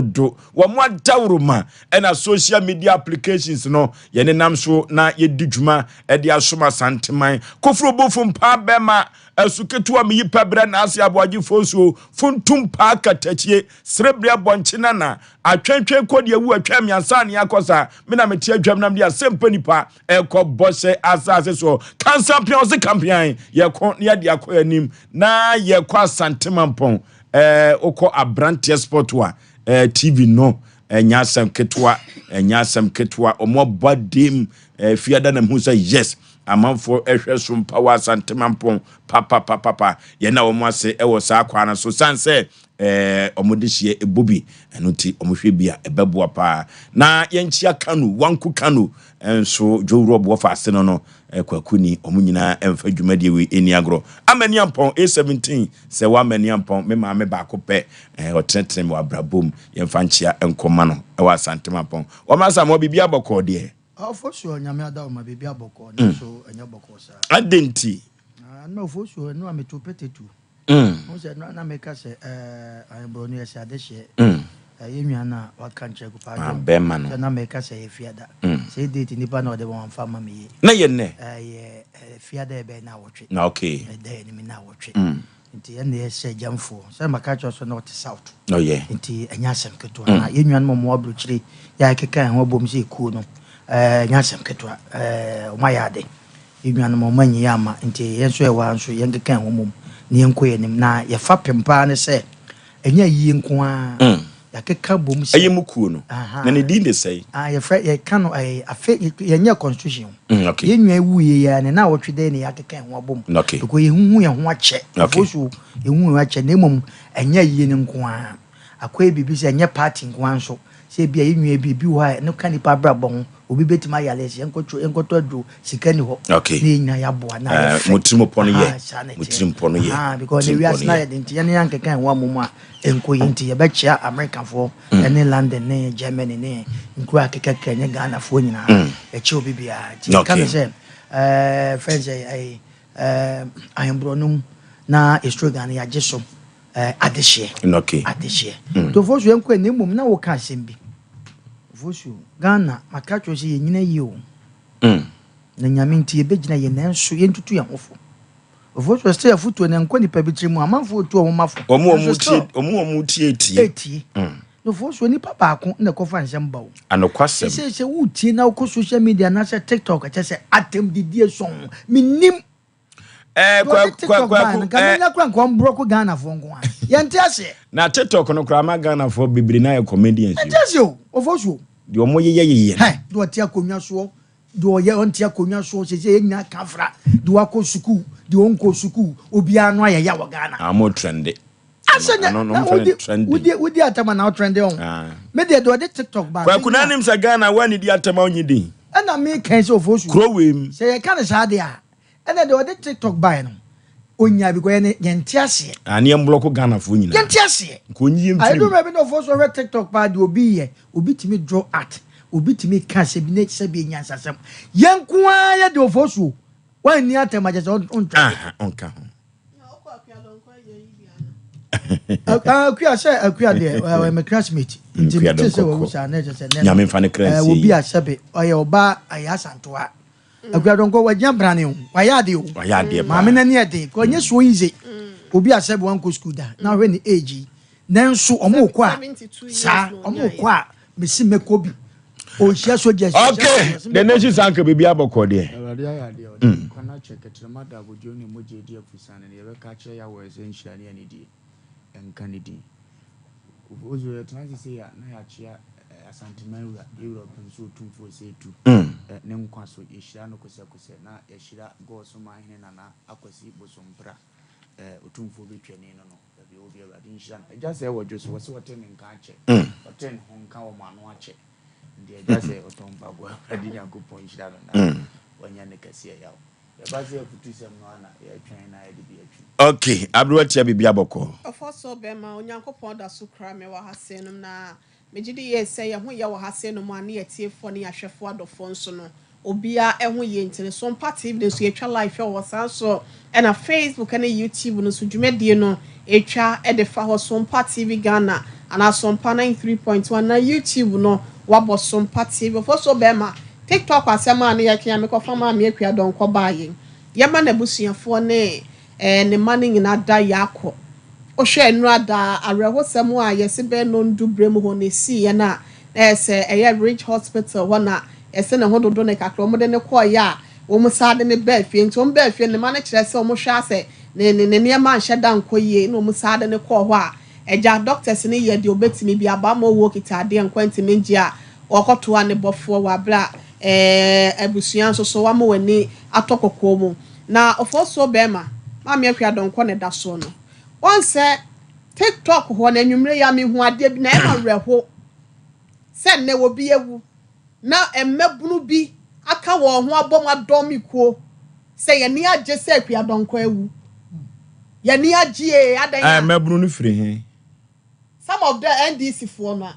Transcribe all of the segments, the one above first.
do wamwa dawruma ena social media applications no yene nam so na yedi dwuma e de asoma santeman kofro bofum pa bema asuketu am yipa bra na Osei Aboagye Oforisuo funtum pa katachie srebria bonchina na atwentwen kodi ewu atwa miansa ne akosa me na meti adwam nam de Asem Mpe Nipa ekọ bose asase so cancer pion se campaign ye ko ne de akoyanim na ye kwa santeman pon okọ abrante sport wa TV no nyasam ketwa omo badim fiada na hu say yes amanfo ehwe Sompa wa santemampon papa ye na omo ase e wo sa akwa na so sanse omodehie ebobi enuti omohwe bia ebeboa pa na yenchia kanu wanku kanu enso jowro bo fa ase no kwakuni omunyina emfa dwumade we eni agro amaniampon A17 se wa amaniampon me ma me ba ko pe otretrem wa brabom yemfa nchia enkoma no e wa santemampon o ma sa mo bibia boko de for sure nyame ada o ma bibia boko so enya boko sa adenti no for sure no am to petetu o se na make say ayebro no yesi adehye yenwa na waka nche ku pa be ma no na make say efiada say date nipa na o de won fa ma me na ye ne fiada ebe na wotwe na okay de ni na wotwe nti ye na yesi jamfo say maka cho so north south no ye nti enya asem keto na yenwa no mo abrochire ya keka ho bom se ku no enya asem keto o ma ya de yenwa no mo manyi ama nti yenso e wa nso yenkeka ho mom ni yenko yenim na ye fa pempa ne se enya yi nko a ya keka bom se ayi muku no na ne din de sei ye fra ye ka no afa yenye constitution okay yenwa ewuye ya ne na wotwe ne ya keka ho bom because ye hu ye ho ache fosu ye hu ache ne mom enya yi ne nko a akwa bibi se enya party nko anso se bia yenwa bibi wa ne ka nipa brabon obi betima yales enkoto adu sika ni ho ne nya ya boa na mutrimo pono ye because we are na de ntia ne yanke kan wa momu a enko yinti ye be chia American for ne London ne Germany ne nko akeka kanye Ghana fo nyina e chi obi bia ti kan se friends I am bronum na estrogan ya jeso adehye adehye to fo so enko ne mum na wo ka sembi Vosu Ghana makacho si yenyina yi o na nyame nti ebegina ye nanso ye ntutu ya hofo vosu stay afutu na nkoni pabitri mu amanfo otu o mafo omu tie no vosu ni papa ako na kofa nsem bawo anokwasem se wutie na ko social media na se TikTok a se atem didie son minim kwa kwa mbroko Ghana fo nko a ye nti ase na TikTok no kra ma Ghana fo bibiri na ye comedians yo o vosu de omo ye do tia konwa so do ye on tia konwa so se enya kafra do akọ suku de onko suku obi anu aye ya wa Ghana amo trende asenya udi atama na trende on me de do de TikTok ba kwa kuna nim sa Ghana wani di atama onyidi na me kan se ofosu krowem se ye kan sa de a na de TikTok ba no onya bi ko ye ntiase ani embloko Ghana fo nyina ntiase ko nyi mfiri I do me no ofosu we TikTok ba de obi timi draw art obi timi kan se bi ne se bi nyansasem yenko a ye de ofosu wan ni atama je on onka ho akua se akua de my classmate nti se wo sa na je se na nyame fa ne class obi a sebe oye oba ayasantoa akua donko wagya brane o wayade ma me na ne ade ko nye so yize obi a sebe wan ko school da na hwe ni age nanso omukọ a sa omukọ a mesi mekobi o hia so je okay the nation sanka bibi aboko de kwana cheketre mada bojo ni moje di afusane ne be ka kire ya wo ese nhira ne anidi enkanidi ozo ya transi se ya na ya chia asantimanura Europe nso tumfo se tu ne nkwa so yehira no kose na yehira go so ma hene na akwasi bosompra otumfo betwane no be obi awade nhira just say wojo so wo ten nka ache ten honka wo manu ache ndi just otompa go adi yakopon nhira no na wanya ne kase ya ba se futu sem no ana ya twan na ya de bi atwi okay abroatia bibi aboko ofoso be ma onyankopon da so kra me wa hasenum na mejidi ye se ye ho ye wa hasenum ani etiefo ne ahwefo adofo nso no obia eho ye ntine so Sompa TV ne so yetwa live wo sanso e na Facebook and YouTube no so dwumadie no etwa e de fa ho Sompa TV Ghana ana Sompa 93.1 na YouTube no wabo Sompa TV for so bema TikTok asema na yake ya mekofa ma me akua donko baaye yema na busuafo ne ne mane nyina da yakọ ohwe enu ada arehosem a yesi be no ndubrem ho ne si ye na ese Ridge Hospital wana ese ne ho dodo ne kakro mo de ne koya wo musade ne ba fie nti wo ba fie ne mane kire se wo hwe ase ne ma nhye da nkoyie no musade ne ko ho a eja doctors ne ye de obetimi bi aba ma wo kitade nkwanti menji a okotoa ne bofo wa bra abusuan so wa mo wani atokoko mu na ofoso bema ma me akwa donko ne da so no onse TikTok ho na nwumre ya me hu ade bi na e ma reho se ne wo bi ewu na emmebunu bi aka wo ho abom adom ikuo se ye ni agye se akwa donko ewu ye ni agye adan emmebunu no firi he some of the NDC for na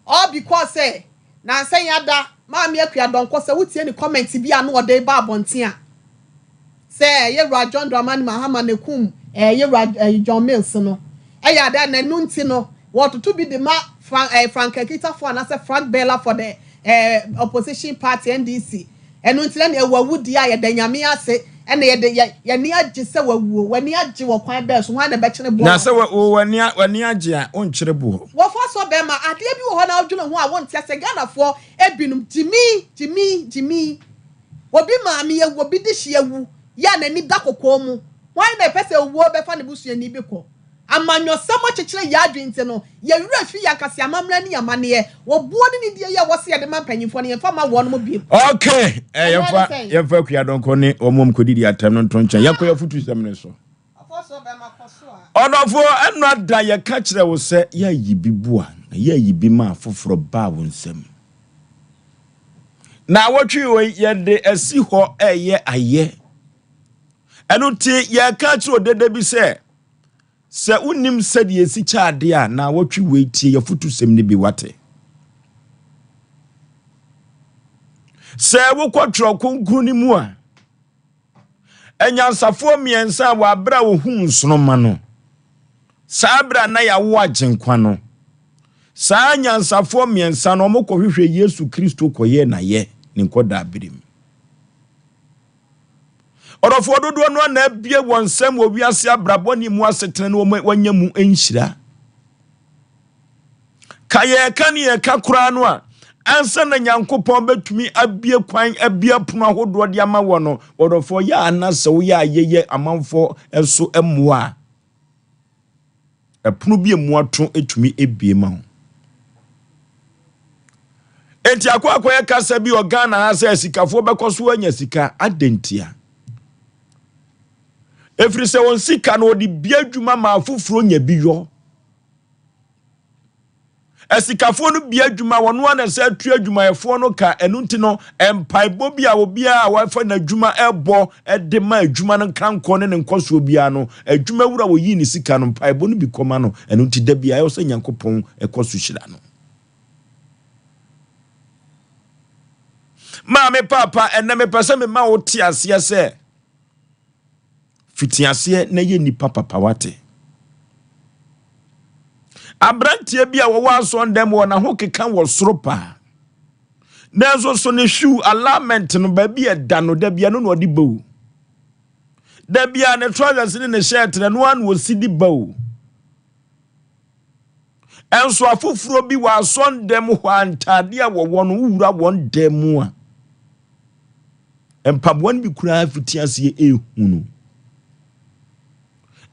all because say na say yada ma me akwa donko se wutie ni comment bi anu ode ba abonten a say ye Ra John Dramani Mahama nekum ye John Mills no ya da na nu nti no what to be the ma Frank Ekita for na say Frank Bella for the opposition party NDC enu nti na ewawu dia ye da nyame ase ena ye ni agye se wawu wani agye wo kwan be so wan na be kire bo na se wani agye a on kire bo wo fo so be ma ade bi wo ho na odwuno ho a won tia se Ghana for ebinum Jimmy obi ma me ye obi de hye awu ya na ni da kokko mu wan na pese wo be fa ne busu ani bi ko amanyo samo chechire ya adwinte no ye wura fi ya kase amamra ni amane wo buo ni die ya wo se ye de man panyimfo ne fa ma wo no bi okay yefa kua donko ne omom kodidi atam no ntroncha yakoya futu semne so afoso be makoso a odofo enu ada ye ka kire wo se ya yibibu a ya yibi ma afoforo ba wo nsem na wotwi wo ye de asi ho eye aye enu ti ye ka kire odede bi se unim sadi esi chaade a na wotwi wetie ya futu semne bi wate se wo kwotro konkuru ni mu a enyansafo miensa wa abra wo hu nsonoma no sa abra na ya wo agenkwa no sa nyansafo miensa no mokohwehwe Yesu Kristo koye na ye ni nkoda abirim orofo dodo no na bie wonsem wo wiase abrabo ni mu asetene no wanya mu enhyira kaye kan ye kakura no a ansa na Nyankopon betumi abie kwan abie puno ahodo de ama wo no orofo ya anase wo ya ayeye amanfo eso emmoa epuno bi emu ato etumi ebie ma ho enti akwa kasa bi Ghana asa sikafo bekoso anya sika adentia efri se won sika no di bia dwuma ma afufuro nya biyo esikafo no bia dwuma wono na se atu adwuma yefo no ka enunti no empaibo bia obi a wafa na dwuma ebo de ma adwuma no kanko ne nkoso bia no adwuma wura wo yi ni sika no empaibo no bi koma no enunti da bia yo se Nyankopon ekoso hyira no ma me papa enne me pese me ma wo ti ase se fitiase na ye nipa papa wate abrantie bia wo waso ndem wo na ho keka wo soropa nazo so ne shoe alignment no ba bia da no da bia no no di bow da bia ne trousers ne shirt ne no an wo sidi bow enso afoforo bi waso ndem ho antade a wo no wura won dem a empabwan bi kura fitiase ehunu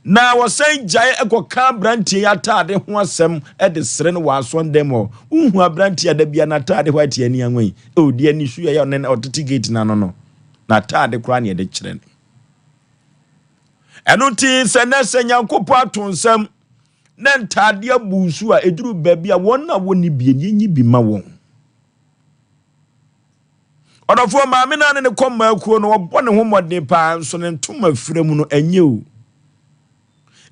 na wosan jai ekoka brantie ya tade ho asem de sere no waso ndem uhu abrantie da bia na tade ho atie ani anwen odi ani su ya ne otiti gate na no na tade kura ne de kire ne enu ti se na se Nyankopon atonsam na ntade abusu a eduru ba bia won na woni bie nyi bi ma won odofo ma me na ne komma akuo no obone ho modne pa nso ne ntoma firemu no enye o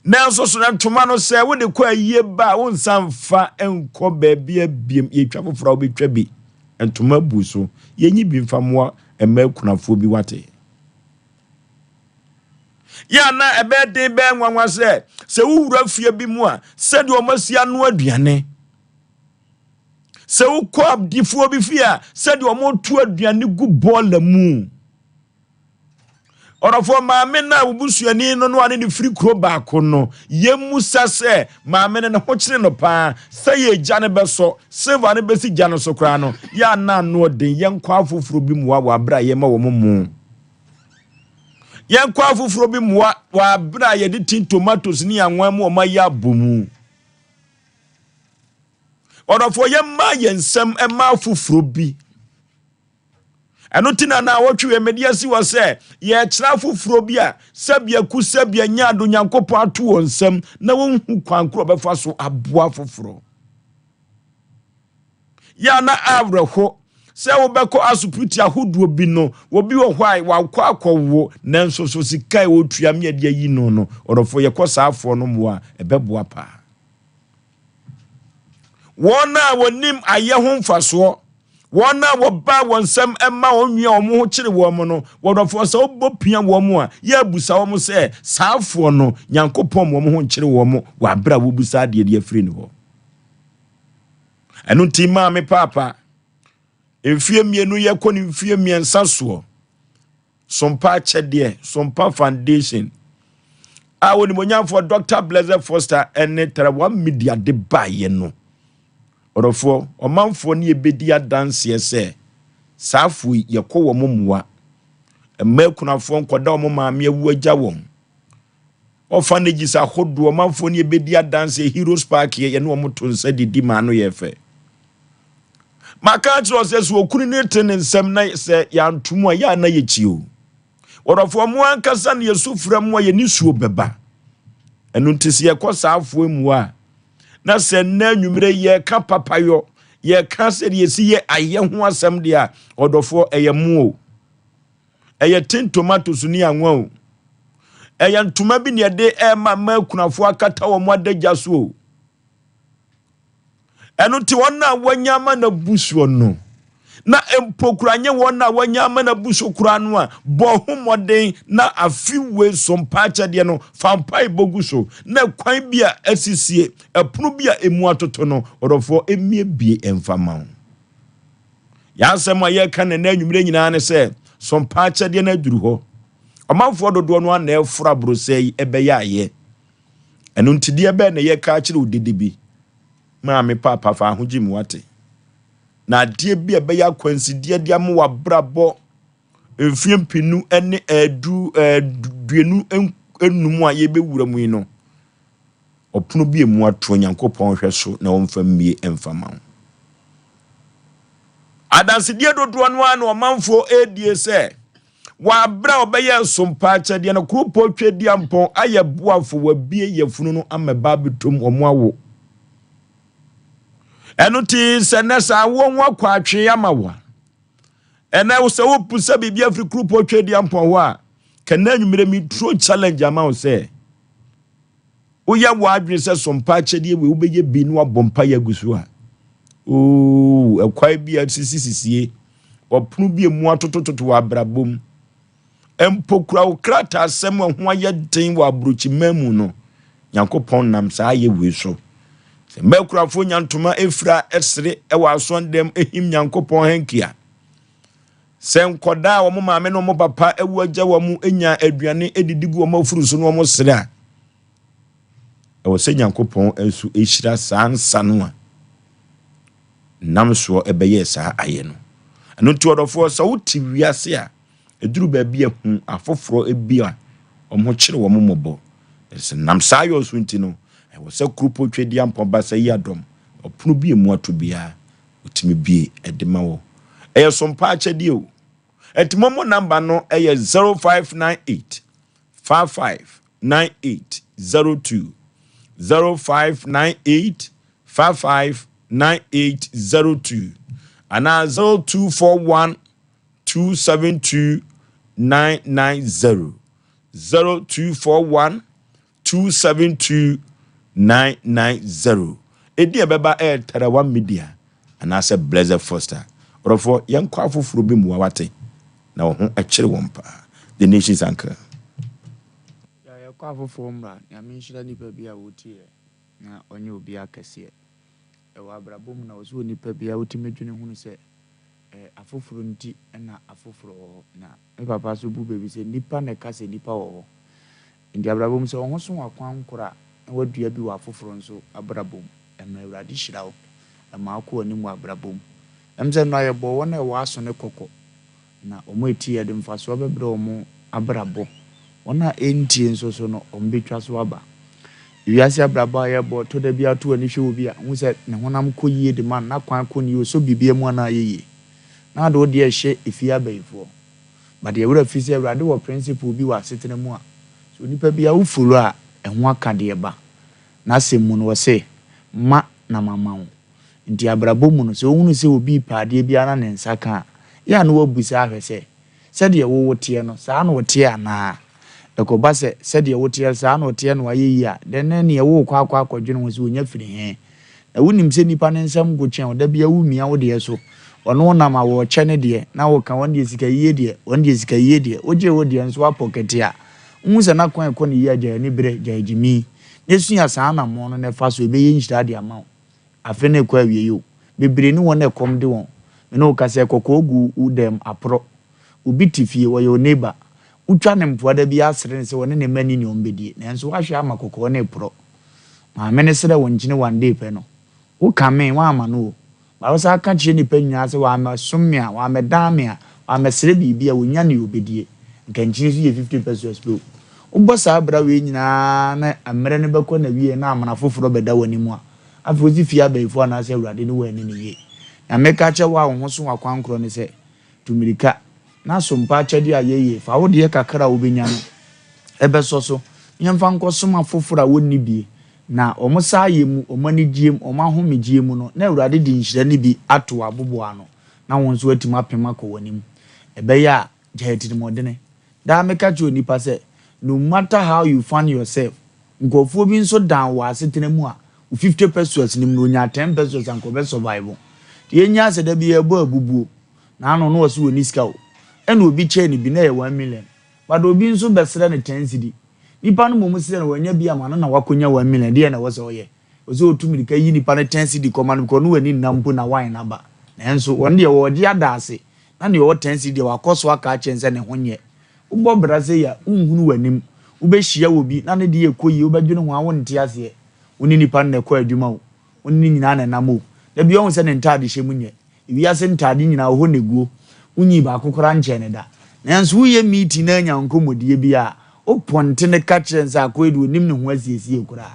nanso so na ntoma no se wo de kwa ayie ba wo nsamfa enko ba bia biem yetwa foforo obetwa bi ntoma bu so yenyi bi mfamoa ema kunafo bi wate ya na ebe de be nwanwa se wura fie bi mu a se de omasia no aduane se wukọ abdifuo bi fie a se de omotu aduane gu bola mu orofo maame na obusuani no no ane ne firi kro baako no yemu sase maame ne ho kire no pa se ye gya ne beso se va ne besi gya no so kra no ya na no den yenkwa afoforo bi mu wa bra ye ma wo mu yenkwa afoforo bi mu wa bra ye de tin tomatoes ni anwan mu o ma ya bomu orofo ye ma yensem e ma afoforo bi Anotina na wotwe media si wo se ye kira fufuro bi a sabia ku sabia nya ado nyankopon ato wonsam na wonhu kwankro befa so aboa fufuro ya na awreho se wo beko asuputi ahoduo bi no wo bi wo hwai wa kwa akọwo nanso so sikai wo tua me de yi no orofo ye kọsaafo no mo a ebeboa pa wona wonim aye ho mfaso wona woba wonsam emma onwia omo ho kire wo mo no wodofo so obopia wo mo a ya busa wo mo se saafo no nyankopon wo mo ho kire wo mo wa bra wo busa de afiri ni ho enu tima me papa emfie mienu ye koni mfie miensa so Sompa chede Sompa foundation a woni monyamfo Dr. Blazer Foster ene tara 1 media de baye no orofo omanfo ne ebedi adanse ese saafo yekowo momwa emakunafo nkoda omo maame awu agya won ofanegi sa hodo omanfo ne ebedi adanse Heroes Park ye ne omoto nsa didi ma no yefe maka tro se so okuni ne tene nsem na se ya ntumu ya na yechio orofo mo ankasa ne yesufra mo ye ni suo beba enu ntisi ye ko saafo emu a na se na nwumre ye ka papayo ye ka se ye si ye aye ho asem de a odofo eye mu eye tin tomatoes ni anwa o eye ntoma bi ne de ma kunafo akata wo mo adagya so enu ti wona wanyama na busuo no na empokuranye wona wanyama na busuo kura no a bo homoden na afiwe Sompa de no fampai boguso na kwan bia asisie epunu bia emu atoto no orofo emie bie emfama ya asema ye kan na anwumre nyina ne se Sompa de na duru ho omanfo dodo no na efura brosei ebeya aye enu ntide be na ye ka kire odedibi ma me papa fa ho gimu wate na die bia be ya kwansidie dia mo wa brabo enfiem pinu ene duenu enum a ye be wura mu no opunu bia mu ato nyankopon hwe so na wonfa mie emfama adansidie dodo no an o manfo edie se wa bra obeye Sompa de na krupo twedi ampon aye boafo wa bie yefunu no ameba betom omo awo enu ti senesa wo nwa kwatwe amawa ena wo se wo pusa bibia afri krupo twedi ampon ho a kana nwumre mi tro challenge ama wo se wo ya wo adwene se Sompa de we wo beye bi no abompa ya gusu a o ekwai bia sisisie opunu bia mu atotototo wa brabom empokura wo krata asem ho aye den wa abrochi mamu no yankopon nam sa aye we so se mekurafo nyantoma efra esre ewa asondem ehim yankopon henkia se nkoda wo maame no mo papa ewu agya wo mu enya aduane edidigu wo mafuru no mo sre a ewo se yankopon ensu ehira sansa no a namso ebeye sa aye no eno ti odofo so wuti wiase a eduru ba bia hu afoforo ebia omho kire wo momobo se namsa yo so nti no ewo se krupo twedi ampon ba se yadom opunu bia mu ato bia otimi bie edema wo eye Sompa de o etimomo number no eye 0598 559802 0598 559802 ana 0241 272 990 0241 272 990 edi ebeba tara 1 media ana se Blazer Foster orofo yenkwa afoforo bi mu wate na wo ho akire won pa the nation's anchor. kwa foforo mra ya menhyira nipa bia wotie na onye obi akese e wa abrabom na oso nipa bia wotime dwene hunu se afoforo nti na afoforo na e papa so bu bebi se nipa na kase nipa wo ndi abrabom se wo so akwan kora wadua bi wa afoforo nso abrabom ma awurade hyira wo ma akọ ani mu abrabom emze no ayebo wona e waso ne kokko na omo eti ye de mfaso bebre omo abrabo wona entie nso so no ombetwa so aba wiase abrabo ayebo to da bia to ani hwe obi a hu se ne honam kọ yie de man na kwan kọ ni so bibie mu na yeye na do de ehye efia bayifo but ye wura fi se awurade wo principle bi wa setena mu a so nipa bia wo folo a ehho aka de ba na semu no wose ma na mama wo nti abrabo mu no se ohunu se obi paade bia na ne nsaka ya no wabusa ahwese se de wo wote no saa no wote ana ekoba se de wote saa no wote no ayeyi a den ne ye wo kwa akwadwene wo se onya firi he na wonim se nipa ne nsam gochen o da bia wo mia wo de so ono na ma wo che ne de na wo kan won de sika yie de won de sika yie de oje wo de nso apocket a hu se na kwan ko ne yie agya ni bere gyagimi nesu ya saa na mo no ne fa so be ye nhyira de ama afe ne kwa wie yo bebre ni won e kom de won me no ka se kokko gu udem apro obi tifie wo yo neighbor utwa ne mpoa da bi asere ne se won ne mani ne ombedie nanso wa hwe ama kokko ne pro ma me ne sere won gine one day pe no wo kame wa ama no ba wo sa ka kire ni pa nya se wa ma somia wa me damia wa me sere bibia wonya ne obedie nka nkini so ye 50 pesos pe ubo sa bra we nyina na amere ne beko na wie na amana foforo beda wani mu a afozi fia baifo na se awurade ne wani ne ye na meka che wa ho so akwankro ne se tumirika na sompa chede ayeye fa wo de kakra wo benya no ebe so nyemfa nkosoma foforo a wonni bie na omusa yemu omani giem omahome giem no na awurade di nhyira ne bi ato abobo ano na won so atima pema ko wani mu ebe ya jaheti modene da meka che onipa se no matter how you find yourself ngofo bi nso dan wa asetena mu a 50 pesos nim no nya 10 pesos anko be survive ye nya se da bi ebo abubuo na ano no wose woni ska o ena obi che ni bi na ye 1 million but obi nso besere ne 10 cedi nipa no momu se na wanya bi amana na wakonya 1 million de na wose oye wose otumirika yi nipa ne 10 cedi command ko no wani nampo na wine na ba na enso won de wo de adase na ne wo 10 cedi wakoso aka chense ne honye ubo braze ya unhunu wanim ubehia wo bi na ne de ekoyi ubedwene ho awon nte ase woni nipa ne ko adwuma wo woni nyina na namo da bi ohun se ne ntade hyemunye iwi ase ntade nyina ho neguo unyi ba kokora nche ne da nanso wo ye meeting na nya nkomodie bi a oponte ne ka chense akoedu onim ne ho asiesie kura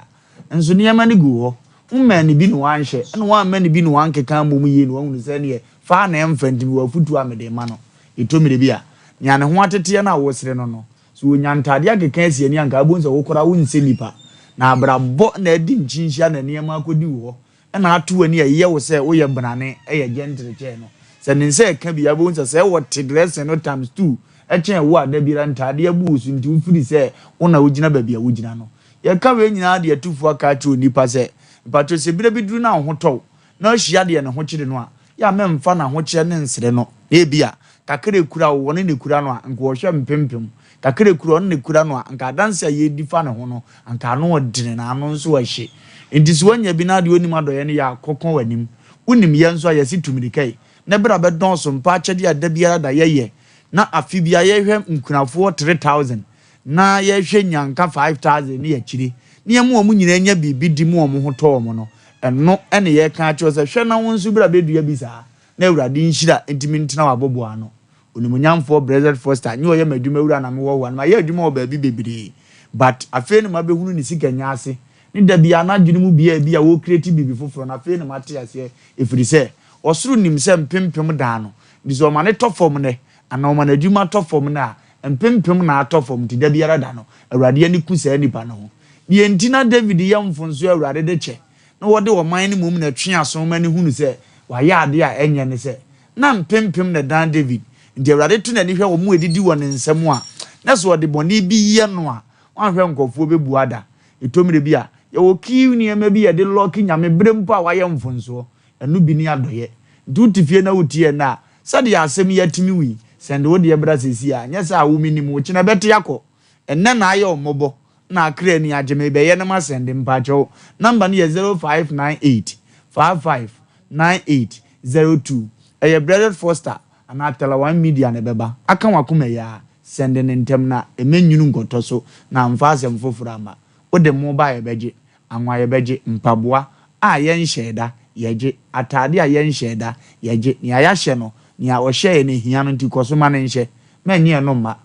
nso ne yama ne gu ho umma ne bi no wanhye ene wa amma ne bi no wankeka mom yi no wonu se ne fa na emfanti wa futu amede ma no etomire bi a nya ne ho atete na wo sere no so wonya ntade akeka asie ne anka abonso wo kora wonse nipa na abrabo na adi nchinhia na niam akodi wo na ato ani ye wo se wo ye brane ye gentle che no se ne se ka bi abonso se wo tigres no times 2 echen wo ada bi ran ntade abusu nti ufiri se wo na wogina ba bia wogina no ye ka we nyina de atufu aka cho nipa se patro se bira biduru na ho to na ohia de ne ho kire no a ya memfa na ho kire ne nsere no e bia kakere kura wo ne kura no a nko hwe mpempem kakere kura ne kura no a nka danse ye difa ne ho no anka no odene na ano nso wahye ndisi wanya bi na de onim adoye ne ya kokon wanim unim ye nso ayesi tumirikai na bra be don so mpa chede ada biara da yeye na afi bia ye hwe nkunafo 3000 na ye hwe nyanka 5000 ne ya chiri ne mu omu nyina nya bibi di mu omu ho to omu no eno ene ye ka acho se hwe na won so bra be dua bi saa na awurade nhyira entimi ntina wabobo ano onimunyamfo Belated Foster nyi oye madwuma wura na me wo wan ma ye adwuma wo ba bi bebere but afi ne mabehunu ni sika nya ase ni da bia na dwene mu bia wo create bibi foforo na afi ne mate ase efiri se osuru nim se mpempem da no diso ma ne tofom ne ana o ma na adwuma tofom na mpempem na atofom ti da biara da no awurade ani kusa nipa no bi entina David ye mfonso awurade de che na wode wo man ne mum na twe aso ma ne hunu se wa ya ade a enye ne se na mpempem na dan David ndi awurade tu na ni hwe wo mu edidi wo ne nsam a na so de boni bi ye no a wan hwe nkofo bebu ada etomire bi a ye wo kiw ni ema bi ye de lock nyame brempo a wa ye mfonso enu bi ni adoye du tifie na wutie na sade ya asem ya timi wi sende wo de bra sesi a nya sa wo minim wo kina bete yakọ enne na aye omobo na akra ni ageme be ye na ma send mpacho number no 0598 559802 Belated Foster and atela 1 media ne beba aka wakoma ya send ntem na emenyunu ngoto so na mfa asem foforo ama wo de mobile beje anwa ye beje mpaboa a ye nheda yeje atade a ye nheda yeje ni ayahye no ni a wo hye ne hia no ntikoso ma ne nhye menye no ma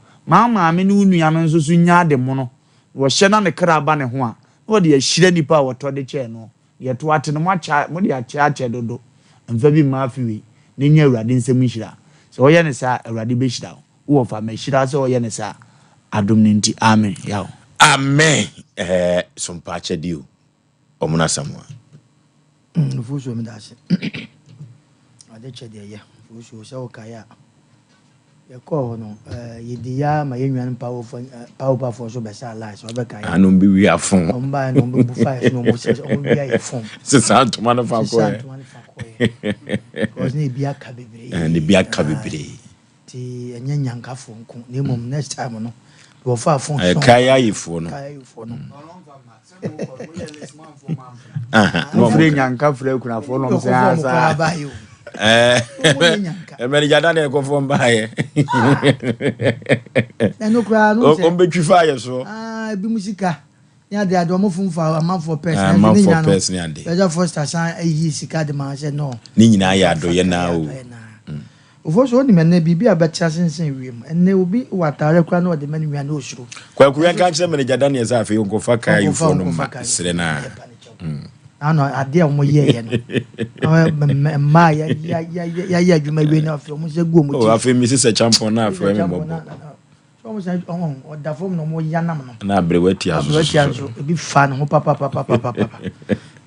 me ne unua no nso so nya de mo no wo hye na ne kra ba ne ho a wo de ahire nipa wo to de che no ye to ate no mo acha mo de acha dodo mfa bi ma afiwi ne nya awurade nsem nhira so ye ne sa awurade be hira wo fa ma hira so ye ne sa adom ne nti amen yawo amen Sompa chedio omuna samwa Fuso mi dase ade che de ye fuso se o kaya ye ko no ye dia ma ye nwan power for so be sa lies o be kaya anu bi wi afon o mba no bu 5 no mo se o bi ya phone se santo man fa ko cause ni bia ka bebre ni bia ka bebre ti enya nyanka fo nko ne mom next time no wo fa phone so kaya yifo no no free nyanka free kuna fo no se asa emeni jada na ekofo mbaye no kra no se o betwifa ye so bi musika ya de ado mo funfa amafo person ni nya no person ande beja foster san ayi sika de ma se no ni nyina ya do ye na o Ofoso oni menne bibi abetia sensen wiem enne obi watare kwa na ode mani nwa na osuro kwa kuya ka kse mene jada ne za fe yonko fa kai yufo no ma sire na ano ade mo ye ye no ma ya adwuma we na afi mo se guo mo ti o afi mi se champion na afi me bobo so mo se o da fom no mo yanam no na brewati aso ebi fa no papa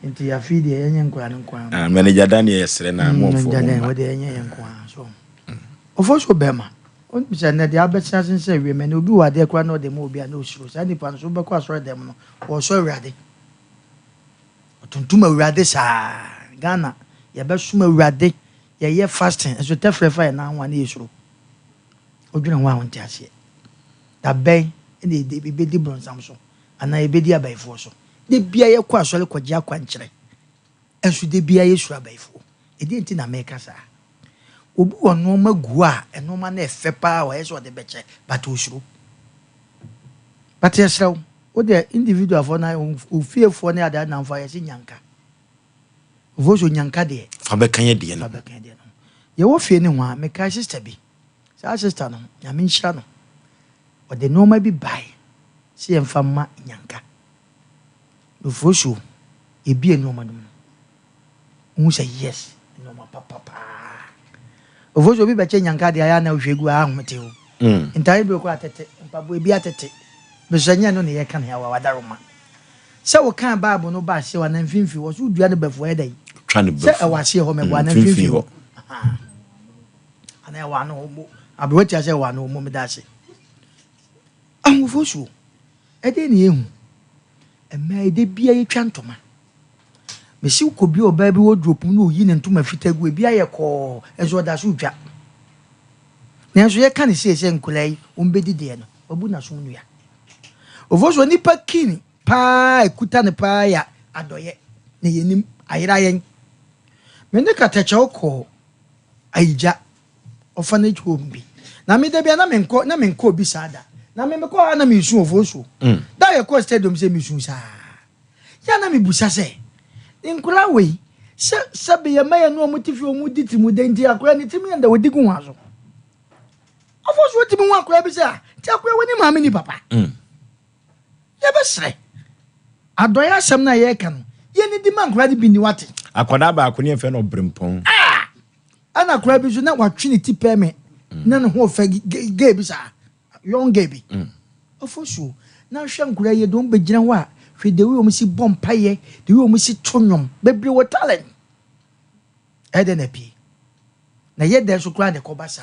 enti ya fi de yenye nkwa no nkwa mene jada ne yesire na mo fo mo de yenye nkwa so Ofoso bema on bisa na de abecha sense we me na obi wa de kwa na de mo obi a na osuro sa nipa no so be kwa so dem no wo so awurade otuntum awurade sa Ghana ya be suma awurade ye fasting so tefrefa na anwa na yesuro odwene ho ahonte ase da ben ene de be di bronsam so ana e be di abaifo so de bia ye kwa so le kwaji akwa nkyere enso de bia ye sura abaifo e di enti na meka sa obi wono magu a enoma na efepa wa yeso de beche but osuro but yesrew o de individual for na ofiefo na ada na mfa yesi nyanka vozo nyanka de fa be kan ye de no ye wo fie ne ho a meka sister bi sa sister no ya me nhyira no o de noma bi bai si emfa ma nyanka no vozo e bi enoma no mu say yes noma papa Ovozo bi beche nyanka de aya na ohwegu a ahomete o ntai bi ko atete mpabo bi atete besanya no ne ye kan ya wadaroma se wo kan bible no ba hye wa na mfimfi wo so dua ne befo edai twa ne befo se e wa hye ho me wa na mfimfi ho ana wa no mo abewati ase wa no mo me da se ahofoso ede ne ehu ema ede bia ye twa ntoma mesi ko bi oba bi wo drop no yi ne ntoma fitagu bi aye ko ezo da so dwa nanso ye kan se nkulai ombedi de no obu na so nua ovoso nipa kini pa ekuta ne pa ya adoye ne yenim ayira yen me ne katache okọ ayija orphanage home bi na me de bia na me nko bi sada na me ko na me su ovoso da ye ko stadium se me su sa ya na me busa se nkula we sabe ya maya no motifi omuditi mudenti akora ni timi anda wodigu wazo afoso wotimi wa akora bi sa ti akora woni maame ni papa ya besre adoya asem na ye ka no ye ni di man akora di bi ni wate akoda ba akoni efe no brempon ana akora bi so na watwe ni tipe me na no ho fa ge bi sa young ge bi afoso na hwe nkora ye don begina ho a the way we see bompaye the way we see tonyom bebre wo talent eden epi na ye de so kra de ko basa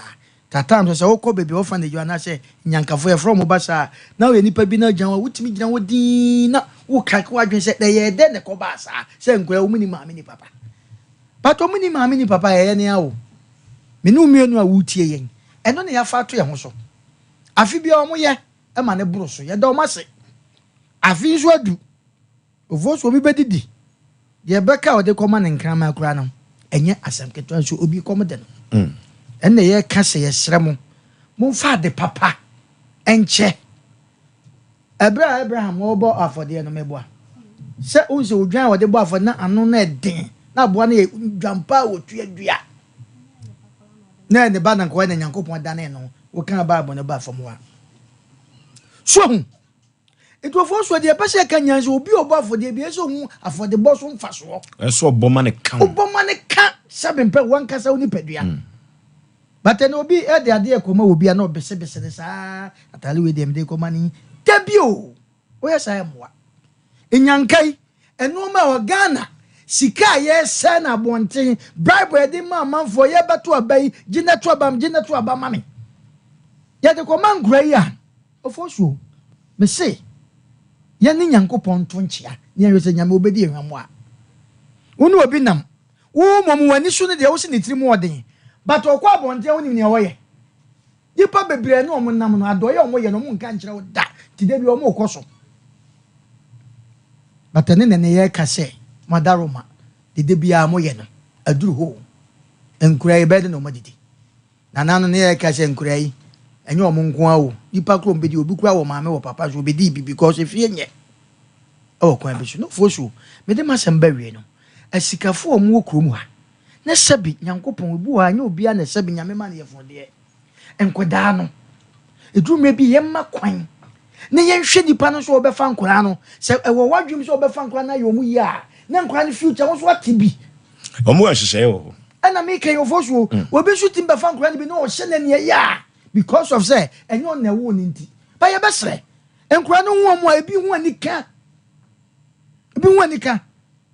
tatam so wo ko bebi wo fa ne jo na se nyankafo ye from basa na we nipa bi na gyan wo timi gyan wo din na wo krak wo adwen se de ye de ne ko basa se nkura wo mini maame ni papa pato mini maame ni papa ye ne awo menu mienu a wutie yen eno ne ya fa to ye ho so afi bia o mo ye e ma ne buru so ye da o ma se afi so adu ofo obi bedidi de beka o de koma ne nkrama kura no enye asem keto so obi kom de no enne ye ka se ye sremo momfa de papa enche Abraham obo afode no meboa se unse odwan wo de bo afode na anu na den na boa na dwampa wotu adua na ne ba na ko na Nyankopon da na no wo kan Bible no ba famwa so it was also the person can use obi oba for the BSO for the boss on fast walk. So Bomane can't. Bomane can't 7 per 1 casa only pedia. But then obi the idea come will be a no business at with them they come money. Debut. Where's I am what? In Yankai and no more Ghana. Sika yes son a bonting bribe the man for ye but to obey Gina to abam money. Yet the command Graya of also me say. Yani Nyankopon tonchia ni yese nyame obedi ehwamwa wonu obi nam wo momu wani so ne de wo se ne tiri oden but okwa bonte woni ne woye yipa bebre ne omo nam no adoye omo ye no mu nka nkyere wo da ti de bi omo okoso but ne ye ka se madaroma de bia mo ye no aduru ho enkura ye bede no madidi na nanu ne ye ka se enkura yi enye omo nko awo yipa kro mbedi obi kura wo maame wo papa so obedi bi because if ye oh kwa bisu no fosu me de masamba wie no asikafo omo okrom ha na sabi Nyankopon obi wa anya obi na sabi nyame ma na ye fode enkoda no eduru me bi ye ma kwan ne ye hwe dipa no so obefa nkora no se ewo wadwum so obefa nkora na ye omu yi a na nkora ne future wo so atibi omo ahyehyɛ wo ana me kan yo fosu obi so timba fa nkora ne bi no o hye na ne ya because of say enyo na wo ni nti ba ye besre nkora no ho omo ebi ho anika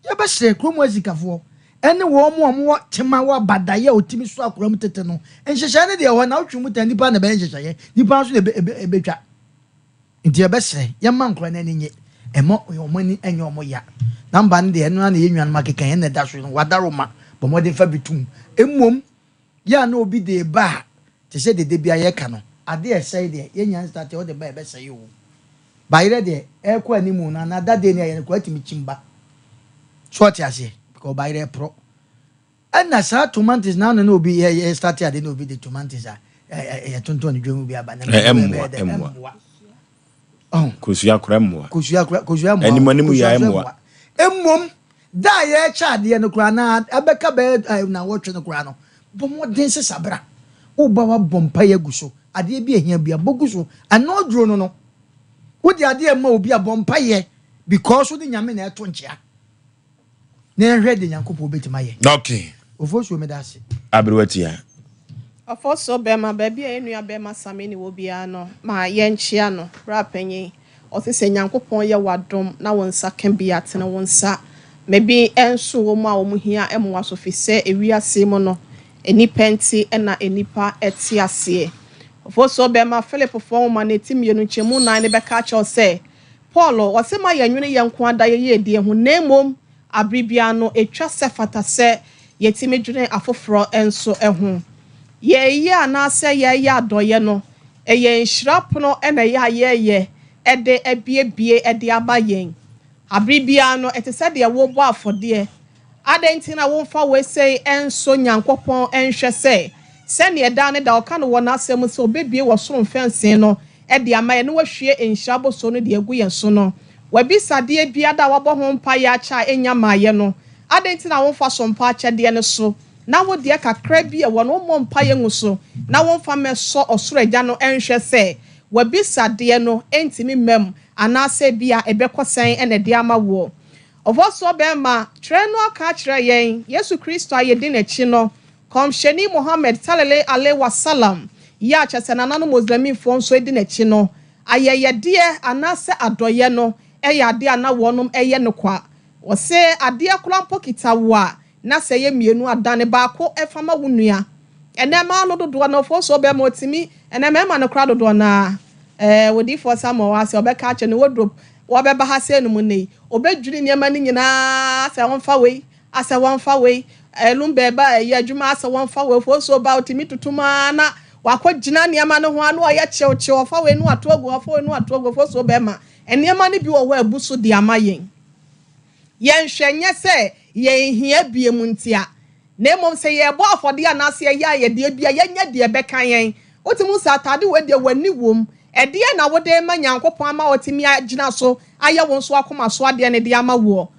ya ba se kromo azikafo ene wo mo tema wa badaye otimi so akram tete no enhyehyɛ ne de ho na otwu muta nipa na be enhyehyɛ nipa so de ebetwa nti ya ba se ya man kro na nenye emo omani enye omo ya namba ne de eno na ye nwan makeka ye na da so no wadaroma bo mo de fa bitum emom ya na obi de ba te se de bia ye ka no ade esai de ye nyan start o de ba e be sai o bayire de ekọ animu na dade ne ye ko atimi chimba so ti ase because bayire pro na sa tomatoes na no obi ye start ade no obi de tomatoes a ye tonton ne dwemu bi aba na emwa kusua kremwa animu ya emwa emmom da ye cha ade no kura na abeka be na wotwe no kura no bomoden se sabra wo ba wa bompa ye guso ade bi ehia bia boguso anodro no wodi ade ma obi abompa ye because wodi nyame na eto nchia na ehwe de Nyankopon betima ye okay ofosu me da se abriwatia ofoso be ma ba bia enua be ma sameni wo bia no ma ye nchia no rapanyi o se Nyankopon ye wadom na wonsa kan bia tena wonsa maybe enso wo ma wo mu hia emwa so fi se ewiase mo no enipenti na enipa etiase ofoso be ma Philip fo ma na timienu nchemu na ne be ka cha se Paul o se ma yanwene ye nko ada ye edie ho nemom abribia no etwa se fata se yetime dwene afoforo enso eho ye ana se ye adoye no eye nhirapono na ye ede ebiebie ede abayen abribia no etese de wo bo afode adentina wo mfa we sei enso Nyankopon enhwe se ne eda ne da oka no wona asem se obebie wo soro mfense no ede amaye no wahwie enhyirabo so no de agu ye so no wabisade bia da wabo ho mpa ya cha enya maye no adentina wo mfa so mpa cha de ne so na wo de kakra bi e wono mo mpa ye nguso na wo mfa meso osoro agya no enhwe se wabisade no entimi mem anase bia ebekosen ene de ama wo ovoso be ma treno aka kire yen Yesu Kristo ayedi na chi no komsheni Muhammad sallallahu alaihi wasallam ya chasana nanu muslimin fo nso edi na chi no ayeyede anase adoye no eyade ana wonum eye no kwa wo se ade akrampo kitawa na se ye mienu adane ba ko efama wunua ene ma no dodo na ofoso be ma otimi ene ma no kra dodo na wodi for samo wa se obeka che ne wodrop wabeba ha se no munei obedwiri niam ni nyina ase wonfa we elumbe ba ye adwuma ase wonfa we foso ba otimi tutuma na wako gyina niema no ho anu oye chew fa we nu atogo fa we nu atogo fo so be ma niema ne bi wo abu so di amayen yen hwenye se yen hia biem ntia na mom se ye bo afode anase ye de bia yenya de be kan yen otimu sa atade we de wani wom ede na wode ma Nyankopon ama otimi agina so aye won so akoma so ade ne de ama wo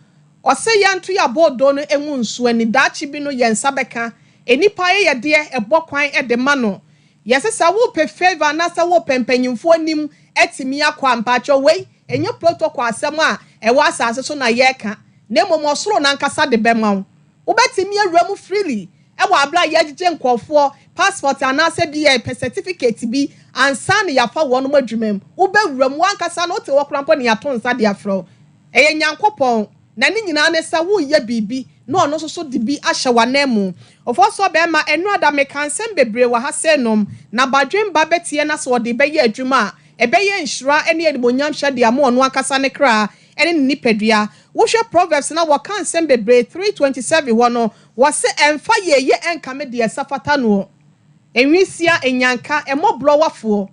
ose yantu ya bodo no enwu nsu ani dachi bi no yensa beka enipa ye de ebokwan ede ma no yesesa wo pe favor na sa wo pempanyimfo anim etimi akwa mpacho we enye protocol asem a ewa asase so na ye ka na mom osoro na nkasa de bema wo ubetimi awura mu freely ewa abla ye gije nkofo passport anase bi e certificate bi ansa ne yafa wono madwumam ubewura mu ankasa no te wo krampo ne yato nsa de afro eye Nyankopon na ni nyina ne sa wo ye bibi no no so de bi ahye wanemu ofo so be ma enu ada mekansem bebre wa ha senom na badwen ba betie na so de be ye adwuma ebe ye nhyira ene edimonyam hye de amo no akasa ne kra ene nipadua wo hwe proverbs na wo kansem bebre 327 wono wo se emfa ye enkame de safata no enwisia enyanka emobro wafo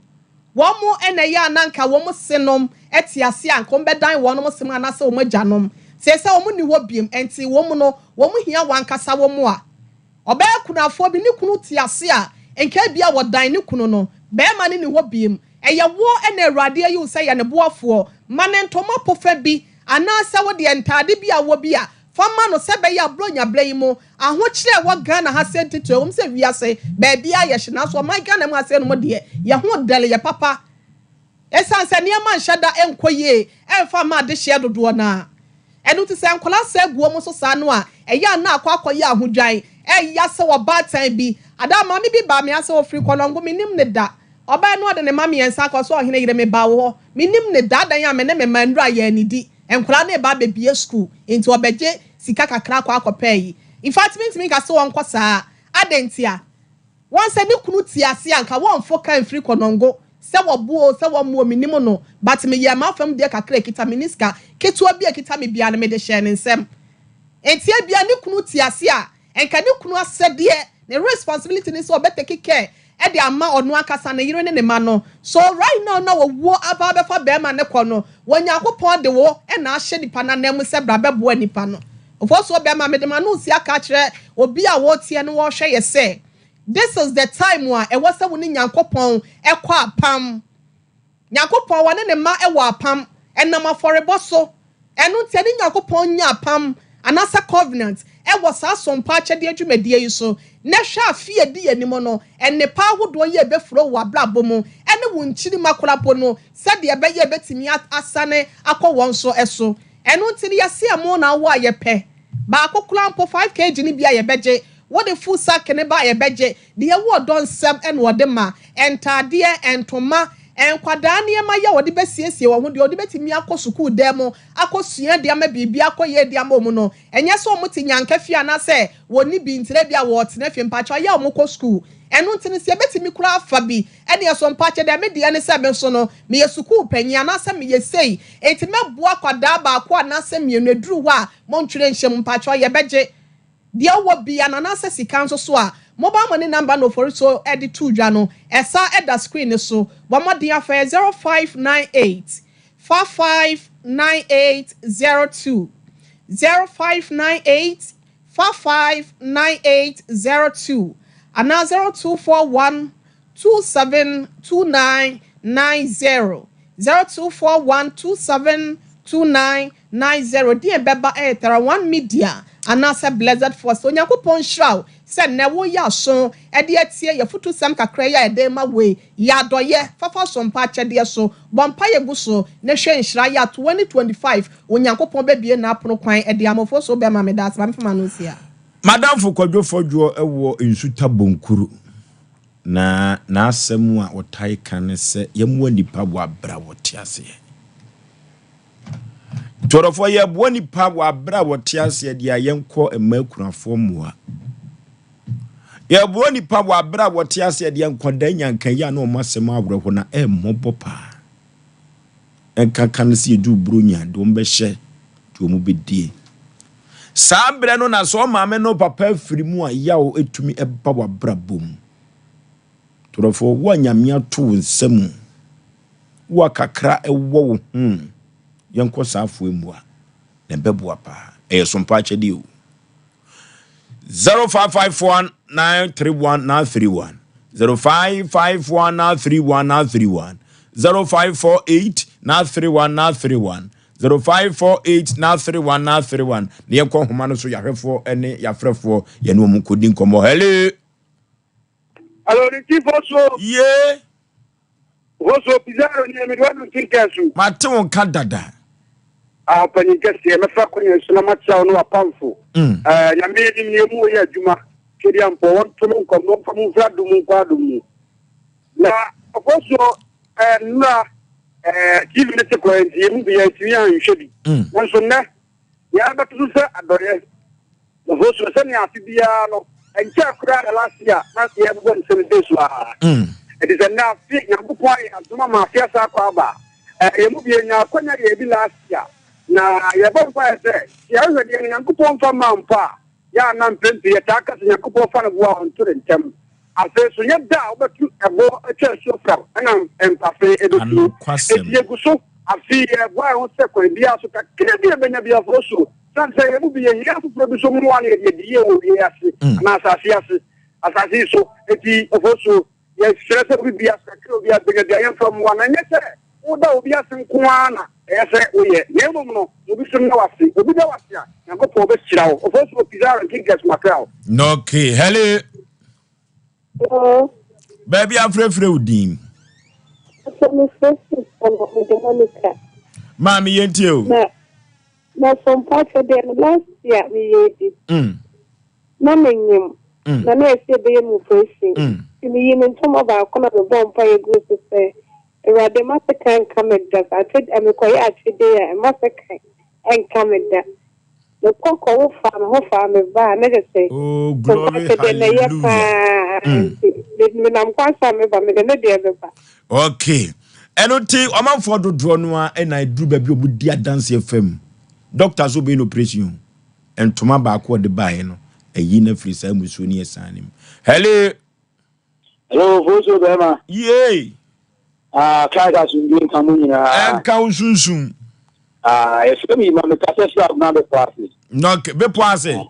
wo mo ene ya nanka wo mo senom etiase ankom bedan wo no mo sem anase wo magyanom sese wo ni wo biem enti wo mu no wo mu hia wankasa wo mu a oba kunafo bi ni kunu tiase a enka bia wo dan ni kunu no be ma ni wo biem eye wo ene awurade ayi wo se ye ne boafo mane ntoma pofa bi anasa wo de entade bi a wo bi a fama no se be ya bronya blaimu aho kire wo Ghana ha sentito wo se wiase ba bia ye hye na so my Ghana mu ase no mo de ye ho dele ye papa esanse ne ma nhada enkoye emfa ma de hye dodo na enu ti se nkola se guo mo so sa no a eya na akwakoye ahodwan eya se wo batan bi ada ma mi bi ba me ase wo free kolongo minim ne da oba no de ne ma me ensa ko so ohene yire me ba wo minim ne da dan ya me ne me mandra ya anidi enkola na ba bebie school into obeje sika kakra kwa akopai in fact me ka so won kwasa adentia won se ne kunu tiase anka won fo kan free kolongo se wo buo se wo muo minim no but me ye ma fam de kakra kita miniska ketua bia kita me bia na me de share nsem entia bia ne kunu tiase a enka ne kunu asede ne responsibility ni so obetake care e de ama onu akasa na yire ne ma no so right now na wo aba befa be ma ne kono Nyankopon de wo e na ahye nipa na nem se bra bebo nipa no ofo so be ma me de ma no si aka kire obi a wo tie no wo hwe ye se this is the time wa e wose wo ni Nyankopon e kwa apam Nyankopon wa ne ma e wa apam enam aforebo so enu tie ni Nyankopon nya apam anasa covenant e was Sompa chede adwumadie yi so na hwa afie di animo no enne pa hodo ye befro wa blabo mu ene wo nchiri makorapo no sade ebe ye betimi asane akọ so eso enu ntiri yase amo na wo ayepe ba akokula mpo 5 kg ni bia ye beje wo de full sack ne ba ye beje de ye wo don sem en wo de ma entade entoma enkwada ne ma ye wo de besiesie wo ho de wo de betimi akọ school dem akọ sua de ama bibia akọ ye de ama mu no enye so mo ti nyanka fia na se wo ni bi ntire bia wo tena fie mpacho ye mo kọ school enu ntini se betimi kura afa bi ene so mpache de me de ne se me so no me ye school panyi na se me ye sei enti me boa kwada ba akọ na se me no duru ho a mo ntwire nhyem mpacho ye beje de wo bia na se sika nso so a mobile money number no for so edit to dwa no esa eda screen so bo modin afa 0598 559802 0598 559802 and now 0241 272990 0241 272990 die beba etera 1 media and now Belated for so Nyankopon shraw se ne wo ya so e de atie ye futu sam kakra ya de ma we ya doye fafa Sompa chede so bompa ye gu so ne hwe nhira ya 2025 Onyankopon bebie na apono kwan e de amofo so be ma me das ma mfama no sia Madam Fokwadwo ewo nsuta bonkuru na asemu a otai kan se yemwa nipa bo abra wotiase Torofo ye bo nipa bo abra wotiase de ayenko emakunafo moa ye bo nipa bo abra wotiase de enkoda nyankan ya na o masem abro na emmobo pa enka kan se edu bronya do mbehye to mu bedie Sabre no na so maame no papa firi mu a yawo etumi eba wa brabom Torofo wa nyamia to nsam wa kakra ewo yenko safo emu a na beboa pa Sompa chedi o 0551931931 0551931931 0548931931 0548931931 ne yenko homa no so yahwefo ene yafrefo ye no mu kodi nkomo hello the chief also. ye Also, Pizarro near me, one thing casu. Maton kadada Penny Cassia, my fucking Slamacha, no pamphlet. I made him near Moya Juma, Kiriam for one to come from Fladum. Now, also, now, even the sequence, you be a young should. Once on that, yeah, but to say, I don't know. The host was sending out Piano and Jack last year, last year, 7 days. It is enough thing, and book why as Mamma Fiasa Quaba. A movie in our corner last year. Now, I have always said, you already in a coupon from Mampa. Ya nan plenty attackers in a couple fan of war on to them. I say, so you're down, but you have a church so from, and I'm empathy. It's so. I see why on second, the also can't be a benefit of also. Some say it will be a year to produce someone in the year will be as I see so. It also. Yes, stress will be as a bigger from one and yes, will be as in Kuana. Yes, we never know. You be some no, I see. You be the was here. And go for the child. Of course, Pizarro and King Macau. no okay hello Oh, baby afre udin so me first is the Monica. mami yenti o Na from part of the last year we did. Na menyim. Na na ese be mu first. Me yin some of our corner the bomb fire group to say. The master can come at that. I said I'm quite actually there. A master can come at that. The cocoa farm ba na say. oh glory hallelujah I'm quite sorry but me na dey ba. okay enoti omanfo dodo no a na idru ba bi obudi adanse fam doctors obe in operation entoma ba ko de bae no eyi na free sa musuo ni esanim hello Hello, Bema. ye Kaga Sunday Kamunina. enka usunsun If me, Mamma Cassetta, not the party. no be poase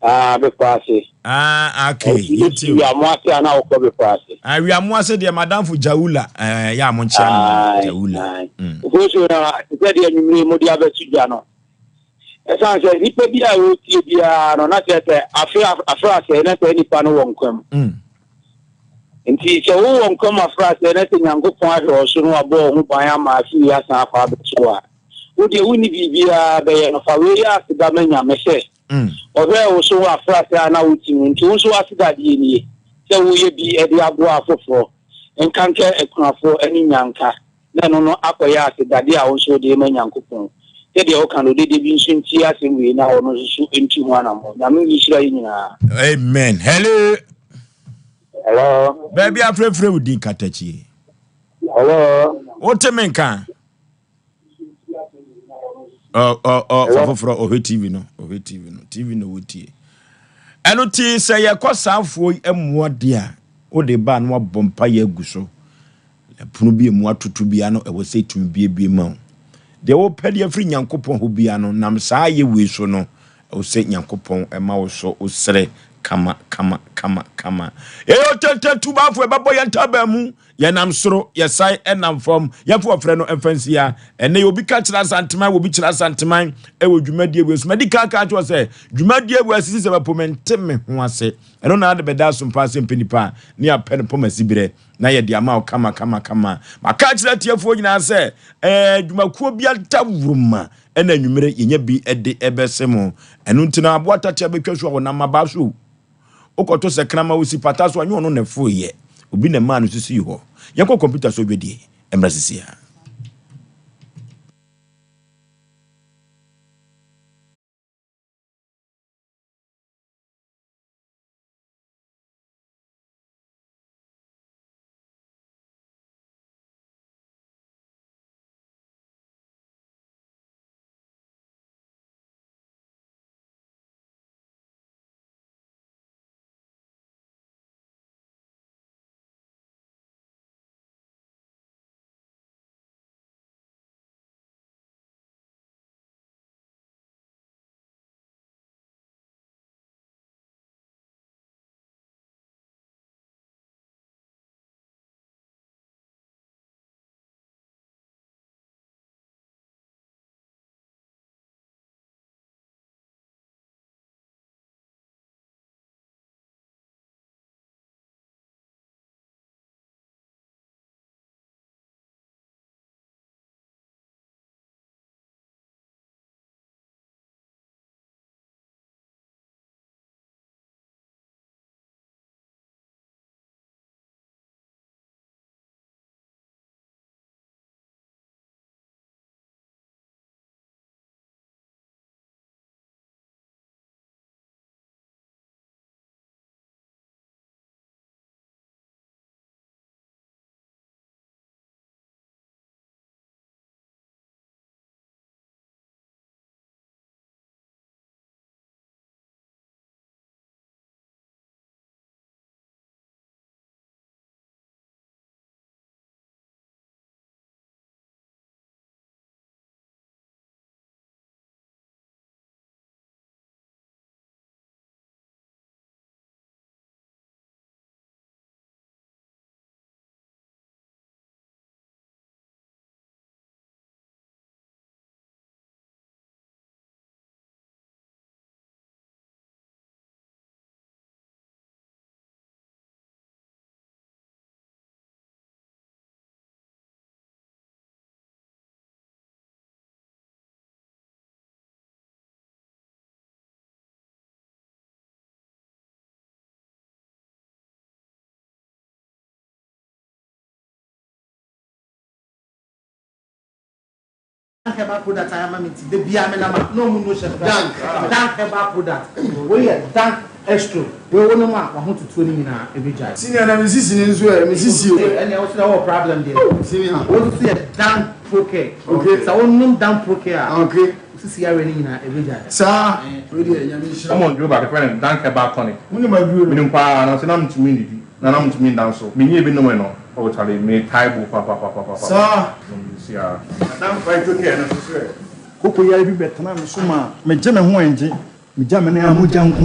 The party. okay yeti You are more than our cover party. we am wase de madam fu jaula ya mo nchia no jaula Also, the Modia Betujano. As I said, he could be a root, not yet a phrase, and any panel won't come. And teacher who won't come a phrase, anything and go point or soon a ball who by my few years and a father to would you win be of a way after the mania, message? Or there also a phrase and out to also ask that ye. So will be a diablo for and can't care a crop for any yanka. Then no acquire that they are also the man coupon. The Okan did the tears and we now into one among. I mean, amen hello hello, baby afre udin katachi hello, otemenka for TV no TV no wotie enoti say yakosafo emmo de a wo de ba no bompa ya guso punu bi emu atutu bia no e wo say tumi bie ma de wo pede afri nyankopon ho bia no nam saa ye we so no wo say nyankopon e ma wo so osre kama tete tubafo e babo yenta ba mu ye nam soro ye sai enam fom ye fo frɛ no emfansia ene obi ka kira santeman obi kira santeman e wo dwumadie we so medical ka to say dwumadie we asisi se bapomente me ho ase eno na de beda Sompa Asem Mpe Nipa ne apen pomasibire na ye de ama kama maka kira tiefo nyina se dwumakuo bia tawuruma ena nwumere yenye bi ede ebesemo eno ntina aboata tia betwa so wona maba so okoto se krama usi pataso anyo no nefo ye obi na ma no sisi ho yakọ computer so dwedie emrasisia herbal product I am the Biamela, no moon, dank herbal product. We are dank extra. We will no more 120 in every jar. Senior, I'm listening as well. And there was no problem there. Senior, what is a dank proke? Okay, so only dank proke. Okay, to see every jar. Sir, come on, you back a friend, dank herbal tonic. Minimum power, and I'm to mean it. Now I'm to mean down so. Me, even no. Oh, Charlie, me type papa. Sir, yeah. I'm quite okay. Necessary. Koko ya bi betana me so ma me jeme ho enje me jame na amuja nko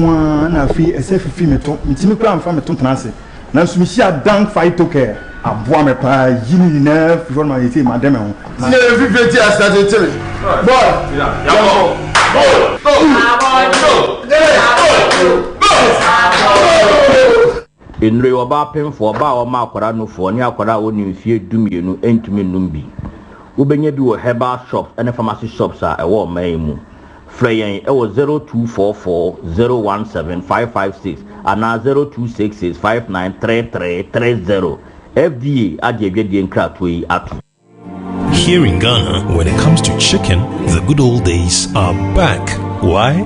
na fi esefifi me to ntimi kura amfa me to tenase na so me hia dank fight okay aboa me pa yini na fi for ma yeti ma dem ho See every day I started telling. Boy, Yeah. Enre oba pemfo oba o ma akwara no fo ni akwara oni mfie dumienu entumi numbi ubenye bi wo herbal shops and pharmacy shops a ewo man mu freyen ewo 0244017556 ana 0266593330 FDA adjebedie nkratoi atu. Here in Ghana, when it comes to chicken, the good old days are back. Why?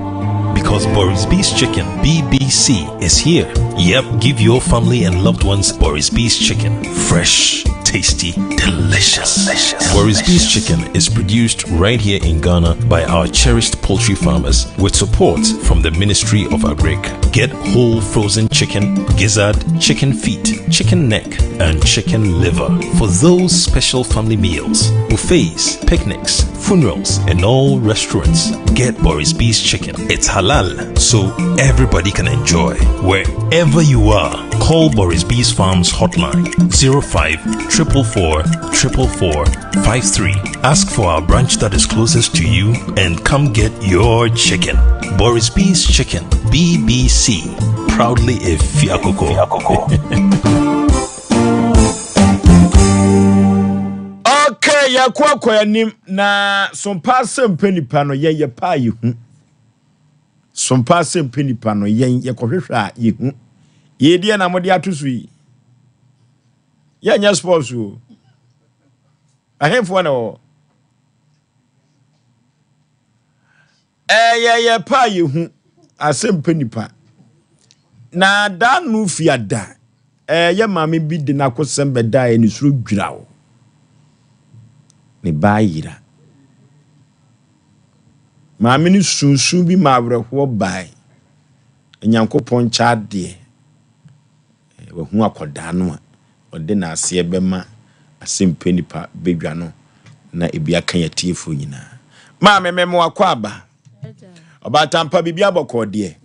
Because Boris B's Chicken, BBC, is here. Yep, give your family and loved ones Boris B's Chicken. Fresh, tasty, delicious. Boris B's Chicken is produced right here in Ghana by our cherished poultry farmers with support from the Ministry of Agric. Get whole frozen chicken, gizzard, chicken feet, chicken neck, and chicken liver for those special family meals, buffets, picnics, funerals, and all restaurants. Get Boris B's Chicken. It's halal, so everybody can enjoy. Wherever you are, call Boris B's Farms hotline 05-444-444-53. Ask for our branch that is closest to you and come get your chicken. Boris B's Chicken, BBC, proudly a Fiakoko. Okay, ya kwa nim na Sompa Asem Mpe Nipa no ye pa yi hu. Sompa Asem Mpe Nipa no ye kohwehwa yi hu. Ye die na mode atosu yi. Ye nya sports o. Ahemfo na o. Ye pa yi hu Asem Mpe Nipa. Na da nu fiada. Ye mame bi de na kosem beda e ni suru dwirawo. Ne bayira maame ni sunsun bi maawreho bai enyankopon chaade we hu akoda no a ode na ase bema Asem Mpe Nipa bedwa no na ebia kan yatiefo nyina maame memo akwaba oba tampa bibia bokode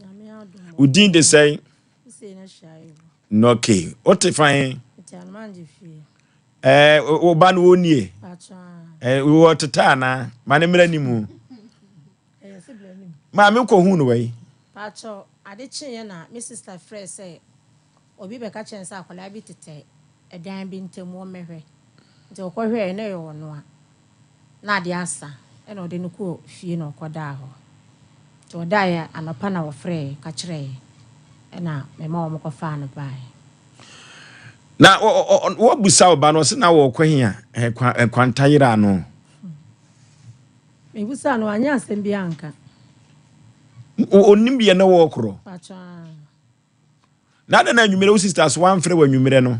udin de say no okay otifan oba no onie we want to tana mane mranimu ma me ko hu no we pacho ade chenye na my sister Fred say obi be ka chen sa akwala bi tete edan bi ntemu o mehwe nti okohwe na yo no a na ade asa e na ode no ko fie na okoda ho to da ya anopa na wo Fred ka kire e na me ma wo mo ko fa no bai na wo busa oba no se na wo kwahia kwantayira no me busa no anya asem bi anka onim bi na wo kro pacha na na nwumere wo sisters one frɛ wa nwumere no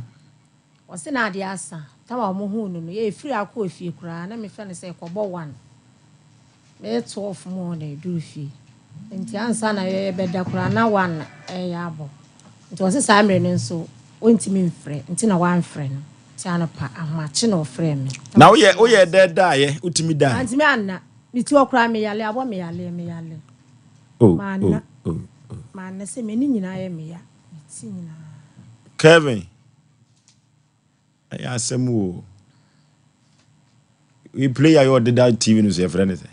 o se na ade asa ta wa mo hu no no ye free akọ ofie kura na me fa ne se kọbọ 1 me 12 mo na edu fie nti ansa na ye beda kura na 1 ya abo nti o se sa amre ne nso ontimi mfrɛ nti na wan frɛ no ti anopa amache na ofrɛ me na wo ye da ye utimi da anti me anna mi ti okura me yale abo me yale man se me ni nyina ye me ya ti nyina Kevin ya semu we play your that TV no say for anything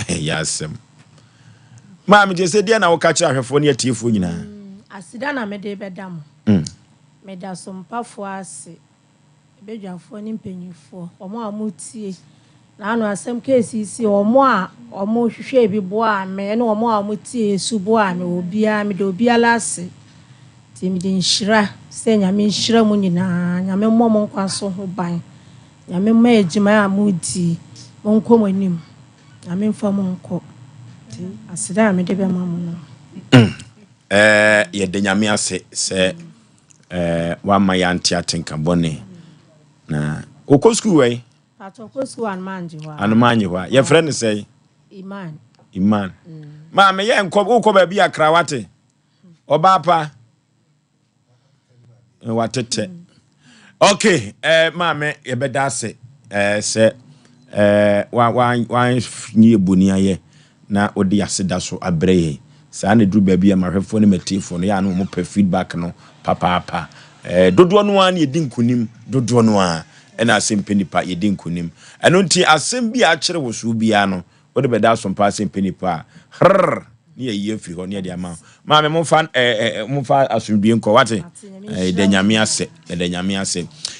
ya sem ma me je se dia na wo ka kira ahwefo ne atiefo nyina asida na me de beda mo me da sompafo ase bedwafo ni mpanyifo omo amutie na anu asem KCC omo a omo hwehwe bi bo a me na omo amutie subo a me obia me de obia lase ti me de nshira se nyame nshira mu nyina nyame mmom nkwaso ho ban ya me ma ejima amudi monko monim na me mfa monko ti asida me de be mamu no ye de nyame ase se wa ma ya ntia tenka bone na okọ school we atoko school an manji wa ye friend say Iman ma me ye enko ukọ ba bi akra wate oba pa watete okay ma me ye beda se se wa nyi eboni aye na odi aseda so abreye sa na duru ba bi ma hwefo ne matifo no ya no mo pa feedback no papa dodo no an ye dinkunim dodo no a na Asem Mpe Nipa ye dinkunim eno nti asem bi a kire wo so bia no wo de beda Sompa Asem Mpe Nipa ni ye fi ho ne de ama ma me mo fa asumdue nko wate de nyame ase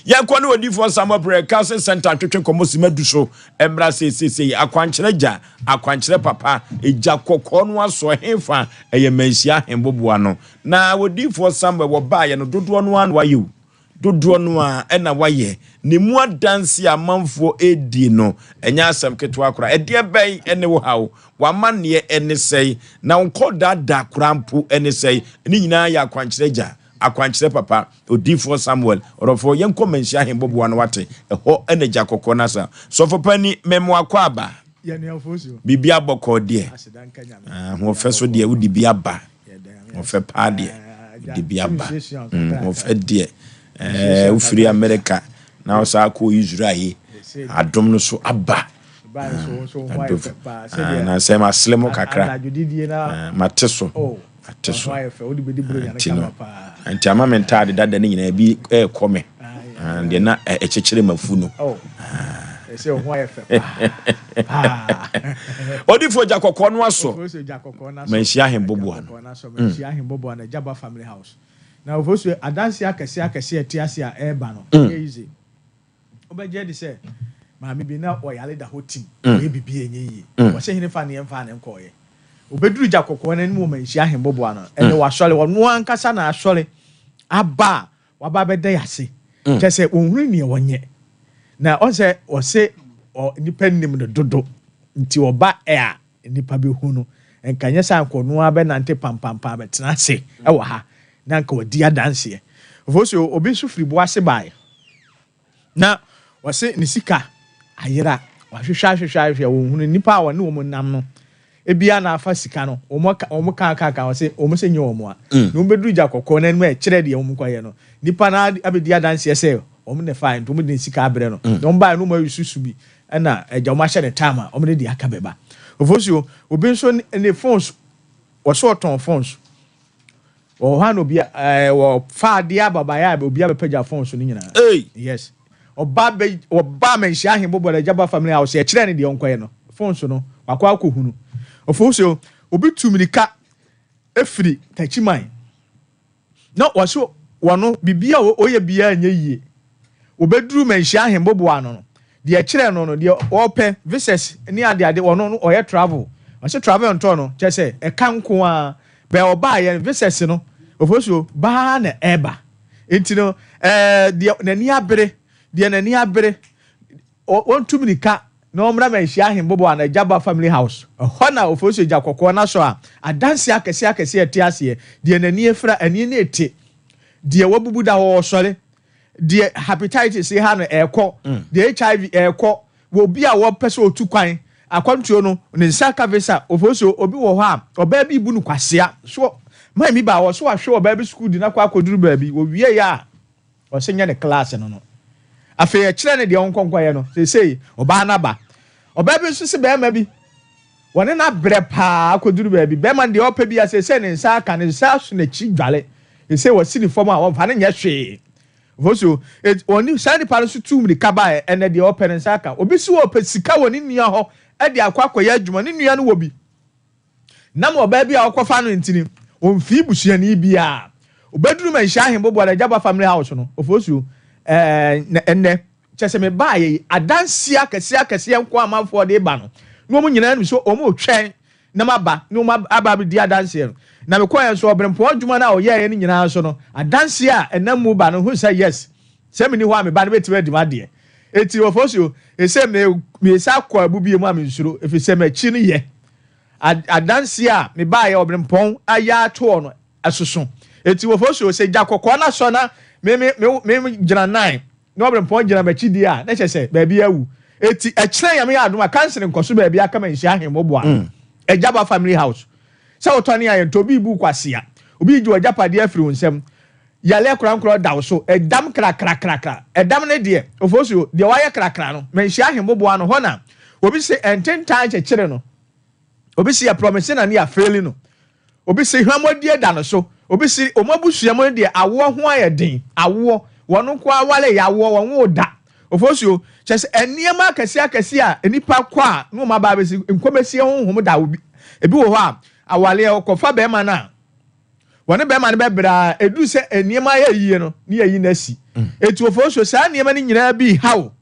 ye ko ne odi for some broadcast center twetwe komo simadu so emra se akwankyere ja akwankyere papa eja kokko no aso hefa eye mansia hemboboa no na odi for some wo ba ye no dodo no an wayo dodo no a na waye ne mu adanse amanfo edi no enya asem keto akora ede ben ene wo hawo wamane ene sei na nko dada krampo ene sei ni nyina ya akwankyere ja akwankyere papa odifo Samuel orofo yenko menhia hemboboa no wate ho ene ja kokko nasa so for pani memo akwaba ye ne Oforisuo bibia bokọ de ho feso de udi bia ba ho fe pa de udi bia ba ho fe de ufiri America na osa ko Israel adom no so aba na se ma slemo kakra mateso anti ama mentade dada ni nyina bi kome de na echechire mafu no ese ho ayefe odifo jakokko no aso manhia hemboboa manhia hemboboa na Jaba family house na Oforisuo adanse akese etiase a eba no easy obeje de se maami bi na oyale da hotim e bibi enye yi wo se hine fa ne mfa ne nkoye obeduru jakokko na nimu manhia hemboboa no ene wa sole wo ankasa na asole aba waba beda yase kese onhuru ne wonye na ose nipa nim no dodo nti oba a nipa be hu no enkanye sanko no abe nante pampampa betena se ewo ha na nka wadi adanse Oforisuo obi so firi bo ase bae na wose ne sika ayira wahwehwa wo hu nipa a wone wo nam no ebia na afa sika no omo ka wose omo se nye omo a no beduru jakokko na nmu e kire de omo kwaye no nipa na abedi adanse se omo ne fine to omo de sika abre no no mba no ma yususu bi na eja omo ahye ne time omo de aka beba Oforisuo obi so ne phones wo ton phones o ha no bia wo fa de ababaya obi abepaja phones ni nyina yes oba menhia hembobo da Jaba family house e kire ne de onkoye no phones no wakwa akohunu Oforisuo obi tumirika efiri tachiman no waso wono bibia oye bia anya yie obeduru menhia hembobo ano no de kire no de ope visits ni ade wono no oye travel wase travel on no chese e kanko a be oba ye visits no Oforisuo ba na eba entino de nani abere on tumirika no mra menhia hembobo ana Jaba family house ho na Oforisuo jakokko na so a adanse akese etiase de nani efra ani na ete de wabubu da ho sole de hepatitis ha no ekọ de HIV ekọ wo bi a wo pese otu kwan akwantuo no ne nsaka visa Oforisuo obi wo ho a oba bi bu nu kwasea so mai mi ba wo so ahwe oba bi school di na kwa akoduru ba bi wo wie ya o senya ne class no afi e kire ne de onkonkwa ye no sei oba na ba oba bi so se be ma bi woni na bre pa akoduru ba bi be ma de opa bi asese ne nsaka ne sa so na chi dwale sei wo sini form a wo fa ne nya hwe Oforisuo oni sani pa so tumri kaba ene de open nsaka obi si wo pe sika woni nua ho e de akwakoya adwuma ne nua no wo bi na mo ba bi a okofa no ntini onfi busuani bia obeduru manhia hembobo da Jaba family house no Oforisuo enne chese me ba ye adanse akese enko amanfo de ba no no mo nyina no so omo twen na maba no aba bi di adanse no na me koyen so obrempo adwuma na oye ye ni nyina so no adanse a enam mu ba no hu say yes se me ni ho a me ba no beti di ma de eti Oforisuo ese me sa kwa abu bi mu amensuro efise me chi no ye adanse a me ba ye obrempon aya ato no asoso eti Oforisuo se gya kokko na so na me gina 9 no obrempon gina machi di a na chese ba bi awu eti ekire yame ya adoma cancer nkoso ba bi aka manhia ahembobo a ejaba family house se otoni ayen to bi bu kwase a obi ji ojapade afiri onsem yale krankro dawo so edam krakrakrakra edam ne de Oforisuo de waye krakra no manhia ahembobo ano ho na obi se ententan chekire no obi se ya promise na ne ya fail no obi se hwamodie da no so obi se omabusuam de awo ho ayedin awo wono kwa wale ya awo won da Oforisuo chese eniema akasi a enipa kwa no ma ba besi nkomesi honhom da obi ebi wo ho a awale okofa be ma na wone be ma ne be bra edu se eniema ya yie no ne yayi na si etu Oforisuo sa eniema ni nyina bi hawo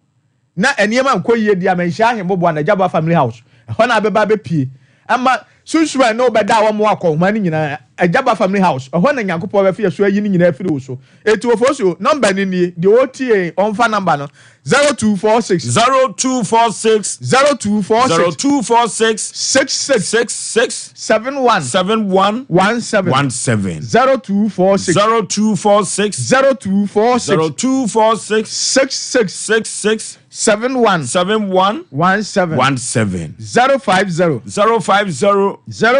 na eniema nkoyie di amanhia ahembobo na Jaba family house ho na be ba be pie ama sunsuwa no be da wo mo akọ ni nyina Jaba family house ho na Nyankopọ be fe so ayi ni nyina afiri wo so etu Oforisuo number ni ni de OTA onfa number no 0246 0246 66 71 17 0246 66 71 17 17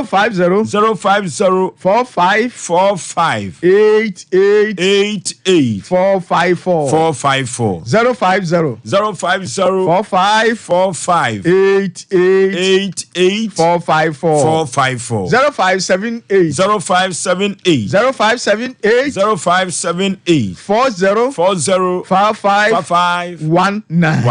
050 45 88 454 050 45 88 454 0578 40 55 19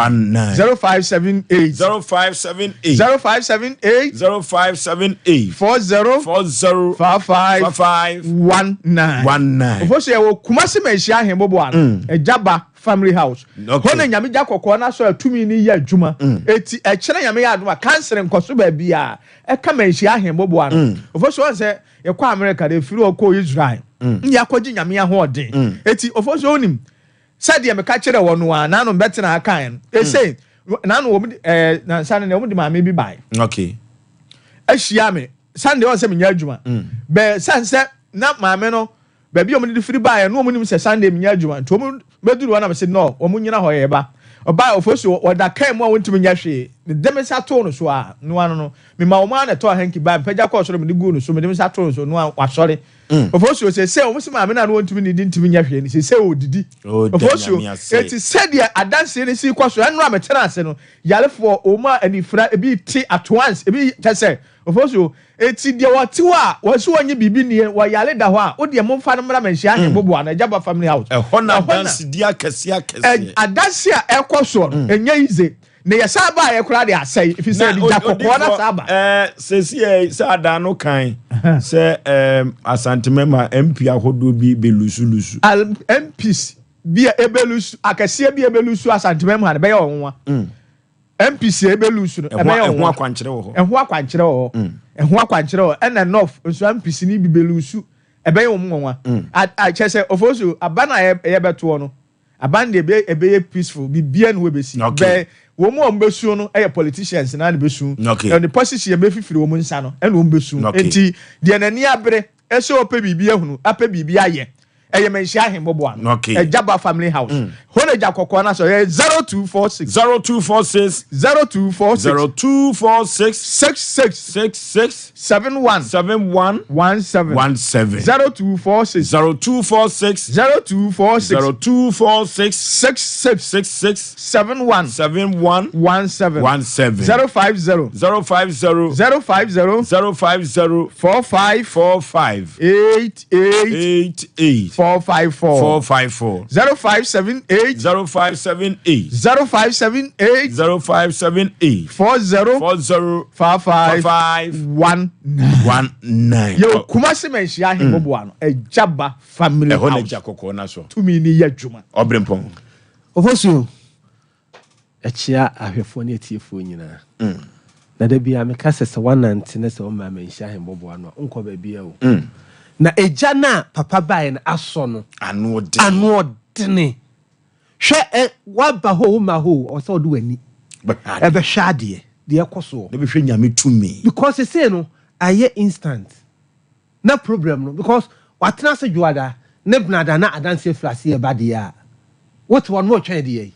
0578 40 55 19 Oforisuo kumase manhia ahembobo an Jaba family house hona nyame gya kokko na so atumi ni ya adwuma eti ekire nyame ya aduma cancer nkoso ba bia eka manhia ahembobo an Oforisuo se yekwa America de firi okọ Israel nya kwaji nyame ahoden eti Oforisuo onim said ya meka kire wono a na no betena akan ese na no na sane ne omudi ma me bi bai okay ahia me Sunday on se menya adwuma be sanse na maame no ba bi omudi firi bai no omunim se Sunday menya adwuma to omu beduru wana me se no omunyina ho ye ba oba Oforisuo oda kan mu a wontumi nya hwe ne demesa to no so a no ano no me ma omo na to hanki ba pagya ko so me gu no so me demesa to no so no wasori Oforisuo se omo se maame na no wontumi ni di ntumi nya hwe ni se odidi Oforisuo eti said ya adanse ni si kwaso enu a metena ase no yalefo omo anifra ebi ti at once ebi tese Oforisuo eti de watiwa wasu onye bibi nie wa yale da ho a wo de momfa no mra manhia ahembobo na Jaba family house hona adanse dia akasi adanse a ekoso enye ize ne yesa ba ye kura de asai if you say the jakoko na saba se adano kan se Asante Mema MP ahodo bi belusu MPs bi ebelusu akase bi ebelusu Asante Mema na be ye onwa MPs ebelusu no be ye onwa akwankyere wo ho eho akwankyere wo and enough so MPs ni bi belusu ebe ye onwa a chese Oforisuo abana ye beto no abande ebe peaceful bibia no we besi be wo mo ombesu no politicians na ne besu and the position ye mefifiri wo mo nsa no e no ombesu enti de nani abere ese ope bibia hunu ape bibia ye eye manhia ahembobo an Jaba family house hona gya kokko na so 0246 66 71 17 0246 66 71 17 050 45 88 454 0578 40 55 19 yo kumase manhia ahembobo ano Jaba family house ehona jakoko na so tumi ni ya dwuma obrempon Oforisuo achia ahwefo ne atiefo nyina na da bia me kase se wanante ne se o ma manhia ahembobo ano onko ba bia o na eja na papa bae na aso no ano odene hwe waba ho ma ho o so do ani e be hwa de ekoso ne be hwe nyame tumi because say no aye instant na problem no because watena se juada ne bnada na adanse flase e ba de a what one more try de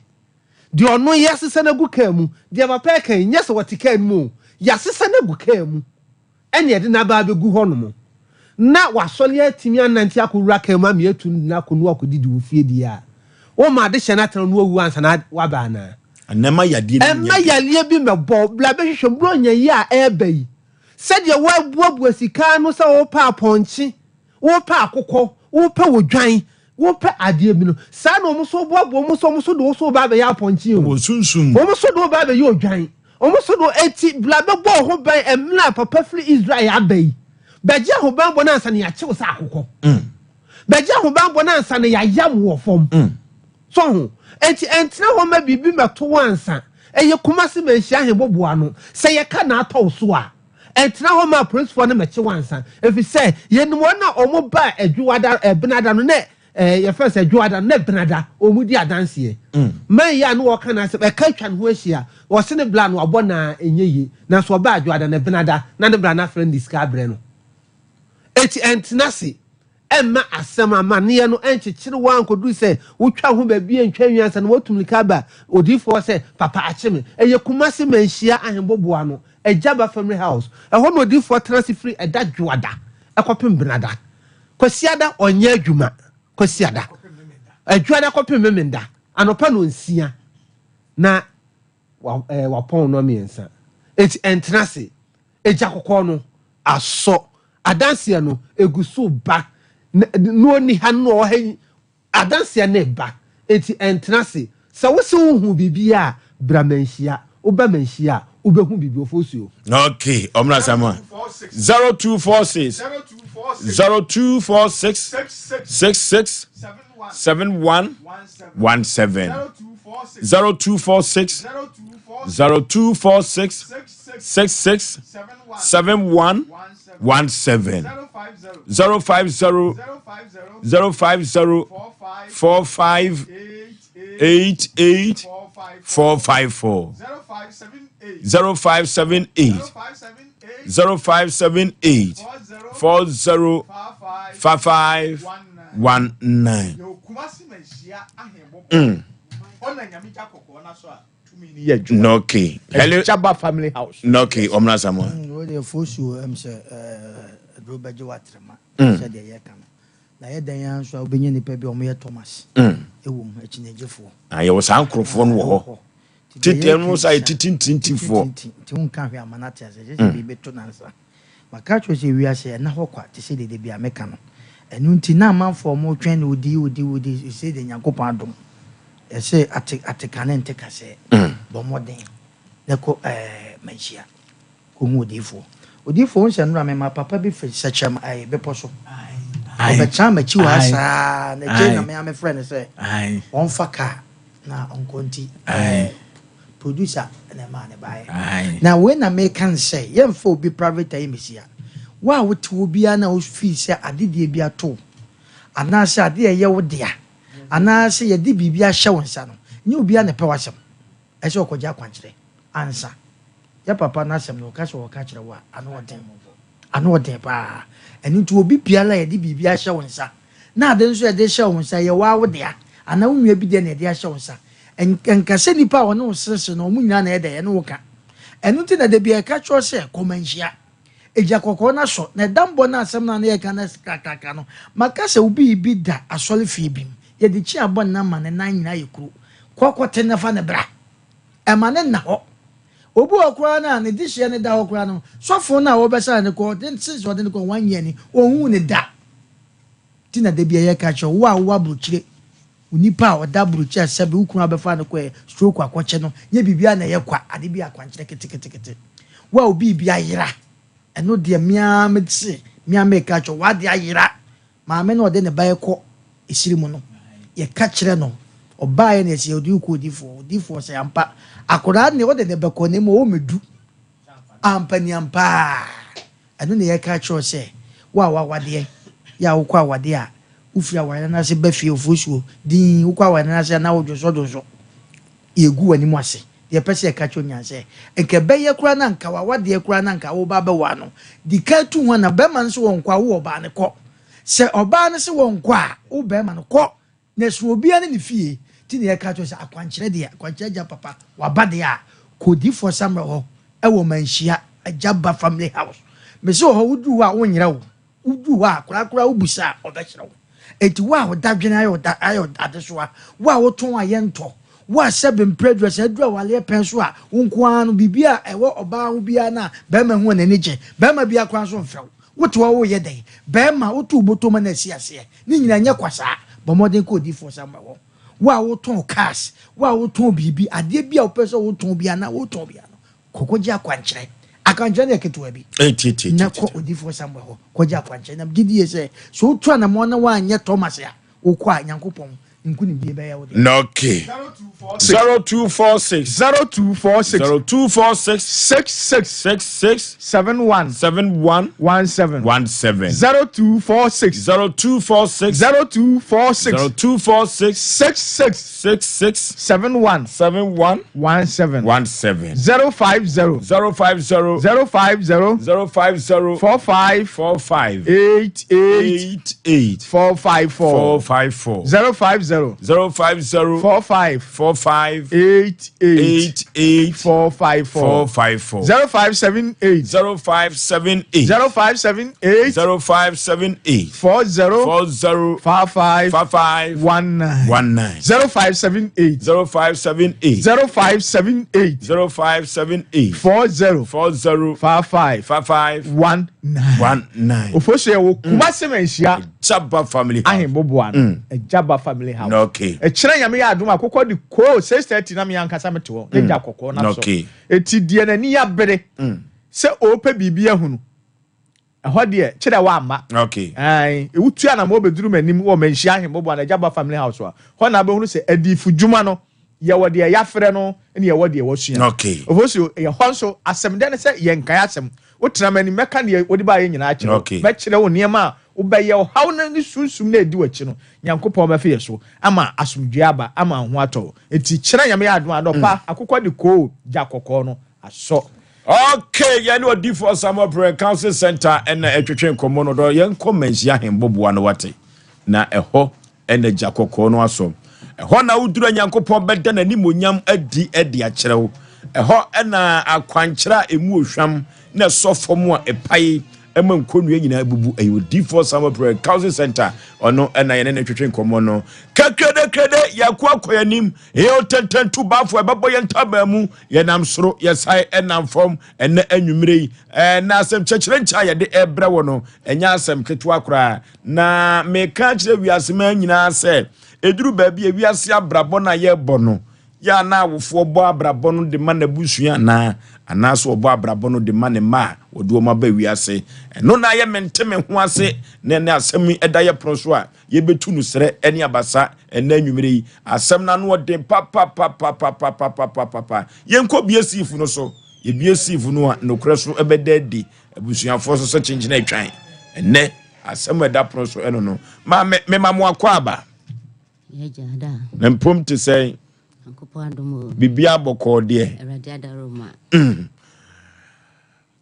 de ono yasese na guka mu de ba pa kan nyese watika mu yasese na guka mu ene de na ba be gu ho no mo na wasole atimi ananti akowura kan ma me etu na konu akodi di wo fie di a wo ma de hyena tan no owu ansa na waba na anema yade emma yale bi mebo bla be hwehwe bro nya yi a ebai said ye wa buabu asika no se wo pa ponchi wo pa akokɔ wo pa wodwan wo pa ade bi no sa na omo so buabu omo so do so ba be ya ponchi o sunsun omo so do ba be ye odwan omo so do eti bla be bo ho ban emna papa free Israel abai beje ho ban bo na ansa ne ya kyew sa akokɔ beje ho ban bo na ansa ne ya yam wo fom so ho enti entina ho ma bibi meto wansa eye kumase manhia hebobo ano se ye ka na atɔ so a entina ho ma prince for na meche wansa efi se ye no na omo ba adwuada benada no ne ye first adwuada na benada omu di adanse man ya no woka na se be ka twa ho ahia wo se ne bla no abɔ na enyeyi na so ba adwuada na benada na ne bla na friend discover no eti entina se emma asem amane no enkyekere wan kodu se wotwa ho ba bi entwa nwiansa no wotumlika ba odifo se papa acheme eye kumase manhia ahembobo ano ejaba family house eho no odifo transi free eda dwoada ekopem benada kwasiada onye adwuma kwasiada adwada kopem memenda anopa no nsia na wapon no miensa eti entrase eja kokɔ no aso adanse no eguso ba no ni hanu ohen adanse na ba eti entrase sa wo se hu bibia bramanhia oba manhia obehu bibi Oforisuo okay omra sama 0246 66 71 17 0246 66 71 17 050 45 88 454 0578 0578 40 55 19 okay hello Chaba family house okay omna samo wo de Oforisuo se Roberto Watrema said the year na ye dan yan so obenye nipa bi omo ye Thomas ewom achinejefo aye wo san krofo no ho titen no sai titintintifo ti unka hwe amanate ase je bi beto nansa maka cho se wiase na ho kwa ti se de bi ameka no enu nti na amanfo mo twen odi se de Nyankopon adom e se atekane nteka se bomoden neko manhia ko hu odifo nse no ma papa bi fe sechem ai beposo ai chama chi wasa na je na me am friend say on faka na on konti producer na man buy na when na make can say yem for be private time mesia wa wote obi ana o fi say adede bi ato ana say ade ye wo dia ana say ye di bibia hye wonsa no nye obi ana pe wasem e say okoja kwankyere ansa ya papa na asem no ka so ka kyere wa ano oden pa eni to obi piala ye di bibia hye wonsa na ade nso ye de hye wonsa ye wa wo dia ana unwa bi de na ye de hye wonsa enkase nipa wona osese no mu nyina na ede ye no woka enu ti na de bia ka cho se komanhia eja kokko na so na dambo na asem na ye ka na skakaka no makase obi bi da asole fi bim ye de chi abon na ma ne nan nyina ye kuru kokote na fa ne bra e ma ne na ho obu okura na ne dihye ne da okura no sofo na wo besa ne ko den since wo den ko wan ye ni ohun ne da ti na de bia ye ka cho wa buchire unipa oda buruchi asabe ukun abefa ne ko stroke akwache no nye bibia na ye kwa ade bia akwanche ketekete wa obi bia yira eno de mia meti mia meka cho wa de ayira ma me no de ne bae ko esirimu no ye ka kire no obae ne se odi uku odifo se ampa akora ne wo de ne beko ne mo o medu ampa ni ampa eno ne ye ka cho se wa de ya wo kwa wade a ufia wa na se ba fie Oforisuo din ukwa wa na se na wo dwoso yegu wani mu ase ye pese e ka cho nyanse enke beye kura na nka wa de kura na nka wo ba be wa no di ka tu ho na be man so won kwa wo oba ne ko se oba ne se won kwa wo be man ko na so obi ane ne fie ti ne ka cho se akwankyere de akwankyere ja papa wa ba de a kodi for samre ho e wo manhia ajaba family house me so ho wudu wa wo nyira wo wudu wa kura ubusa obekire wo eti wa wo dadwene ayo adesoa wa wo ton ayento wa seven predress adura wale penso a wonko anu bibia ewo oba ho bia na be ma hu na nije be ma bia kwa so mfew woto wo ye den be ma woto boto na asiase ni nyina nya kwasa bomoden ko di for sama wo wa wo ton cash wa wo ton bibi ade bia wo peso wo ton bia na wo ton bia no kokoji akwankyere akankyere na ketewa bi na ko odi for sama ho koji akwankyere na gidi ye so to na mo na wa anya Thomas ya wo kwa Nyankopon nkuni bi be ya wo de okay 0246 66 71 17 66 71 050 45 88 454 050 45 88 454 0578 40 55 19 0578 40 55 19 Oforisuo wo kuma semenhia Jaba family ahemboboa Jaba family house okay kire nyame ya adom akokɔ de ko 630 na me yankasa meto ne ja kokɔ na so eti die na ni ya bere se ope bibia hunu ɛhɔ de kire wa ama okay ai ewutua na mo beduru manim wo manhia ahemboboa na Jaba family house wa hɔ na be hunu se adifu dwuma no ye wo de ya frɛ no ne ye wo de wo sua okay Oforisuo ye hɔ nso asɛm de ne se ye nkan asɛm wotra mani meka ne wodi ba ye nyina akire me kire wo niema ubeye how na ni sunsum na edi wachi no Nyankopɔn ma fe yeso ama asomdwe aba ama ho atɔ eti kire nyame ya adom adopa akokɔ de ko ja kokɔ no aso okay ya no di for some prayer council center and etwetwe nkomo no do yen komansia hemboboa no wate na ɛhɔ ene ja kokɔ no aso ɛhɔ na udura Nyankopɔn bɛda na nimonyam adi akire wo ɛhɔ ɛna akwankyera emu ohwam na sɔfo a epai ema nkonu nyina bubu ayo D4 Summer Prayer Council Center ono na yene na twetwe nkomo no krede yakwa koyanim e otententu bafo ebabo ye ntaba mu ye nam soro ye sai enam fom ene anwumrei na asem chekere ncha ye de ebre wo no enya asem ketu akora na me ka kire wiase ma nyina se eduru ba bia wiase abrabo na ye bono ya na awofo bo abrabo no de man abusua na anaso obo abrabo no de man ma oduo ma ba wiase no na ye menteme ho ase na ne asem eda ye proso a ye betu no sere eni abasa ena anwumre asem na no de papa ye nko biesifu no so ye biesifu no no kreso ebeda di abusuafo so chinchina atwan ene asem eda proso eno no ma me mamo akwa aba ye jada na mpom te say bibia boko de erade adaroma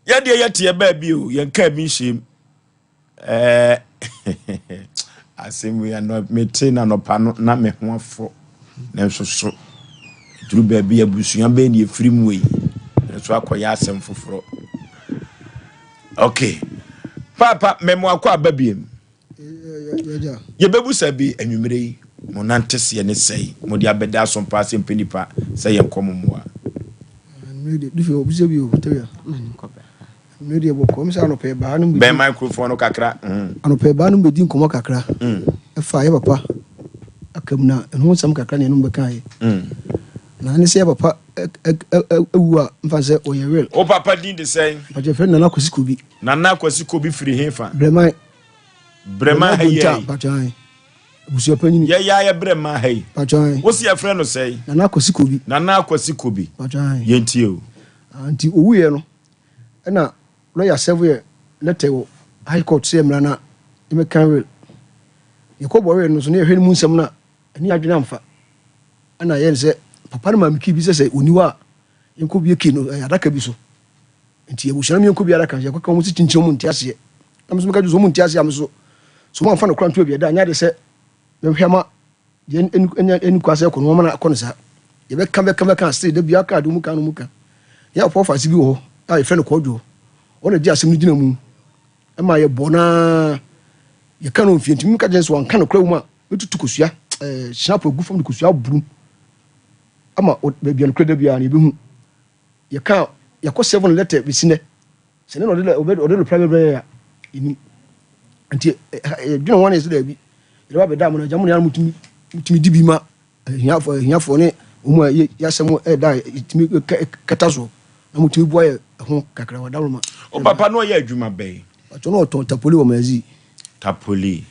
ya de yete ba bi o ye nka mi him asem we no mete na no pa no na me ho afo na soso duru ba bi abusua ba ni efrim we so akoya asem foforo okay papa memo akwa babiem ye bebu sabi anwumre mo nantese ne sei mo dia beda Sompa Asem Mpe Nipa sei yenkomo moa nede dufe obuze bi obuteya nede boko mi sa no pe ba no be microphone kakra ano pe ba no be din komo kakra e fa ye papa akamna eno sam kakra ne no be kan ye na ne se papa ewua mfa se oyewel o papa din de sei pa je fe nana kwasikobi firi hefa brema hayi busia panyin ya brema hayi pachan wo si ya frɛ no sei nana kwasikobi pachan yenti o anti owuye no na lawyer several letter high court say mrana ime kanwel ye ko bowe no so ne hwɛ mu nsɛm na ani adwene amfa ana yɛ sɛ papa no ma miki bi sɛ oniwa yenko bi eki no adaka bi so nti ebushana mi yenko bi adaka ya kwa mu si chinchin mu ntiase am so meka ju so mu ntiase am so mo amfa no kra nto bi da anya de sɛ me hwɛma ye enu kwase ko no ma na ko no sa ye be ka stay da bia ka do mu ka no mu ka ya po fa si bi wo a ye fɛ no kodwo ona di asem no gina mu e ma ye bona ye ka no mfie ntimi ka je so wan ka no kra mu a metutu kosua snap egu fam de kosua brum ama bia no kra da bia na be hu ye ka ya ko 7 letter bi sine sene no de private ya ini anti dwena wan is da bi ile ba be da mo na jamu ya mutumi dibi ma hiafo ne omu ya semo da itimi kata so na mutumi bua ye ho kakra wa dawro ma o papa no ya adwuma be ato no ton tapoli wo mazi tapoli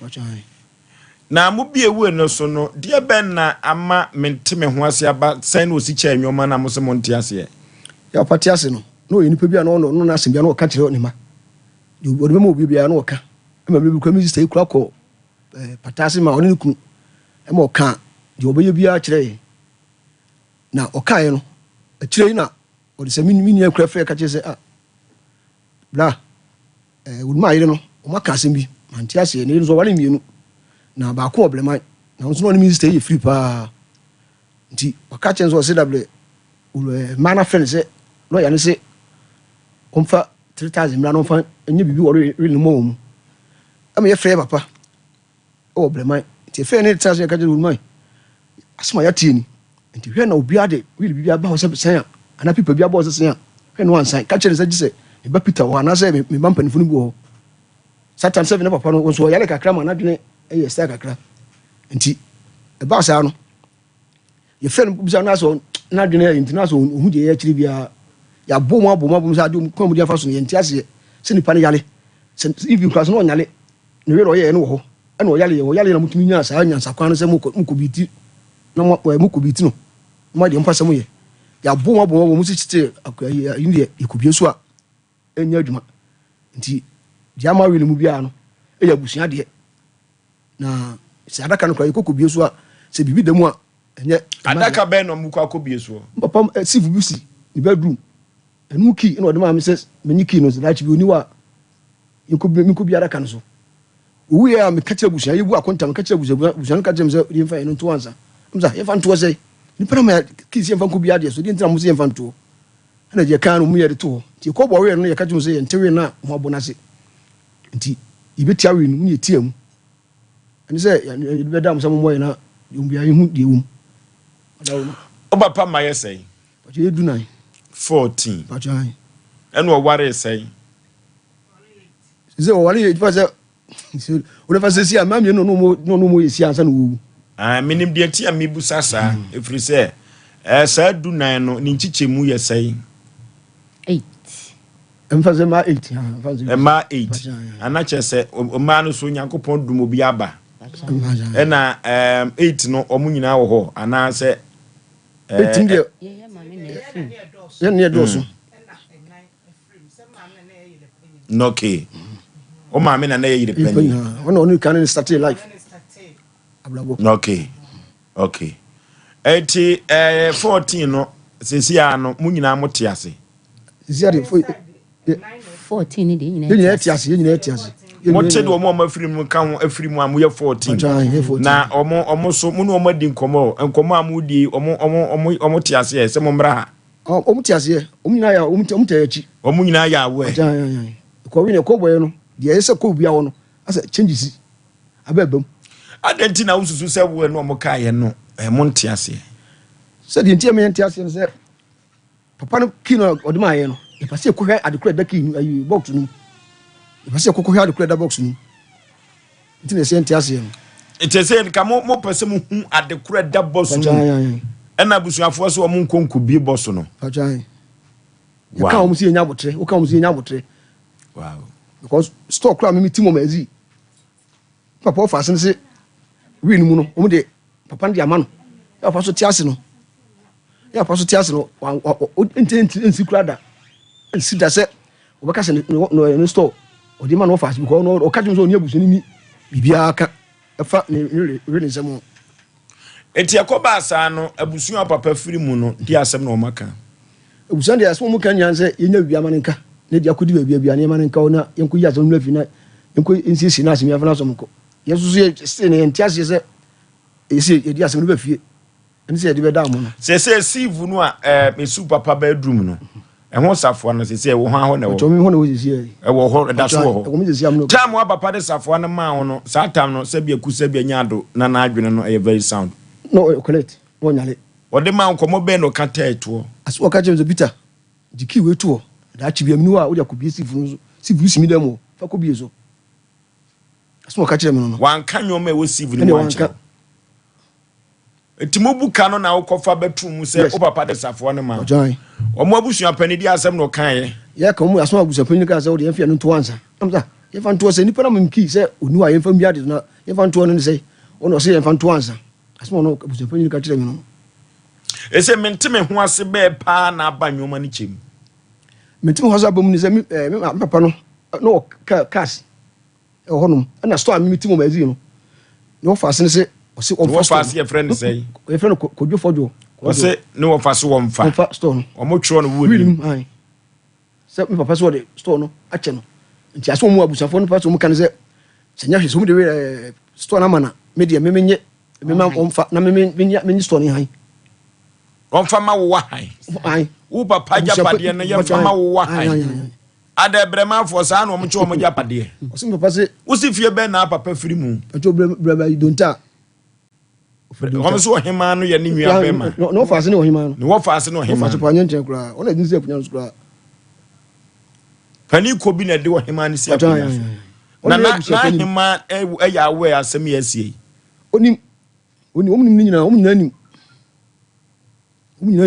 na mo bie we no so no de ben na ama menteme ho ase aba san no si cha enwoma na mo se mo nte ase ya pati ase no ye nipa bia no na asem bia no ka kire ne ma de obi mo obi bia no ka ma bi kwa mi stay kura ko patase ma oni ku e mo ka de obi bia kire na okaye no akire na o de se mini akura fe ka kire se bla wuduma yire no o ma ka asem bi manti ase ne so wale mienu na ba ko oblema na so no ni stay ye free pa nti o ka chen so se dable mana friend se no ya ne se omfa 3000 mra no fa enye bibi wo really mo mu am ye frɛ papa o oblema nti fe ne 3000 ka je wuduma asoma ya tie ni nti hwɛ na obi ade really bibi aba ho se sen ana pipa bi aba ho se sen hwɛ no ansan ka kire se gise e ba peter wo ana se me ba mpanifo no bi wo satan 7 na papa no so yale kakra ma na dwene e sta kakra nti e ba sa no ye fɛ no bisa na so na dwene e ntina so ohu de ye kire bia ya bomo sa de ko mu dia fa so ye ntiase se nipa ne yale se if class no nyale ne we ro ye no ho e no yale na mutumi nya sa nya sakwan se mu ko biti na mu ko biti no ma de mpasa mu ye ya bomo mu si chite akwa inde ekubie so a enya adwuma nti dia ma we le mu bia no e ya busua de na se adaka no kwa ekubie so a se bibi de mu a enye adaka be no mu kwa akobie so papa sifu bisi ni bedroom enu ki no de ma me se menyi ki no se da chi bi oniwa yekubi adaka no so owu ya me kacha busua yebu akonta me kacha busua ka jem se ri fa eno to ansa mza ye fa nto se ni para ma ki se fa kubi ade so di ntra mu se ye fa nto na je kan no mu ye de to ti ko bo we no ye kacha mu se ye ntewe na mo abona se nti ibeti awe no mu ye tiam ani se ye be da mu se mo ye na yumbi ayi hu de wum o papa ma ye sei o je dunai 14 pachai eno o ware sei ze o wale fa se o le fa se si ama mi no mo yesi ansa no wu minim de ti am busa sa efri se sa dunai no ni nchiche mu ye sei 8 emfaze ma 8 ma 8 anache se o ma no so nyankopon dum obi aba ena 8 no omu nyina wo ho ana se 8 de ye ne doso okay o ma me na na ye penny onu kan start life okay eti 14 no sesia no mu nyina mote ase sesia de 14 de nyina etiase mote de omo afiri mu kan afiri mu amu ye 14 na omo so mu no omo di nkomo amu di omo te ase se mo mbra ha omo te ase omo nyina ya omo te achi omo nyina ya we ko wi ne ko boy no de ese ko bia wo no asa changes ababam adenti na ususu se wo no omo ka ye no mo nte ase se de ntia me nte ase no se papa no kino odima ye no e pase ko hwe adekura daki ayi box no e pase ko hwe adekura da box no nti se nte ase no itese nka mo pese mo hu adekura da box no ena busuafo so omo nkonku bi box no ajai wow ka omo si nya botre wow because stock kra me timo mazi papa ofa sen se wi nu mu no omo de papa ndi ama no ya papa so tiase no enti kra da ensi da se obeka se no store odi ma no ofa because no o ka jum so oni abuso ni bibia aka efa ne really nsɛm eti akoba asa no abusuan papa firi mu no di asɛm na ɔmaka abusuan de asɛm mu kan nyanse yenya wiama ne nka ne dia kodi bia ne ma ne nka ona yenko yi asɛm no afi na yenko insisi na asɛm ya fa na asɛm ko yesusu ye se ne ntiase se esi edi asɛm no ba fie ɛne sɛ yɛde bɛda mo no sɛ sieve no a mesu papa bedroom no ɛho safoa no sɛ wo ho na wo ɔtɔmi ho na wo sisi ɛwɔ hɔ da so wɔ ɛwɔ mo sisi am no time wa papa de safoa no ma wo no saa time no sɛ bia kusa bia nyado na na adwene no ɛyɛ very sound no collect wo nyale ɔde ma nkomo bɛn no ka taeto aso ɔka kyerɛ Peter diki we to da akyi bia minu a wo de akobie sifu no sifu simi da mo fa kobie so aso ɔka kyerɛ me no wanka nyoma ɛwɔ sieve no wanka eti mobuka no na wokɔfa betum sɛ o papa de safoa no ma ɔmo abusua pani di asɛm no kan ye ka mo aso abusua pani ka sɛ wo de yɛmfa no to ansa amsa yɛmfa nto sɛ nipa na mki sɛ onu a yɛmfa miade na yɛmfa nto no ne sɛ ɔno sɛ yɛmfa nto ansa aso no abusua pani ka kyerɛ me no ɛsɛ menteme ho ase bɛɛ paa na aba nyoma no kyɛm menteme ho ase aba mu ne sɛ me papa no no cars ɛhɔnom na store me timo mazi no no fa ase ne sɛ ɔse ɔmfa store ye friend say ye friend kodwo fodwo ɔse ne wɔfa so wɔmfa store no ɔmo tworo no wo ni ai sɛ me papa so de store no akyɛ no nti aso mu abusafo no pa so mu kan sɛ sɛnya hwe so mu de store na mana me de me menye me ma ɔmfa na me menye store ni han ɔmfa ma wo han ai wo papa japade no ye mfa ma wo han ada brema for sa na ɔmo kye ɔmo japade ɔse papa se wo si fie bɛ na papa firi mu ɛto brema donta ɔmo so ɔhema no ye ne nwia bɛ ma no fa ase ne ɔhema no ne wo fa ase ne ɔhema fa so pa nyɛ kura ɔna din se punya no kura pani ko bi na de ɔhema no si apunya na hema ɛyɛ awe asɛm yɛ sie onim ni nyina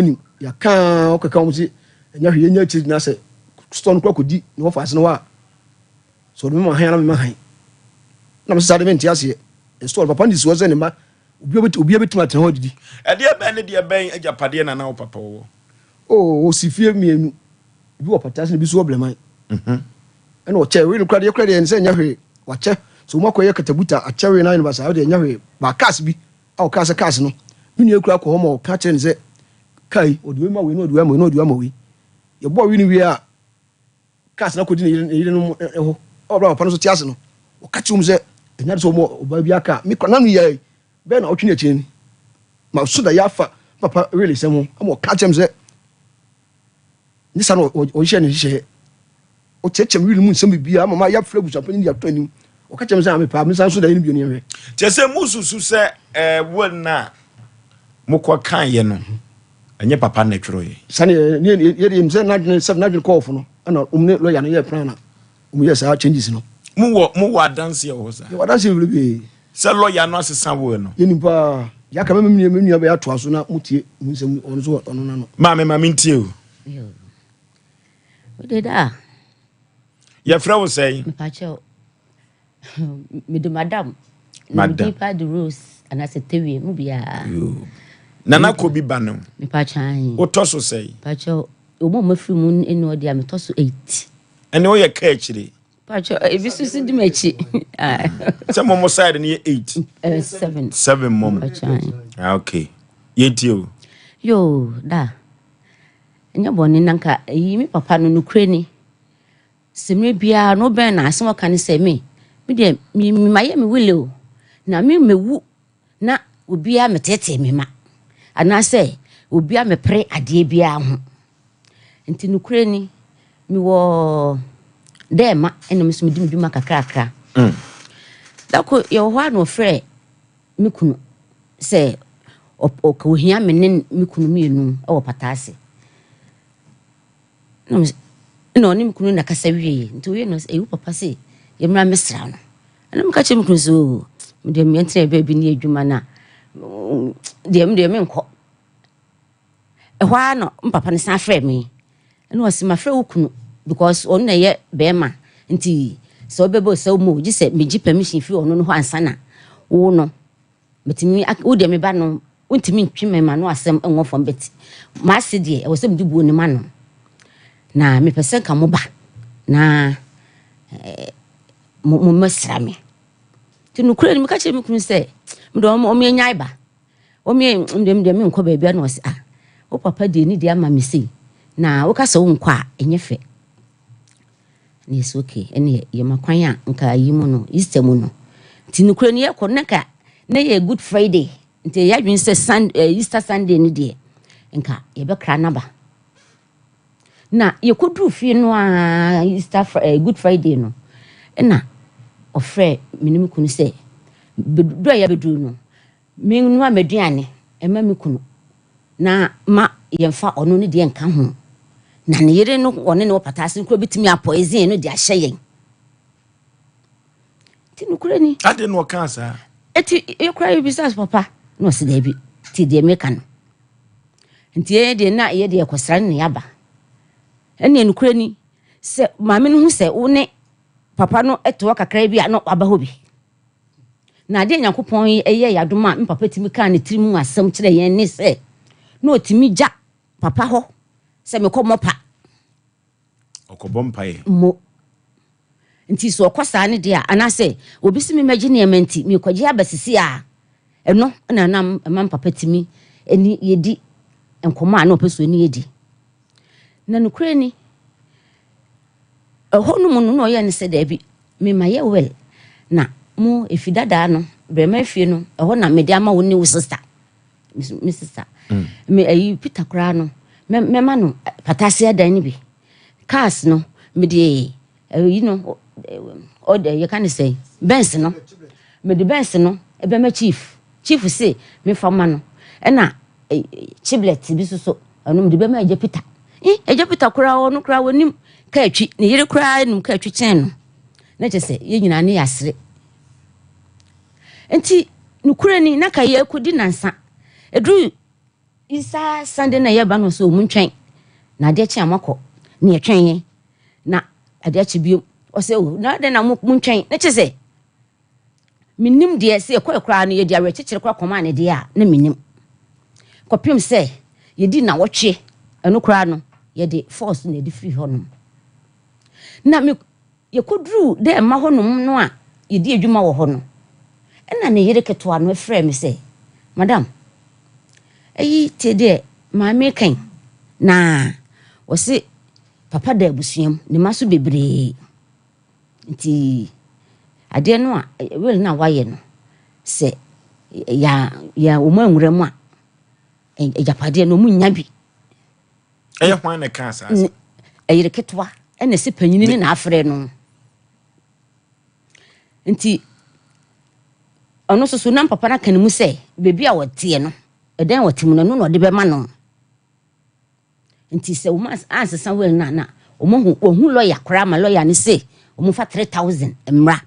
nim ya kan okaka mo si nya hwe nya chi na se stone kwa kodi na wo fa ase no wa so do me ma han na me ma han na me sade me ntiase store papa ndi so ze ne ma obi betima tena ho didi ade ebe ne de ben agapade na wo papa wo o si fie mienu bi wo patase ne bi so obleman ene o che we no krade ne se nya hwe wa che so mo akoye katabuta a chewe na university o de nya hwe ba cars bi a o cars no mini ekura ko ho mo ka che ne se kai oduwe ma we no oduwe ma we ye bo we ni we a cars na kodi ne yire no ho o bra papa no so tiase no o ka che um se enya so mo oba bi aka mi kwana no ye be na otwene achini ma so da yafa papa really se mo am o ka che um se ni sa no o hye ne hye o chechem really mu nsem bibia mama ya fra busa pani ya to anim o ka che um se am pa mi san so da ni bi oni hwe che se mususu se wona mokọ kan ye no enye papa na tworo ye sane ye mse na dwen 7 na dwen call no na umne lawyer no ye plan na ye sa changes no mu wo adanse ye ho sa ye wadanse bi se lawyer no asesa wo no ye nipa ya ka memnua be ya to aso na mutie nsem ono so ono na no ma ntie o de da ye fra wo sei pa che me de madam Nipa the rose and as a tewie mu bia nana ko bi ba no me pa chan o to so sei pa che o mo mafiri mu eno dia me to so 8 ene o ye ka akire pa che e bi susu di machi se mo side ne 8 7 mom okay ye tio yo da enya boni nanka yi mi papa no nukre ni semre bia no ben na asem ka ne se me de mi maye me wile o na mi mewu na obia metete me ma ana se obia me pre ade bia ho nti nukre ni mi wo dema ene me sumdi dwuma kakra dako ye ho ano frɛ mi kunu se o ka ohia me ne mi kunu mi enu e wo patase no ni mi kunu na kasa wie nti we no e papa se yemra mesra no ana mka che mkunu so de me entre ba bi ni adwuma na de me nko e hwa no mpapa ne san frɛ me ana o se ma frɛ wo kunu because on na ye be ma nti so bebo so mo ji se me ji permission fi ono no ho ansa na wo no metimi wo de me ba no untimi ntwi me ma no asem enwo fom beti ma se de e wo se me di bu ni ma no na me pese ka mo ba na mo mesra me ti no kure ni meka che me kunu se me do o me nyai ba o me me nko ba bia no se o papa de ni de ama me sei na wo ka se wo nko a enye fe ni is okay ene ye makwan a nka yi mu no Easter mu no ti no kure ni ye ko nka na ye Good Friday nti ya dwen se Easter Sunday ni de nka ye be kra na ba na ye kodru fi no a Easter Good Friday no na ofre minim kunu se do ya bedru no me nu amaduane ema me kunu na ma yemfa ono ne de nka ho na ne yere no one ne opatase nkro bitimi apoison no de ahye yen ti no kure ni ade no kansa eti ye kura you business papa no se da bi ti de meka no nti ye de na ye de kwasran ne yaba ene no kure ni se maame no hu se wo ne papa no eto kakra bi no aba ho bi na de Nyankopon eye yadoma papa timi kan ne tirimu asem kire yen ne se no timi ja papa ho se me ko mopa okobompa ye mo nti so okwasa ne de anase obi simi magi ne emanti me kwaji abasisi a eno na nam papa timi eni yedi enkoma na opeso ni yedi na nukure ni ehonu mu no ye ne se da bi me maye well na mu efidada no brema efie no eho na me de ama wo ni wo sister mi sister me ayi Peter kra no me ma no patase adan ni bi cars no me de you know o de you can say Benz no me de Benz no ebe ma chief say me fama no e na chiblet bi so anu me de be ma eje Peter eje Peter kra o no kra wonim ka atwi ne yere kra num ka atwi chen no na che se ye nyina ne yasre enti nukure ni na ka ye akudi nansa edru isa Sunday na ye ba no so mu ntwen na de chi amako ne ye twen na ade chi bio o se o na de na mu ntwen na che se minim de se ekwa no ye de awe chechire kwa koma ne de a na minim kopim se ye di na wotwe enu kra no ye de force na de free honum na me ye kodru de ma honum no a ye di adwuma wo ho no ena ne yere keto ano frɛ me se madam ayi te de ma me kan na wo se papa da abusuam ne maso bebre nti ade no a wel na waye no se ya o ma nwura mu a ejapade no mu nya bi eye hwan ne kansa ayire ketwa ena se panyini ne na afrɛ no nti ono so na papa na kan mu se bebi a wote no edan wotim no no de be ma no nti se wo ansesa wel na ohu lawyer kra ma lawyer ne se omu fa 3000 emra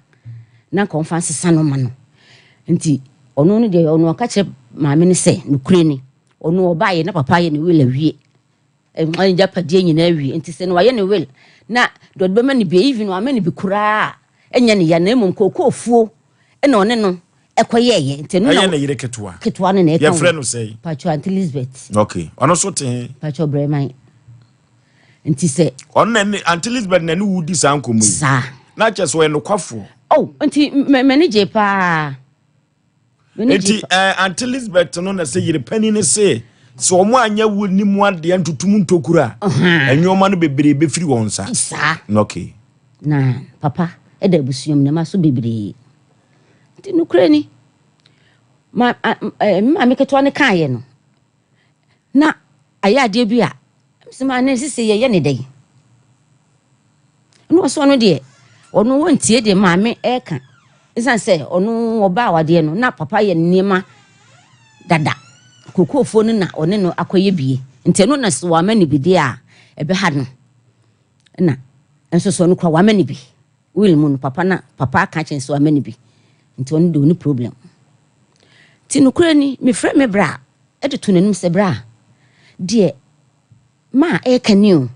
na ko fa ansesa no ma no nti ono no de ono ka che maame ne se no kure ni ono oba ye na papa ye ne wel awie en japade nyina awie nti se no waye ne wel na do de be ma ne be even no amane bi kura enya ne ya na emom kokofuo ena one no ekoyeye nti no na yire ketwa ne ye friend no say Pacho Aunt Elizabeth okay ono so te Pacho Breman nti se ono Aunt Elizabeth na ne wudi sankomu sa na cheso we no kwafo nti manage pa nti Aunt Elizabeth no na say yire pani ne say so omo anya wu ni mu ade ntutum ntokura enwoma no bebre be firi won sa okay na papa eda busuam na maso bebre nti nukure ni ma me keto ne kan ye no na aya de bi a msema na sisi ye ne dai no so no de ono wontie de ma me eka isan se ono oba awade no na papa ye niema dada kokofo no na one no akoye bie nti no na so wa mani bi de a ebe ha no na enso so no kwa wa mani bi will mu no papa ka chen so wa mani bi nti on do ni problem ti nukure ni me frɛ me bra edeto nanum se bra de ma e kaniu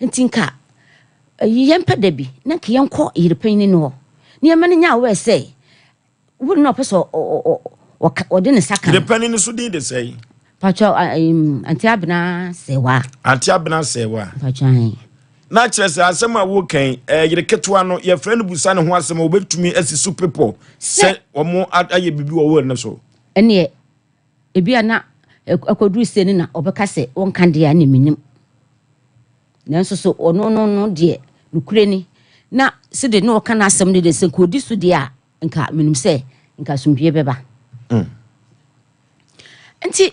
nti nka yempa da bi na ke yenko yirepan ni no ne yema ne nya we say wo no peso o de ne saka yirepan ni so de say Pacho anti abna sewa pacho ai na kyerɛ sɛ asɛm a wokan yere ketewa no yɛ frɛ no busa ne ho asɛm a wobɛtumi asi so people sɛ ɔmo ayɛ bibi wɔ wɔ no so ɛne ebi ana akoduru se ni na ɔbɛka sɛ wɔnka deɛ a ne minim nanso so ɔno no deɛ nukure ni na sede no ɔka na asɛm de sɛ kodi so deɛ a nka minim sɛ nka sombie bɛba nti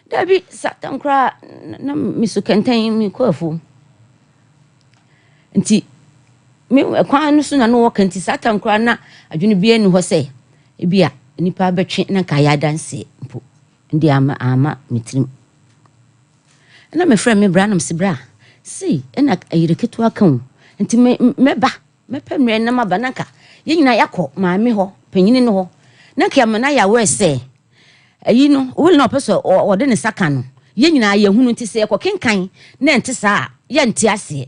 dabi satan kra na miso kɛntɛn mi kɔfo nti me kwan no so na no wɔka nti satan kra na adwene bia ni hɔ sɛ ebia nipa bɛtwe na ka ya danse mpo ndi ama mitrim na me frɛ me bra na msibra si na ayiriketo aka wo nti meba mepɛ mmerɛ na maba naka ye nyina yakɔ maame hɔ panyini no hɔ na ka ma na ya wɛ sɛ ayi no wo na ɔpɛso ɔde ne saka no ye nyina ya hunu nti sɛ yakɔ kenkan na nti saa ya nti ase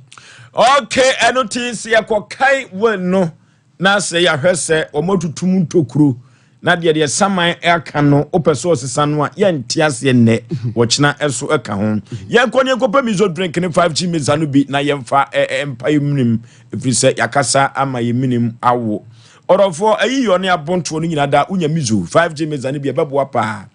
okay eno ti sɛ yakɔ kai wo no na sɛ ya hwɛ sɛ ɔmotutum ntokuro na de saman aka no opeso osesa no a yɛnte ase ne wɔkyena ɛso aka ho yɛnkɔ ne nkɔpa mizo drink ne 5G meza no bi na yɛmfa empa yeminim efiri sɛ yakasa ama yeminim awo orofo ayi yo ne abonto no nyina da unya mizo 5G meza no bi ɛbɛboa pa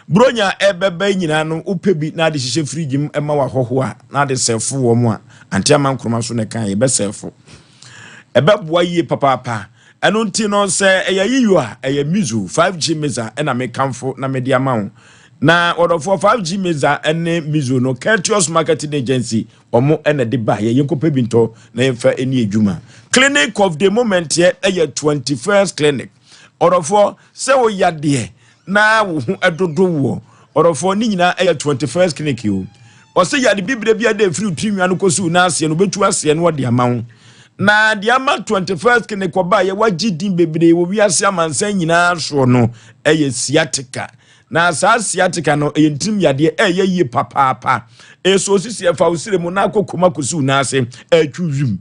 bronya ɛbɛbɛ nyina no upɛ bi na de hyehyɛ fridge m ɛma wa hoho a na de sɛfo wɔ mu a anti ama nkroma so ne kan yɛbɛsɛfo ɛbɛboa yie papa eno nti no se eyayiyo a eyamizu 5G meza ena mekamfo na media mawo na odofo 5G meza ene mizu no courteous marketing agency omo ena de ba ye yenkopa binto na yefa eni adwuma clinic of the moment ye 21st clinic odofo se wo yade na wo hu edodo wo odofo ni nyina 21st clinic yo o se yade bibire bia de free twinwa no kosu na ase no betu ase no de amawo na diama 21st kene koba ye wagidin bebre wo wiase amansan nyina so no sciatica na sa sciatica no yentim yade yie papa so sisi efa usire mu na akokoma kusu na ase atwu jim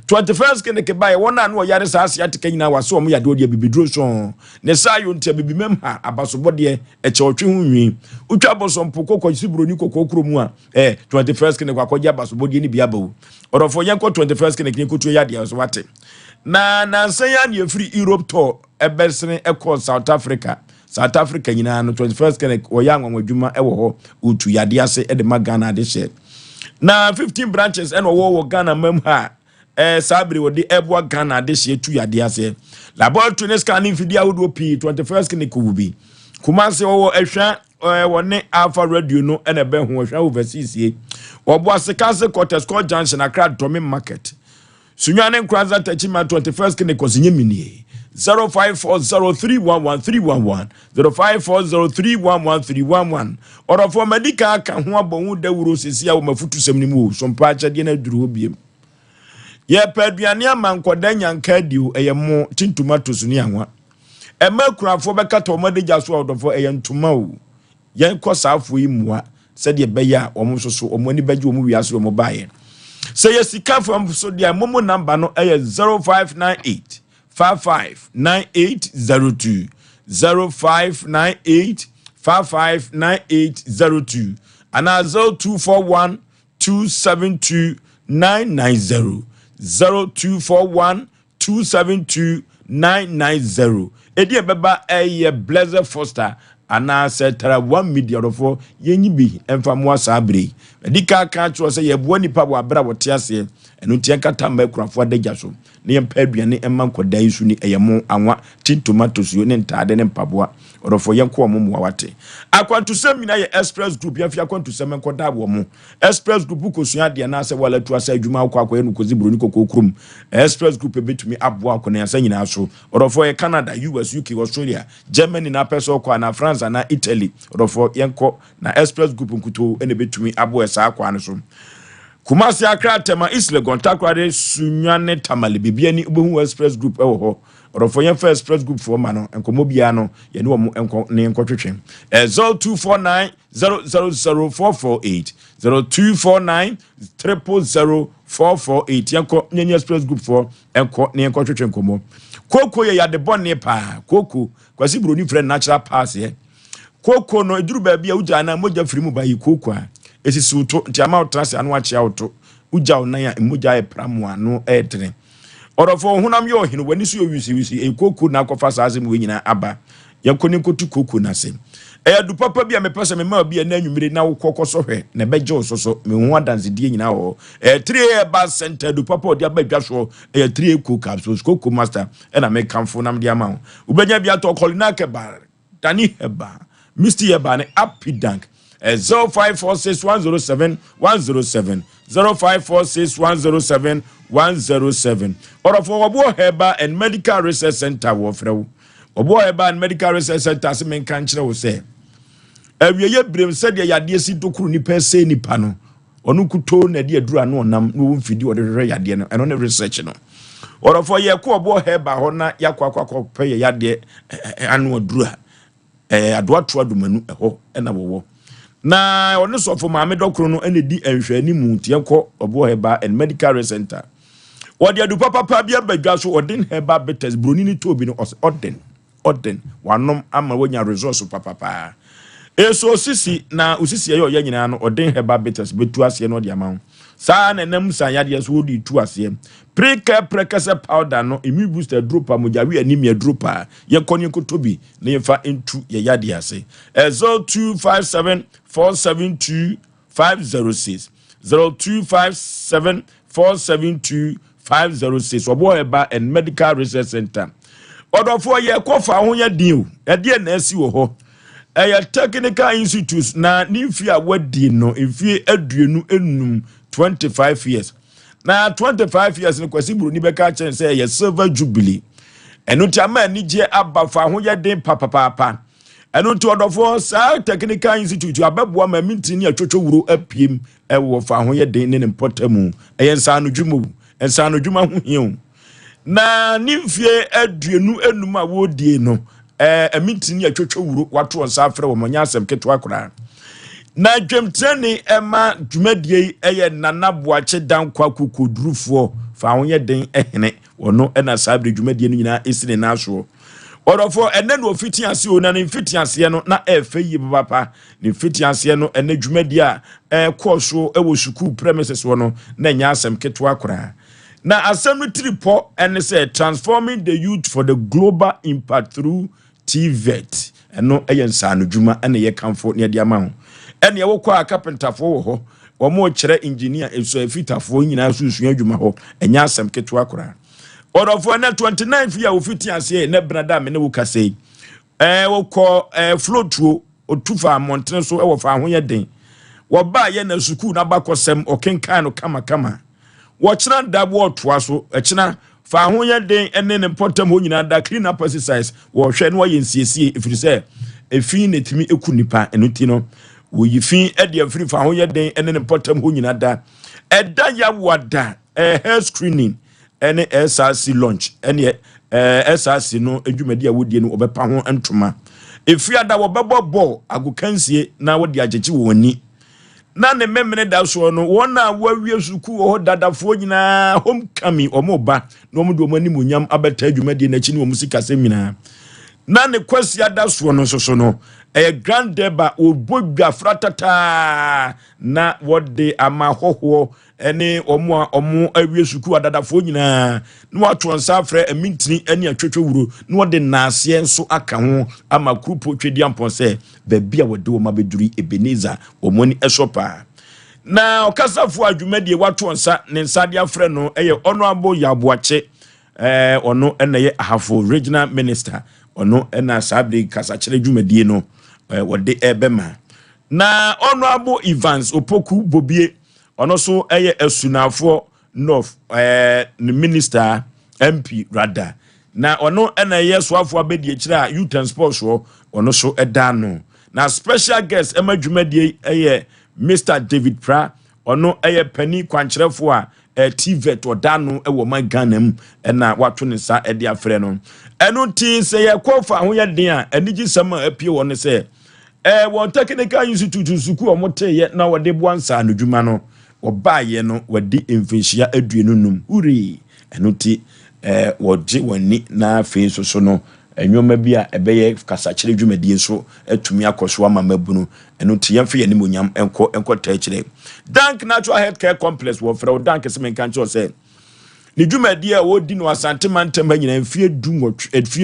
21st kene ke ba ye wona na yare sa sciatica nyina waso mo yade odi bibidro so ne sa yo ntia bibimem ha abasobode chewotwe hunwi utwa bosompo kokko sibroni kokko mu a 21st kene kwakoja abasobode ni bia bawo orofo yenko 21st kene kutu yade so wate na nsan ya ne free Europe tour ebesene ekọ South Africa nyina no 21st kene oya anwanwadwuma ewo ho utu yade ase de magana de she na 15 branches and wo Ghana mem ha sabri wo de ebwa Ghana de she tu yade ase laboratory scanning fidia wodo p 21st kene ko bi kuma se wo ehwa wone Alpha Radio no ene be ho ehwa overseas ye wo bo asekase quarters call junction Accra Domin market sunyane nkranza tachima 21st kene ko sinye minie 0540311311 0540311311 orofo medical ka ho abonwu dawuro sesi a wo mafutu semni mu Sompa achade na duru obiem ye paduane amankoda nyanka diu eyemo tintomatoes ni anwa emakurafo bekata omodegya so odofo eyentoma o yen kosafo yi mua sede beya omososo omoni bagye omu wiase omo baye say yesika from so dia momo number no 0598 559802 0598 559802 and 0241 272 990 0241 272 990 edi beba Blazer Foster ana setara 1 million for yenyi bi emfa mo asabre edika ka cho se ye bo nipa bo abra wote ase enu tie kata mba kurafo adagya so ne yempa aduane emma nkoda yisu ni eyemo anwa tin tomatoes yo ne ntade ne mpaboa orofo yenko omo mo wate akwantu semina ye express group ya fi akwantu sem nkoda bo mo express group ko sua de na se wala tu asa adwuma akwa enu kozi broni kokokrum express group betumi abo akona ya sanyina so orofo ye Canada US UK Australia Germany na peso kwa na France na Italy orofo yenko na express group nkuto ene betumi abo esa akwa no so Kumasi Accra tema Isle Gontakwade sunyane tamale bibiani ubehu express group ewo ho orofo yen first express group for mano enkomo bia no ye ne wo enko ne nkotwetwe 0249 000448 0249 000448 yenko nyenye express group for enko ne nkotwetwe nkomo koko ye ya de bonne pa koko kwasi broni friend natural pass ye koko no eduru ba bia uja na moja firi mu ba yi koko a esisi uto nti ama utrase anu achi auto uja unaya imuja pramu anu etre orofo hunam yo hinu wani su wisi ekoko na akofa saase mu nyina aba yakoni kotu koko na se du papa bia me pese me ma bia na anwumire na wokoko hwe na beje ososo me hu adanse die nyina ho 3 ba center du papa odi abadwa so 3 cook capsules koko master na me kamfo nam dia ma ho ubenya bia to kolina keba dani heba Mr. Yabane happy dank 0546107107 0546107107 or for Obo Heba and Medical Research Center wofrew Obo Heba and Medical Research Center se men kanchire wo se awieye brem se de yade si dokuru ni pese ni pa no onu kuto na de adura no nam no mfidi wo de hwe yade no eno ne research no or for ye ko Obo Heba ho na yakwa pe yade anu adura adoa to adumanu eho na wo na ono so for maame dokoro no ene di enhwani mu tie ko Obo Heba and Medical Center odi adu papa bia badwa so odin heba betes broni ni tobi no odin wanom ama wonya resource papa eso sisi na usisi ye oya nyina no odin heba betes betu ase no de amawo sa na nam san yade so odi tu ase prekase powder no immune booster dropper mojawi anemia dropper ye konye ko tobi na ye fa into ye yade ase 0257472506 0257472506 Obo Heba and Medical Research Center odofo ye kofa ho ya din e de na asi wo ho technical institutes na nimfi a wadi no mfi aduenu enum 25 years na 25 years no kwasi buru ni beka chen say ye silver jubilee enu ti ama ni je abafa ho ya den papa enu ti odofo sa technical institute ababoa ma minti ni atwotwo wuro apiem wo fa ho ya den ne mpotamu ensa no dwuma ho hie na nimfie aduenu enum a wodie no minti ni atwotwo wuro wato onsa afre wo manya asem keto akora na dwemtreni ema dwumadie eye nanaboache dan kwa kukodurufo fa honye den ehene wono ena sabre dwumadie no nyina esine na so orofo ene no fiti ase o na ne fiti ase no na efe yi papa ne fiti ase no ene dwumadie a koso ewo school premises wono na nya asem keto akora na asem tripo ene say transforming the youth for the global impact through TVET eno eyensa no dwuma ene ye kamfo ne de ama ho ene ye wokwa carpenterfo wo ho wo mo kire engineer eso efitafo nyina susu adwuma ho enya asem keto akora orofo na 29 year ofiti ase na brada me ne wokasei wokọ floatro otufa montene so wo fa ho ye den wo ba ye na suku na bakosem okenkan no kama wo kira dabo otoa so ekina fa ho ye den ene ne potam ho nyina da clean up exercise wo hwe no ye nsiesie efiri se efi netimi ekunipa enuti no wo yifin ede afiri fa ho ye den ene ne potam ho nyina da eda ya wada hair screening ene SRC launch ene SRC no adwumadi a wodie no obepa ho ntoma efi ada wo bebo agokansie na wodi agyechi wo ni na ne memene da so no wona wawie suku ho dadafo nyina homecoming omoba no omudo omani nyam abeta adwumadi na chi ni omusika semina na ne kwasi ada so no so no grand deba obodwa fratata na wode amahoho ene omo awie suku adadafo nyina no watonsa afre amintini ene atwetwe wuro no wode naase nso aka ho ama krupo twedi amponse bebia wode wo mabeduri Ebenezer omoni esopa na okasafo adwumadie watonsa ne nsade afre no eye Honorable Yaw Aboagye ono ene ye ahafo regional minister ono ena sabre kasachire dwumadie no wode ebema na Honorable Evans Opoku Bobie ono so eye esunafo north the minister MP rather na ono ena ye soafo abedie kire youth and sports ono so edano na special guest emadwumadie eye Mr David Pra ono eye pani kwankyerefo a TVET odano ewo man Ghana mu ena wato ne sa ede afre no eno tin se ye kofa ho ye den a enigi sama apie won se won technical institute suku omote ye na wode boansa no dwuma no obaye no wadi emfinhia aduenu num uri eno ti woje wani na fe so no enwoma bi a ebeye kasa kire dwumadie so atumi akoso ama mabunu eno tiemfe ye nimonyam enko ta kire Dank Natural Health Care Complex wo frɛ Dank semen kan cho say ni dwumadie a wodi no asante mantem nyina mfie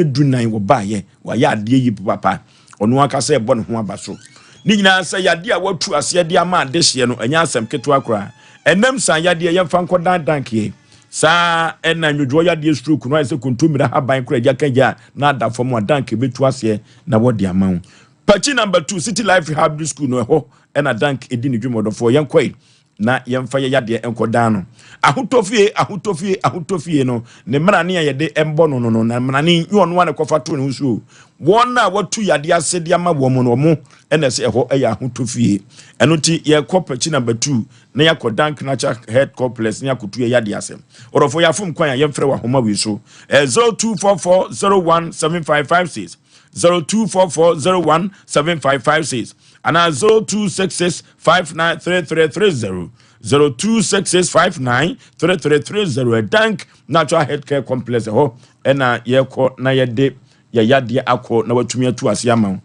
du nan wo baaye wa ya ade yi papa ono aka say ebo ne ho abaso ni nyina say yade a watu ase de ama adehye no anya asem keto akora enam san yade ye mfa nkodan Dank ye sa ena nwodwo yade stroke no ase kontomira haban kora ya kagya na adafo Dank betu ase na wodi amawo Pachi number 2 City Life Rehab School no ho ena Dank edi ni dwumodofo yenkoi na yemfa yade enkodan no ahutofie no ne mrani yede embo no na mrani yonu wane kofa to ne nso wona watu yade asede ama wo mo no mo ena se ho eya ahutofie eno ti ye Pachi number 2 na yakọ Dank Natural Health Complex na yakotu yade asem orofo yafum kwan ya yemfre wa homa wi so 0244017556 0244017556 and 0266593330 0266593330 Dank Natural Health Care Complex ho ena yeko na yede yade akọ na watumi atu ase ama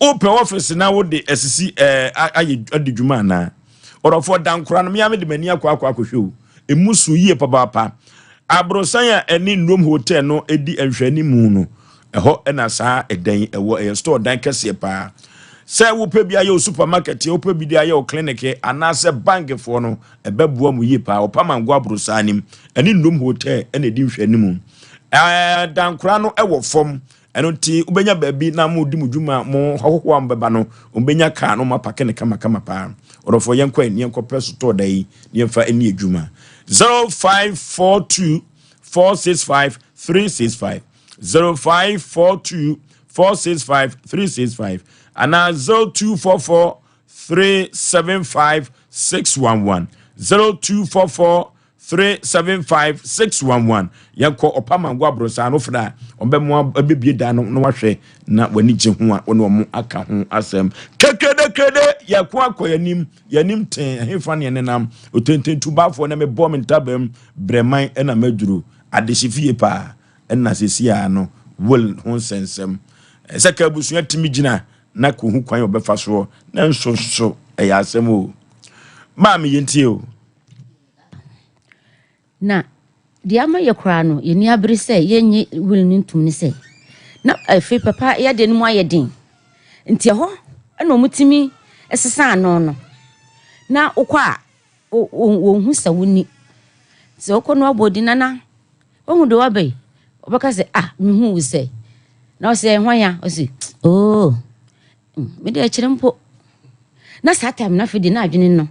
open office na wo de esisi aye adidwuma na orofo dankora no me de mani akọ emusu yie papa abrosan ya eni ndom hotel no edi enhwani mu no eho ena saa eden ewo store dan kese pa say wo pe bia ye supermarket ye wo pe bia ye clinic anase bank fo no ebebua mu yie pa opamangwa abrosanim eni ndom hotel ena edi nhwani mu dankora no ewo fom eno ti ubenya baby na mu di mudwuma mo hokoko ambeba no ubenya ka no mapake ne kama pa orofo yenkwa eni yenko preso to dai yemfa eni edwuma 0542465365 0542465365 and 0244375611 0244375611 yanko opamangwa brosa no fra ombemo abebie da no wahwe na wani je ho a ono mo aka ho asem kekede yakwa akoyanim yanim ten hefa ne nenam otententu bafo na me bom ntabam breman na maduru adehifie pa na sesia no wol ho sensem saka busua timi gina na ko hu kwan obefa so na nso ya asem o ma me yentie o na diama yekra no yeni abere se yenyi wil nintum ni se na afi papa ya de nmu ayedin nti ho na omutimi esesa no na ukwa wo hu sa woni se okono abodi nana ohu do wabe obaka se me hu wi se na o se hwanya o se me de akire mpo na sa time na fidi na adwene no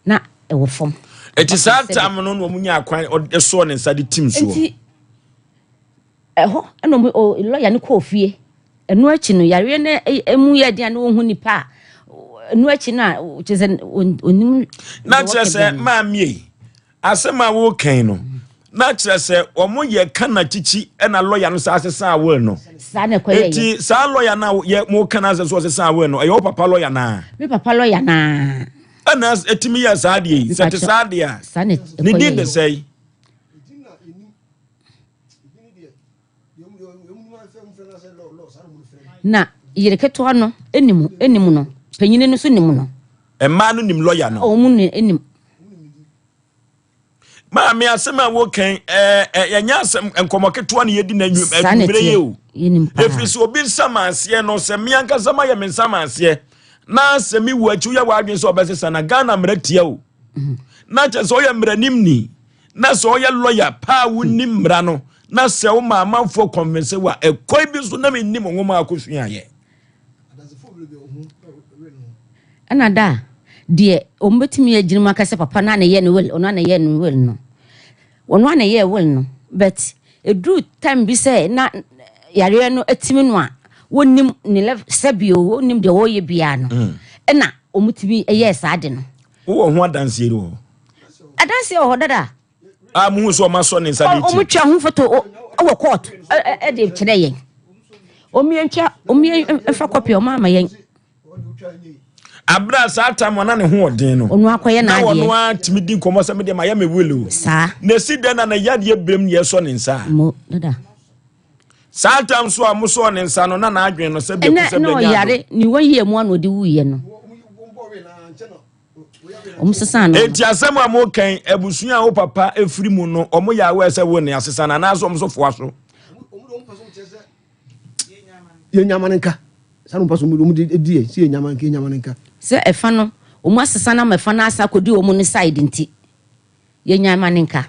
na ewo fom eti sa time no no munya akwan so ne nsa de team so enti eho eno lawyer ne ko ofie enu achi no yare ne emu ye dia no hu nipa enu achi na cheze onim na chese ma mie asema wo kan no na chese omo ye kana chichi na lawyer no sa asesa will no sa ne koye eti sa lawyer na ye mo kana asesa will no ayo papa lawyer na me papa lawyer na ana etimi ya saade sete saade ya ni did the say na yereketo ano enimu no panyine no so nimu no emma no nim lawyer no o mu ne enim ma me asema wo kan yanya asem enkomoketo ne yedi na adwumere ye o efiri so obi nsamaase no se me anka sama ye me nsamaase na se mi wu achu ya wadwen so obesesa na Ghana mratia o na che so ye mranim ni na so ye lawyer pa wu nim mra no na se wo ma amanfo convince wa ekoi bi so na me nim nwoma akosua ye ana da de ombetimi agirima akase papa na na ye no wel ono na ye no wel no ono na ye wel no but edru time bi say na yare no atimi no a wonim ni sebio wonim de wo ye bia no na omutibi eye saade no wo ho adanse eri wo adanse o dada mu so ma so ne nsa de ti omutwa ho foto o court e de kire yen omientwa fa copy o mama yen abra sa tamo na ne ho odin no onu akoye na ade onu atimi din komo se me de ma ya me wele sa na si de na yade brem ne so ne nsa mo dada sometimes so am so on insano na na adwen no se be ko se be no yare ni won ye mu ano de wuye no omsesano enti asem am kan abusuan wo papa efiri mu no omo ya we se wo ne asesa na na so omso fo aso ye nyamanenka sanu paso mu di si ye nyamanenka se efa no omo asesa na mefa na asa kodi omo ne side nti ye nyamanenka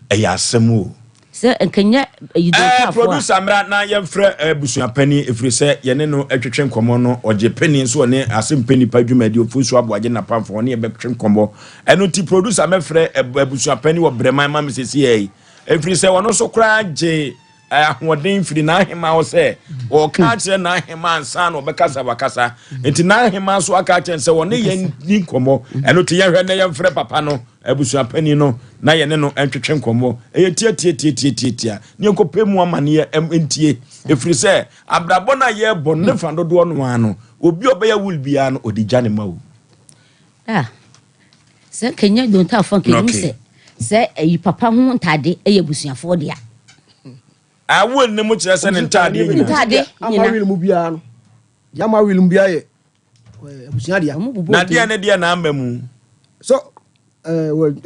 eya asem o se enkenya yido producer mra na yemfrɛ abusua pani efiri se ye ne no atwetwe nkomo no oje pani so ne Asem Mpe Nipa dwumadi Oforisuo Aboagye na pamfo ne ye betwe nkomo eno ti producer mefrɛ abusua pani wo breman ma mesesi yi efiri se wono so kra je ahoden firi na ahema wo se o ka kire na ahema ansa no bekasa bakasa enti na ahema so aka kire se wone ye ni nkomo eno ti ye hwe na yemfrɛ papa no abusua pani no na ye ne no entwetwe nkomo eye tie ni nkopemu amane entie efiri se abrabo na ye bo ne fa dodo no ano obi obeya wul bia no odigane mawu se kenya don ta fon kenim se eyi papa hu ntade eye busuafo dia awol ne mu kire se ne ntade nyina amawil mu bia no yama wil mu bia ye abusua dia na dia ne dia na amamu so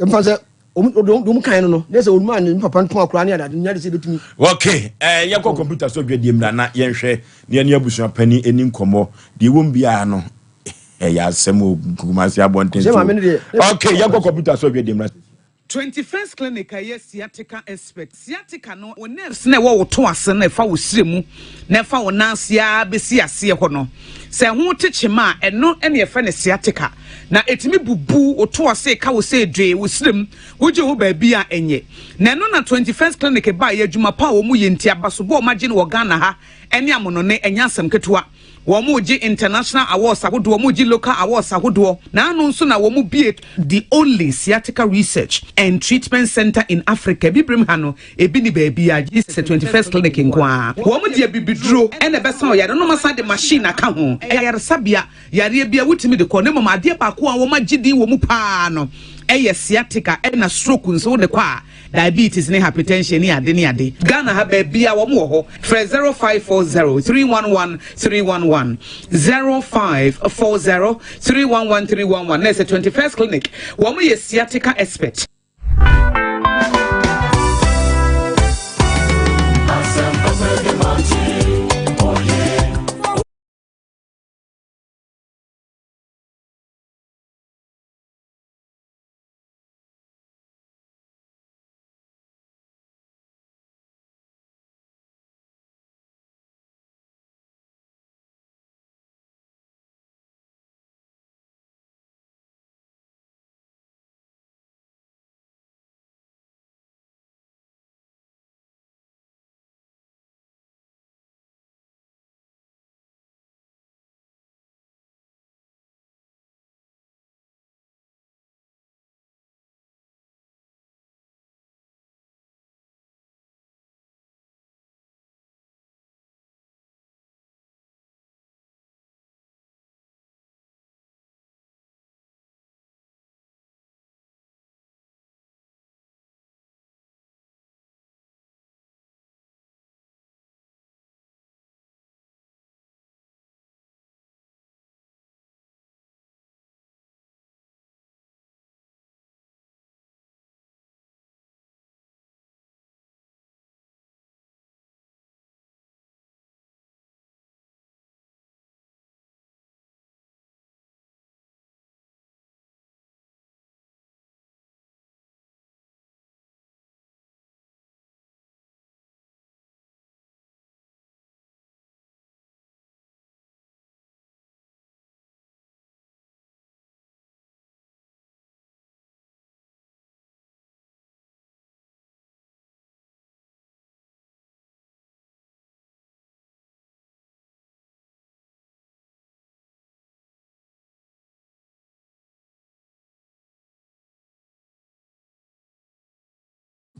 mfanse dum kan no dey say oluma ne papa nto akura ne adade nya de se betumi okay ye ko computer so dwedie mra na ye nhwe ne ne abusua pani eni nkomo de wom bia no ya asem kumasi abonten okay ye ko computer so dwedie mra 21st clinic a sciatica expert sciatica no o nerves na wo to ase na fa wo siremu na fa wo nansia besi ase ho no se ho techema eno ene fa ne sciatica na etimi bubu o to ase ka wo se dwe wo sirem wo je ho ba bia enye na no na 21st clinic ba ya adwuma pa wo mu ye ntia baso bo ma gye no Ghana ha ene amono ne enya asem ketewa Womuji international awards ahodo womuji local awards ahodo na anu nso na womu the only sciatica research and treatment center in Africa bibrim hano ebi ni baby a is 21st clinic nkwa womu di bibiduro ene besa oyare no masa de machine aka ho yare sabia yare bia wutimi de ko ne mama ade pa ko a womu gidi womu pa no eye sciatica ena stroke nso de kwa diabetes ne hypertension ni ade Ghana ha baby a womu ho 0540 311 311 0540 311 311 That's a 21st clinic womu ye sciatica expert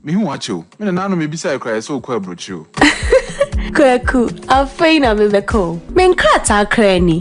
Me who watch you. Me na no me bisa cry so kwa brochu. Kwaku, afei na mebeko. Men krata krani.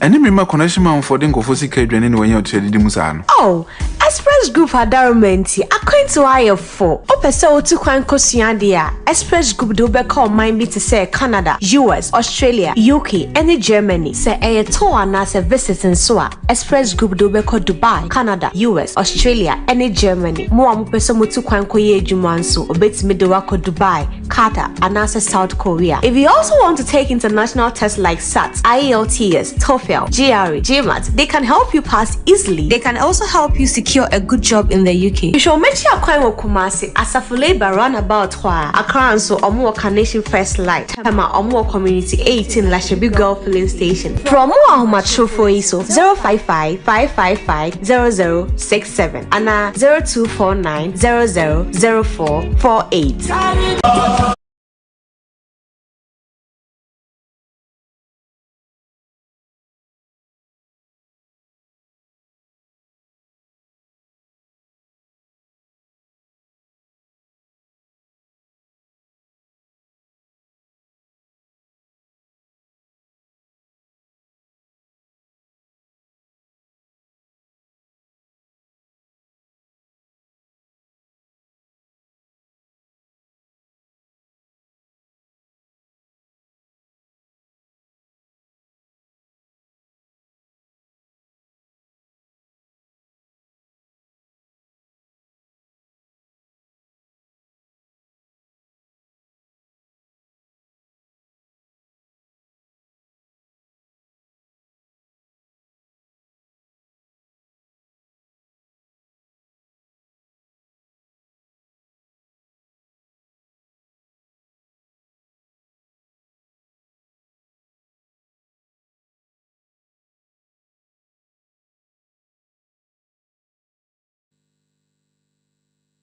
Eni me ma connection man for den go for sika adwane ne wanya otu adidi musa no. Oh, Express Group adarumenti akwantu ayefo opese otu kwan kosuade a Express Group do be call mind be to say Canada, US, Australia, UK, and Germany. Say a tour na se visiting so a Express Group do be call Dubai, Canada, US, Australia, and Germany. Mo am pese motu kwan koye adwuma nso obetimi do wako Dubai, Qatar, and South Korea. If you also want to take international tests like SAT, IELTS, TOEFL, GRE, GMAT, they can help you pass easily. They can also help you secure a good job in the UK. You should mention a kwai wo Kumasi Asafo Labor roundabout hwa Accra so omo Carnation First Light Pema omo Community 18 Lashebi Girl Filling Station. From mo ahomatro for iso 055 555 0067 and 0249 000448.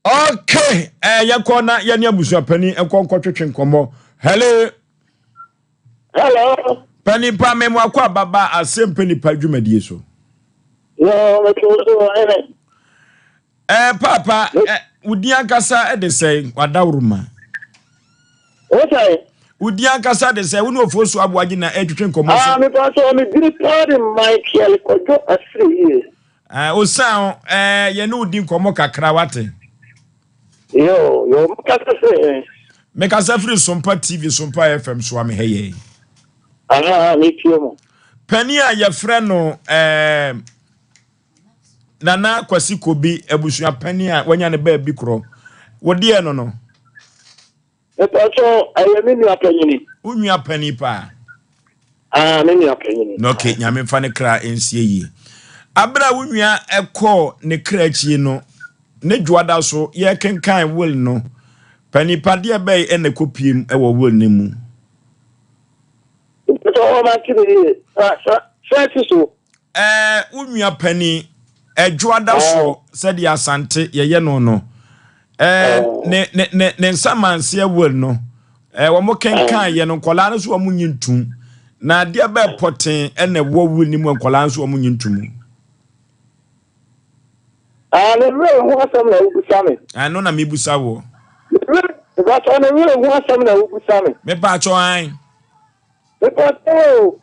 Okay, yakona yani abusu apani enkonko twetwe nkomo. Hello. Hello. Pani pa memo akwa baba Asem Mpe Nipa dwumadie so. No, me papa, udi ankasa de sei wadawruma. Okay. Udi ankasa de sei wonu Oforisuo Aboagye na twetwe nkomo so. Me pass on me did party Michael kojo asiri. Osan ye no udi nkomo kakra wate. Yo, makasa se. Mekasa free Sompa TV, Sompa FM so am heye. Me too. Pani a ye frɛ no Nana Kwasi Kobi abusua pani a wanya ne ba bi kro. Wodi e no. Me paso ayemi ni apanyini. Unua pani pa. Me ni apanyini. No ke nyame fa ne kra ensie yi. Abra unua ekọ ne kra chi no. Ne dwada so ye kenkan will no. Pani pa de be e ne kopiem e wo will ne mu. Unua pani edwada so said ya asante ye no ne nsamanse e will no wo mo kenkan ye no nkola no so wo munyintum na de be poten e ne wo will ni mu nkola so wo munyintum ne re ho asam na ubusa me no na me busa wo but on re ho asam na ubusa me me pa cho an me pa to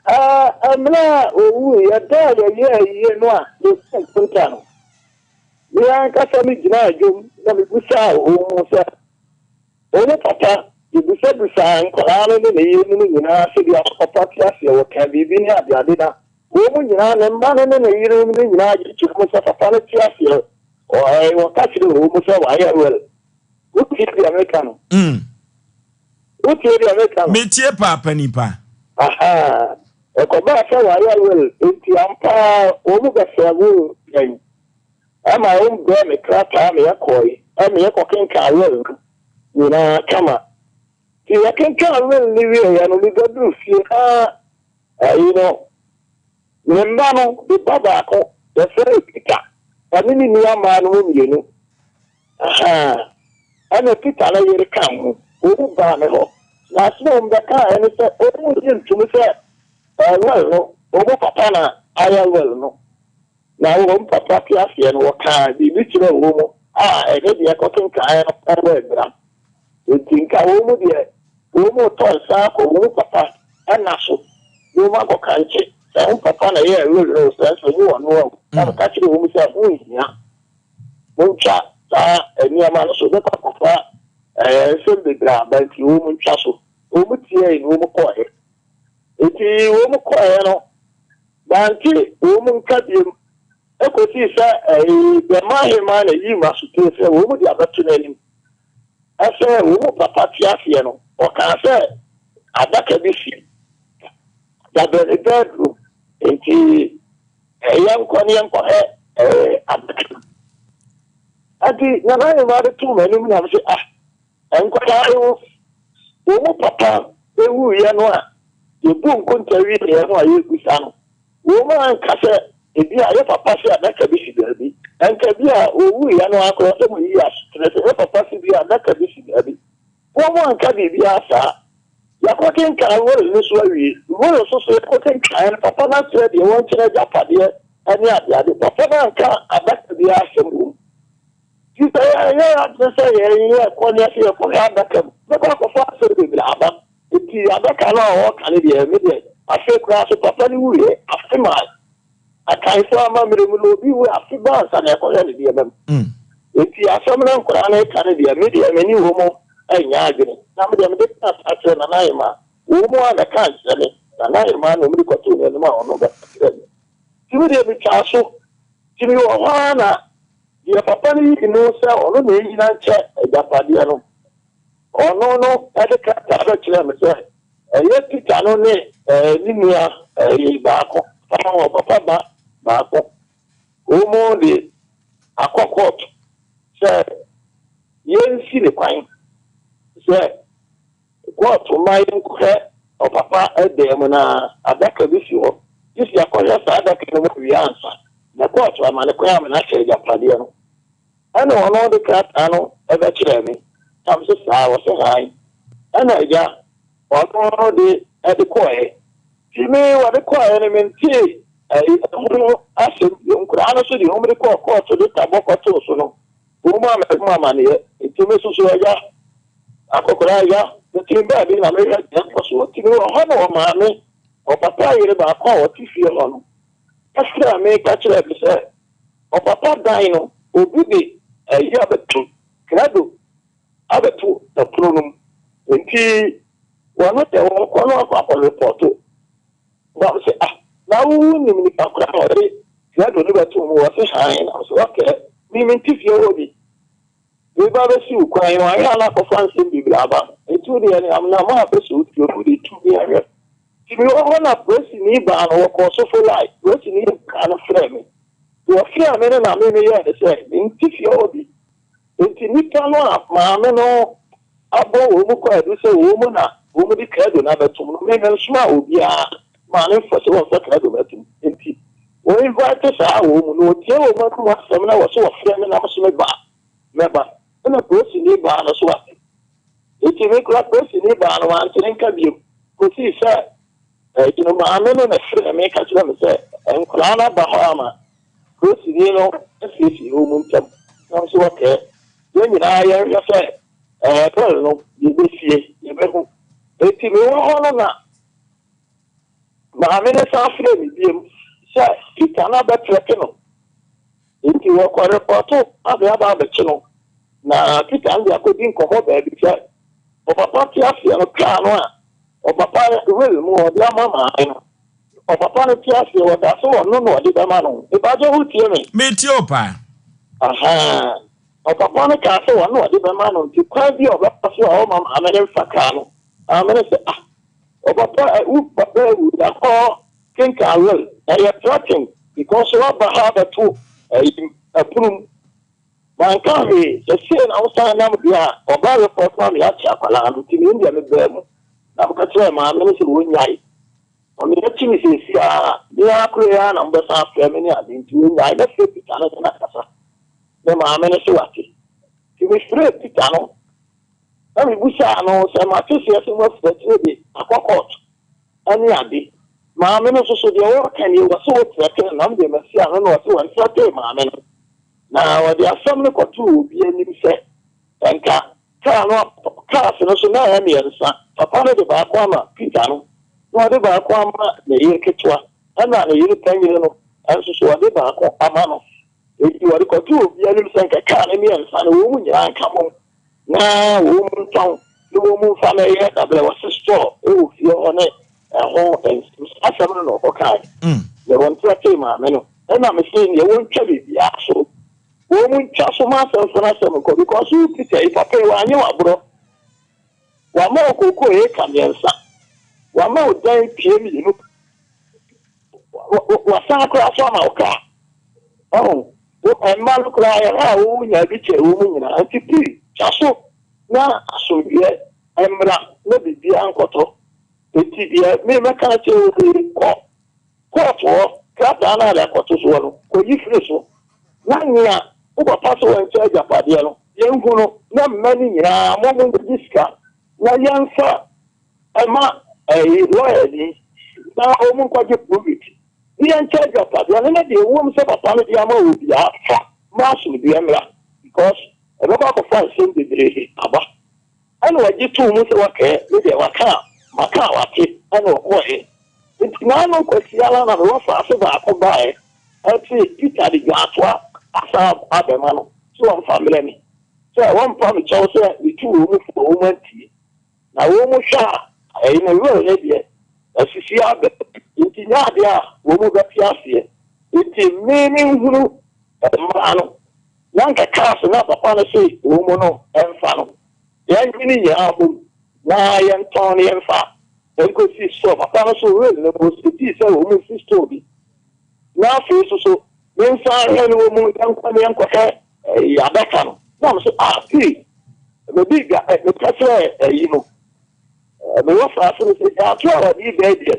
amla owu ya da ye no a ye kunta no ya kasa mi gina ajum na mi busa o mo sa o ne papa di busa nkola no ne ye no nyina se dia papa tiase wo ka bibi ni abiade na o mo nyina ne mba ne ye no nyina ji chi mo sa papa ne tiase o ka chi o mo sa wa ya wel o ti di americano o ti di americano me tie papa nipa e ko ba sa wa ya wel enti ampa o mo ga sa wo yan ama be me krata me yakoi me yakokin ka wel na kama ti yakin ka wel ni wi ya no ni godu fi you know nemba no de baba ko de fere pika ani ni ama no mi nu ana pita na yere kan o ba me ho na so mba ka ene se o mu yin tumi se well no o mo papa na aya well no na wo papa tiase no ka bi chiro wo mo e de dia ko tin ka ya na bra e tin ka wo mo dia wo mo to sa ko wo papa na so wo ma ko kan che sa wo papa na ye wo so so wo no na ka chiro wo mo sa wo ya Muncha, near man, so the papa, send the ground, but you won't chasso. Umutia in Umukoy. It is Umukoy, Banti, woman cut him. I could see, sir, the man, you must say, woman, the other name. I say, woman, papa, Tiafiano, or can I say, Abakabisi. That the bedroom, a young Korean Abaka. I did not know too many men say, and papa, they will know. The boom couldn't tell you, Gusano. Woman, Cassa, if you are papa, that can be baby, and can be a woo, you know, across the years, to papa, that can be baby. Woman can be a Yakotin can roll this way. Roll also say Yakotin can, papa not said you want to Japadia, and yet the papa can adapt to the Asem. You say, I just say, yeah, Konya, Koyabaka, the back of us, if you are back along, can it be immediate? I feel grass of Papa Louis, after my. I can't say, Mamma, we will have to bounce and I can them. If you are some of can be immediate, many women. Yagin, some of them did not answer an Naima. Woman, I can't sell it. An Naima, no medical to the man. You will be castle. Give you a wana. Your papa, you know, sir, or no, you not check a Japadiano. Oh, no, I can't have a kilometer. Yet, you can only linear a barco, papa, barco. Woman, the aqua sir, you see the pine. Sir, what to my or papa at the Amana, Abaka Visio. This is a color side that we answer. The court of Manaquam and actually Japadiano. I know all the cat, I know, ever cheer me. I'm so sorry, was so high. And I got all the at the coy. See me what the coy element tea. I asked him, you could honestly only call court to the tobacco to so. Woman, mamma, it's a message so. Akokoraya, the timber being a very young to know honor mammy or papa about call Tiffy on. After I make catch it, say, or papa dino, or booby, a year but two, Crado, other two, the pronum, and tea, well, not the one of Papa report. But say, now, Nimmy Papa, Crado never two more high, and I was okay, meaning Tiffy already. We never see you crying. I have a fancy Biblaba. It's really I'm not more pursuit. You put it to me. If you want to press in Iban or also for life, press in kind of frame. You are fear men and I may be say, in Tiffy, it's in Nipano, Mamma, no, Abo, who say woman, who be cared another to make them smile. Yeah, man, for so much that we invite us our woman, no, tell what seminar was so afraid and I was back. Remember. A person in Iban as well. If you make a person in Iban, one to interview, could see, sir, you know, my men on a friend make us say, and Klana Bahama, person, you know, if you won't come. I'm so okay. Then you know, say, no, you will see, you will. If you want to my men is afraid of you, sir, you cannot be tracking. If you walk on a portal, I'll be about the channel. Na kita andi akodi nkomo baby say o papa ti afi no ka no a o papa will mu o dia mama no o papa no ti afi o da so no no di ba ma no e ba jo hutie me ti opa aha o papa no ka so no di ba ma no ti kwa bi o ba so o mama amene faka no amene say o papa papa da ko kinka will e ya tracking because what ba ha da to e prum man can't be the same outside Namibia or by the first time you have Chapala to India. I'm going to tell my minister win night. On the action is they are clear numbers of family into neither 50 Canada and Akasa. Then my minister was it. He was straight to Tano. I mean, we shall know some association was the baby, a court. And Yadi. My minister said, you can you were so threatened, and I'm the Messiah, and was so uncertain, my minister. Now, there are some local two be any set and car no so now. I mean, Papa de Baquama, Pitano, no, the Baquama, the year Kitua, and not the European, and so the Baquamano. eti wɔ de kɔto obi anim sɛ nka kaa ne mmiɛnsa no wɔn mu nyinaa nka mo na wɔn mu ntɔn ne wɔn mu nfa na ɛyɛ dabere wɔsi store ɛwɔ fie hɔ ne ɛho asɛm no na ɔkɔ kaa na wɔn ntɛ tee maame no ɛna me sɛ neɛ wɔn ntwa biribiara so wɔn mu ntwa so ma asɛm so na asɛm nkɔ because wo ti sɛ papa yi wɔanyɛ w'aborɔ wɔama wɔ kookoo yɛ ka mmiɛnsa wɔama wɔ dan pie mmienu wɔsan koraa so ama wo kaa mma no koraa yɛ ha a wɔwu nya bi kyɛ wɔ mu nyinaa nti pii twa so na asomdwoeɛ mmra na biribiara nkɔtɔ eti deɛ me mɛka kyerɛ kɔ kɔɔtoɔ krataa no a de akɔto soɔ no kɔyi firi so na nyea wobɛpa so wɔ nkyɛ agyapadeɛ no yɛnhu no na mma no nyinaa mɔmo ngye sika na yɛmfa ɛma lɔya ni na ɔmo nkɔgye profit ne yɛnkyɛ agyapadeɛ no na deɛ ɛwom sɛ papa no de ama wɔ biaa fa ma asomdwoeɛ mmra because ɛbɛkɔ akɔfa nsɛm bebree aba ɛna wɔgye too mu sɛ wɔkɛɛ ne deɛ maka a wate ɛna wɔkɔɔɛ nti naa no nkwasiala na mewɔfa ase baako baeɛ ɛte peter de dwaatoa asa abɛma no sɛ wɔmfa mmerɛ me sɛ wɔmfa me kyɛw sɛ metu wɔ mu fo wɔ mu antie na wɔ mu hwɛ a ɛyi no werɛ ne deɛ asisi abɛ nti nyɛ adeɛ a wɔ mu bɛte aseɛ nti me nhunu mmara no na nka kaase na papa no sɛ wɔ mu no ɛmfa no yɛndwene nyinaa bom na yɛntɔn ne yɛmfa ɛnkɔsi store papa no so wɛl no bɔsɛtii sɛ wɔ mu si store bi na afei so memfa ahwɛ no wɔ mu yɛnkɔ ne yɛnkɔhwɛ adaka no na m so pii meka kyerɛ ayi no mewɔ faase no sɛ yɛato a wɔde bɛɛ deɛ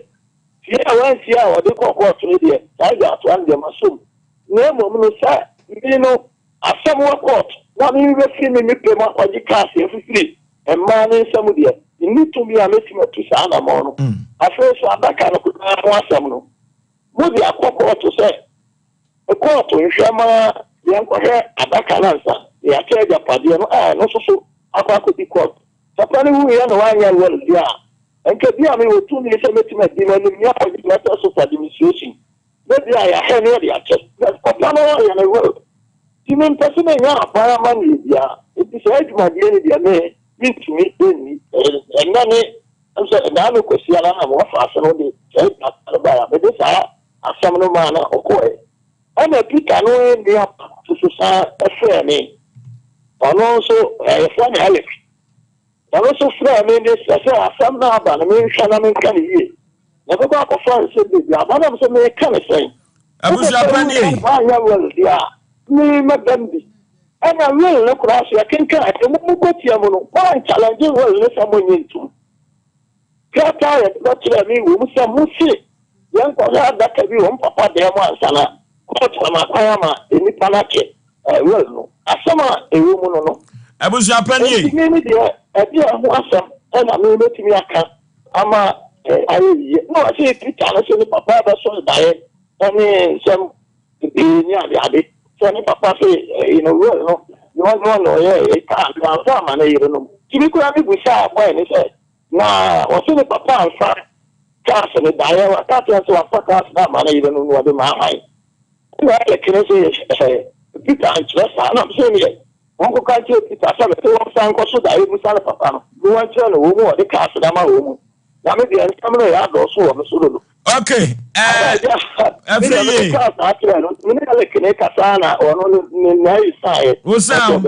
fie a wansie a wɔde kɔkɔɔto no deɛ saa yɛatoa no deɛ masom na mmom no sɛ me no asɛm wɔ kɔɔto na mebɛfie me mepɛ mu akɔgye kaase afifiri mmaa ne nsɛm deɛ nni tumi a mɛtumi atu saa anamɔ no afei so adaka no koraa ho asɛm no mode akɔ kɔɔto sɛ kɔɔto nhwɛ ma yɛnkɔhwɛ adaka no ansa yɛakyɛ agyapadeɛ no no so akɔ akɔdi kɔɔto papa no wuyɛ na woanyɛ wɛl deɛ a nka bi a mewɔ tumi sɛ mɛtumi adi no anim ne akɔgye letter of administration na bi a yɛahwɛ ne yɛde akyɛ papa no yɛ no wɛl nti mempɛ sɛ menya aban ama ne yɛbiaa nti saa adwumadeɛ no deɛ mentumi ɛnni ɛnna ne sɛ naa no kwasiala na mɔfa ase no de saa baa mede saa asɛm no maa na ɔkɔɛ ɛna peter no nua soso saa ɛfrɛ me ɔno nso ɛyɛfrɛ ne alex ɔno nso frɛ me de sɛ asɛm no aba no menhwɛ na menka ne yie na bɛbɛ akɔfa nsɛm bebi aba nam sɛ meka ne sɛn abusuapanie maanyɛ wɛl deɛ a mɛdam bi ɛna wɛl no koraa so yɛkenka ɛmu kɔtia mu no challenge wɛl no sɛ monyɛ ntom krataa yɛbɛkyerɛ me wɔ mu sɛ mo se yɛnkɔhwɛ adaka bi wɔ m papa deɛ mu ansa na kɔɔto ama kwan ama nnipa no akyɛ wɛl no asɛm a ɛwɔ mu no abusuapanie me deɛ ɛbi a ho asɛm ɛna mebɛtumi aka ama ayɛ yie na wɔsɛ peter no sɛ ne papa bɛsɔ daeɛ ɛne nsɛm ne adeade sɛ ne papa sɛ wɛl no no ɔyɛ ɛka ama no yere no tumi koraa me busa a bɔɛ ne sɛ na wɔsɛ ne papa amfa kaase ne daeɛ wakateɛ sɛ wafa kaase no ama no yere no no wɔde maahae na ɛyɛ kene sɛ peter nkyerɛ saa na sɛ neɛ wɔnkɔka kyerɛ peter sɛ bɛsɛ wɔmfa nkɔ so daeɛ busa ne papa no ne wɔnkyerɛ no wɔ mu wɔde kaase no ama wɔ mu na me deɛ nsɛm no yɛ adɔɔ so wɔ me so dodo okay every year mene ale kene kasa na ɔno na yi sae wosan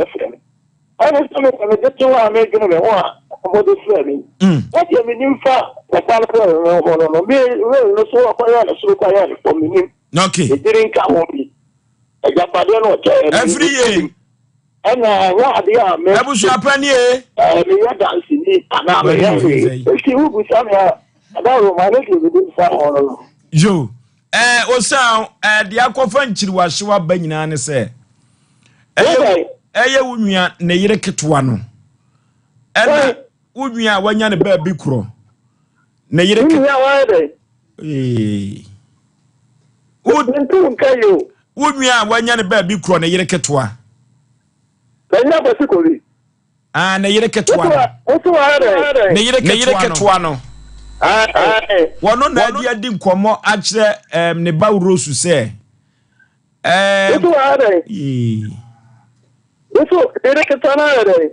ɛne sɛ me de to a me gene me ho a ɔmɔde frɛ me ɛdeɛ menim fa papa no frɛ no me no so ɔkɔyɛ ne soro kɔyɛ ne fɔ menim okay ɛdiri nka ho bi agyapadeɛ no ɔkyɛ every year ɛna nyɛ adeɛ a me abusuapanie meyɛ danseni anaa meyɛ ɛsi wobusa me a adaro ma ne de bi sa ho no yo osan de akɔfa nkyiriwahyewa ba nyinaa ne sɛ ɛyɛ wo nua ne yere ketewa no ɛna wo nua wanya ne ba bi korɔ ne yere ketewa wo nua wanya ne ba bi korɔ ne yere ketewa bɛnya bɛsi kɔri ne yere ketewa ne yere ketewa no wono na dia di nkɔmɔ akyerɛ ne ba Rose sɛ Eso are. Eso ere ketana are.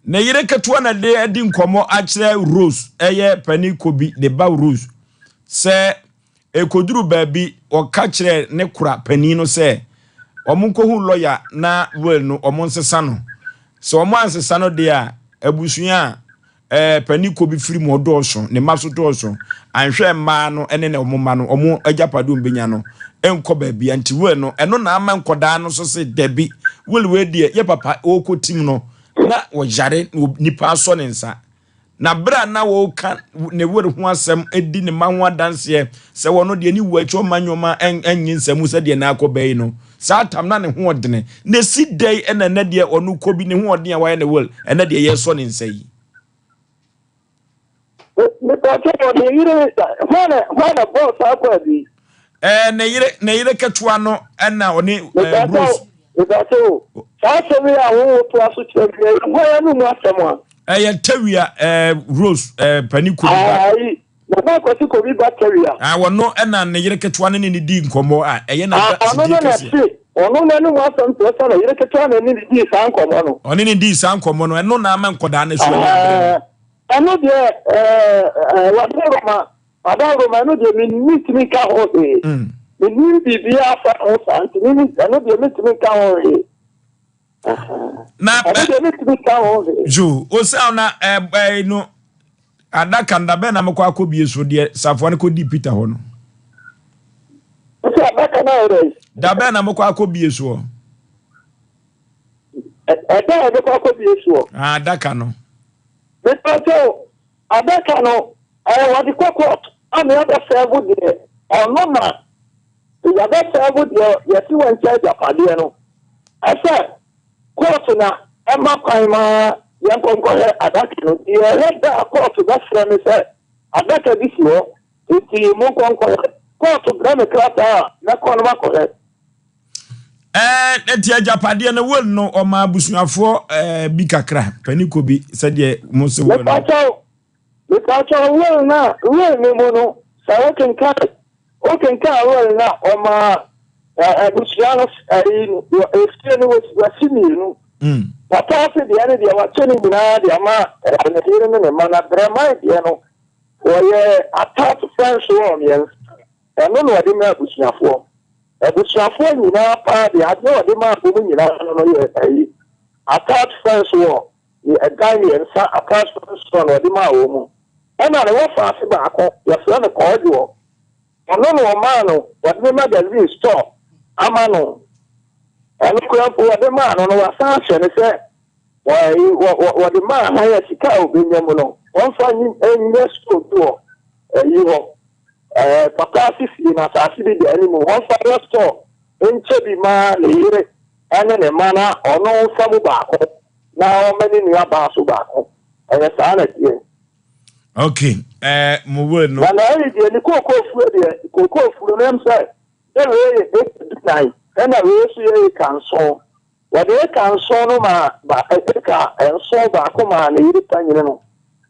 Na yire ketua na de adi nkomo akire Rose eye pani kobi de ba Rose se ekoduru baabi o ka kire ne kura pani no se omunko hu lawyer na well no omonsesa no se omo ansesa no de a abusua pani kobi firi mo dooso ne maso dooso anhwe ma no ene ne omoma no omo agapado mbenya no enko baabi anti well no eno na ama nkoda no so se debi well we de ye papa o ko tim no na wo jare nipa so ne nsa na bra na wo ka ne wori ho asem edi ne ma ho adanse se wono de ni wacho manyoma enyin nsam se de na akobei no sa tam na ne ho odene ne si dei ena na de onu kobi ne ho odene wa ne wel ena de ye so ne nsa yi me ta cho de yire wana boss akwadi ne yire ketua no ena oni Bruce Exacto. Sasa we are to associate. Why no more someone? Tewia Rose pani kobi na ba ko ti kobi bacteria wono na ne yire ketua ne ni di nkomo eye na ono na no wa san to sala yire ketua na ni di san nkomo no oni ni di san nkomo no eno na ama nkoda na so ano de wa Roma no de mi ka ho ni bibia fa o san ni ano de mi ka ho na ju o sa na no adaka ndabe na mekwa akobie so de safo ne ko di Peter ho no o sa adaka na ore dabe na mekwa akobie so ada de ko akobie so adaka no adaka no wa di kokot ami ada serve de ono na ya da serve de ya ti wan charge apade no asa court na ema kwan ma yankonko adaka no ye reda court da frame say adaka this no ti mo konko court grame krata na kono ma ko eti ajapade na wel no o ma busuafo bi kakra pani ko bi sede mo se wel no wel na wel ni mo no sa o ken ka wel na o ma busuano no wasini no papa se de ane de wa cheni bina de ama ne dire ne mana drama de no o ye attack french war yen no no de me busuafo ni na pa de adno de ma bu ni na no ye attack french war ye agani en sa attack french war no de ma wo mu na ne wo fa se ba ko ye fra ne ko jo no ma no wa de ma de stop ama no and for the man on our sanction, what the man has a cow being no. One finding any yes to do you Papa in a facility the animal, one fire store, in Chevy man, and then a manner or no Samubako. Now many near Basubako, and a sanity. Okay, Mowell, no, the cocoa food, them say, they and I will see a council. What they can so no ma ba eka and so ba kuma na yiri tanyere no.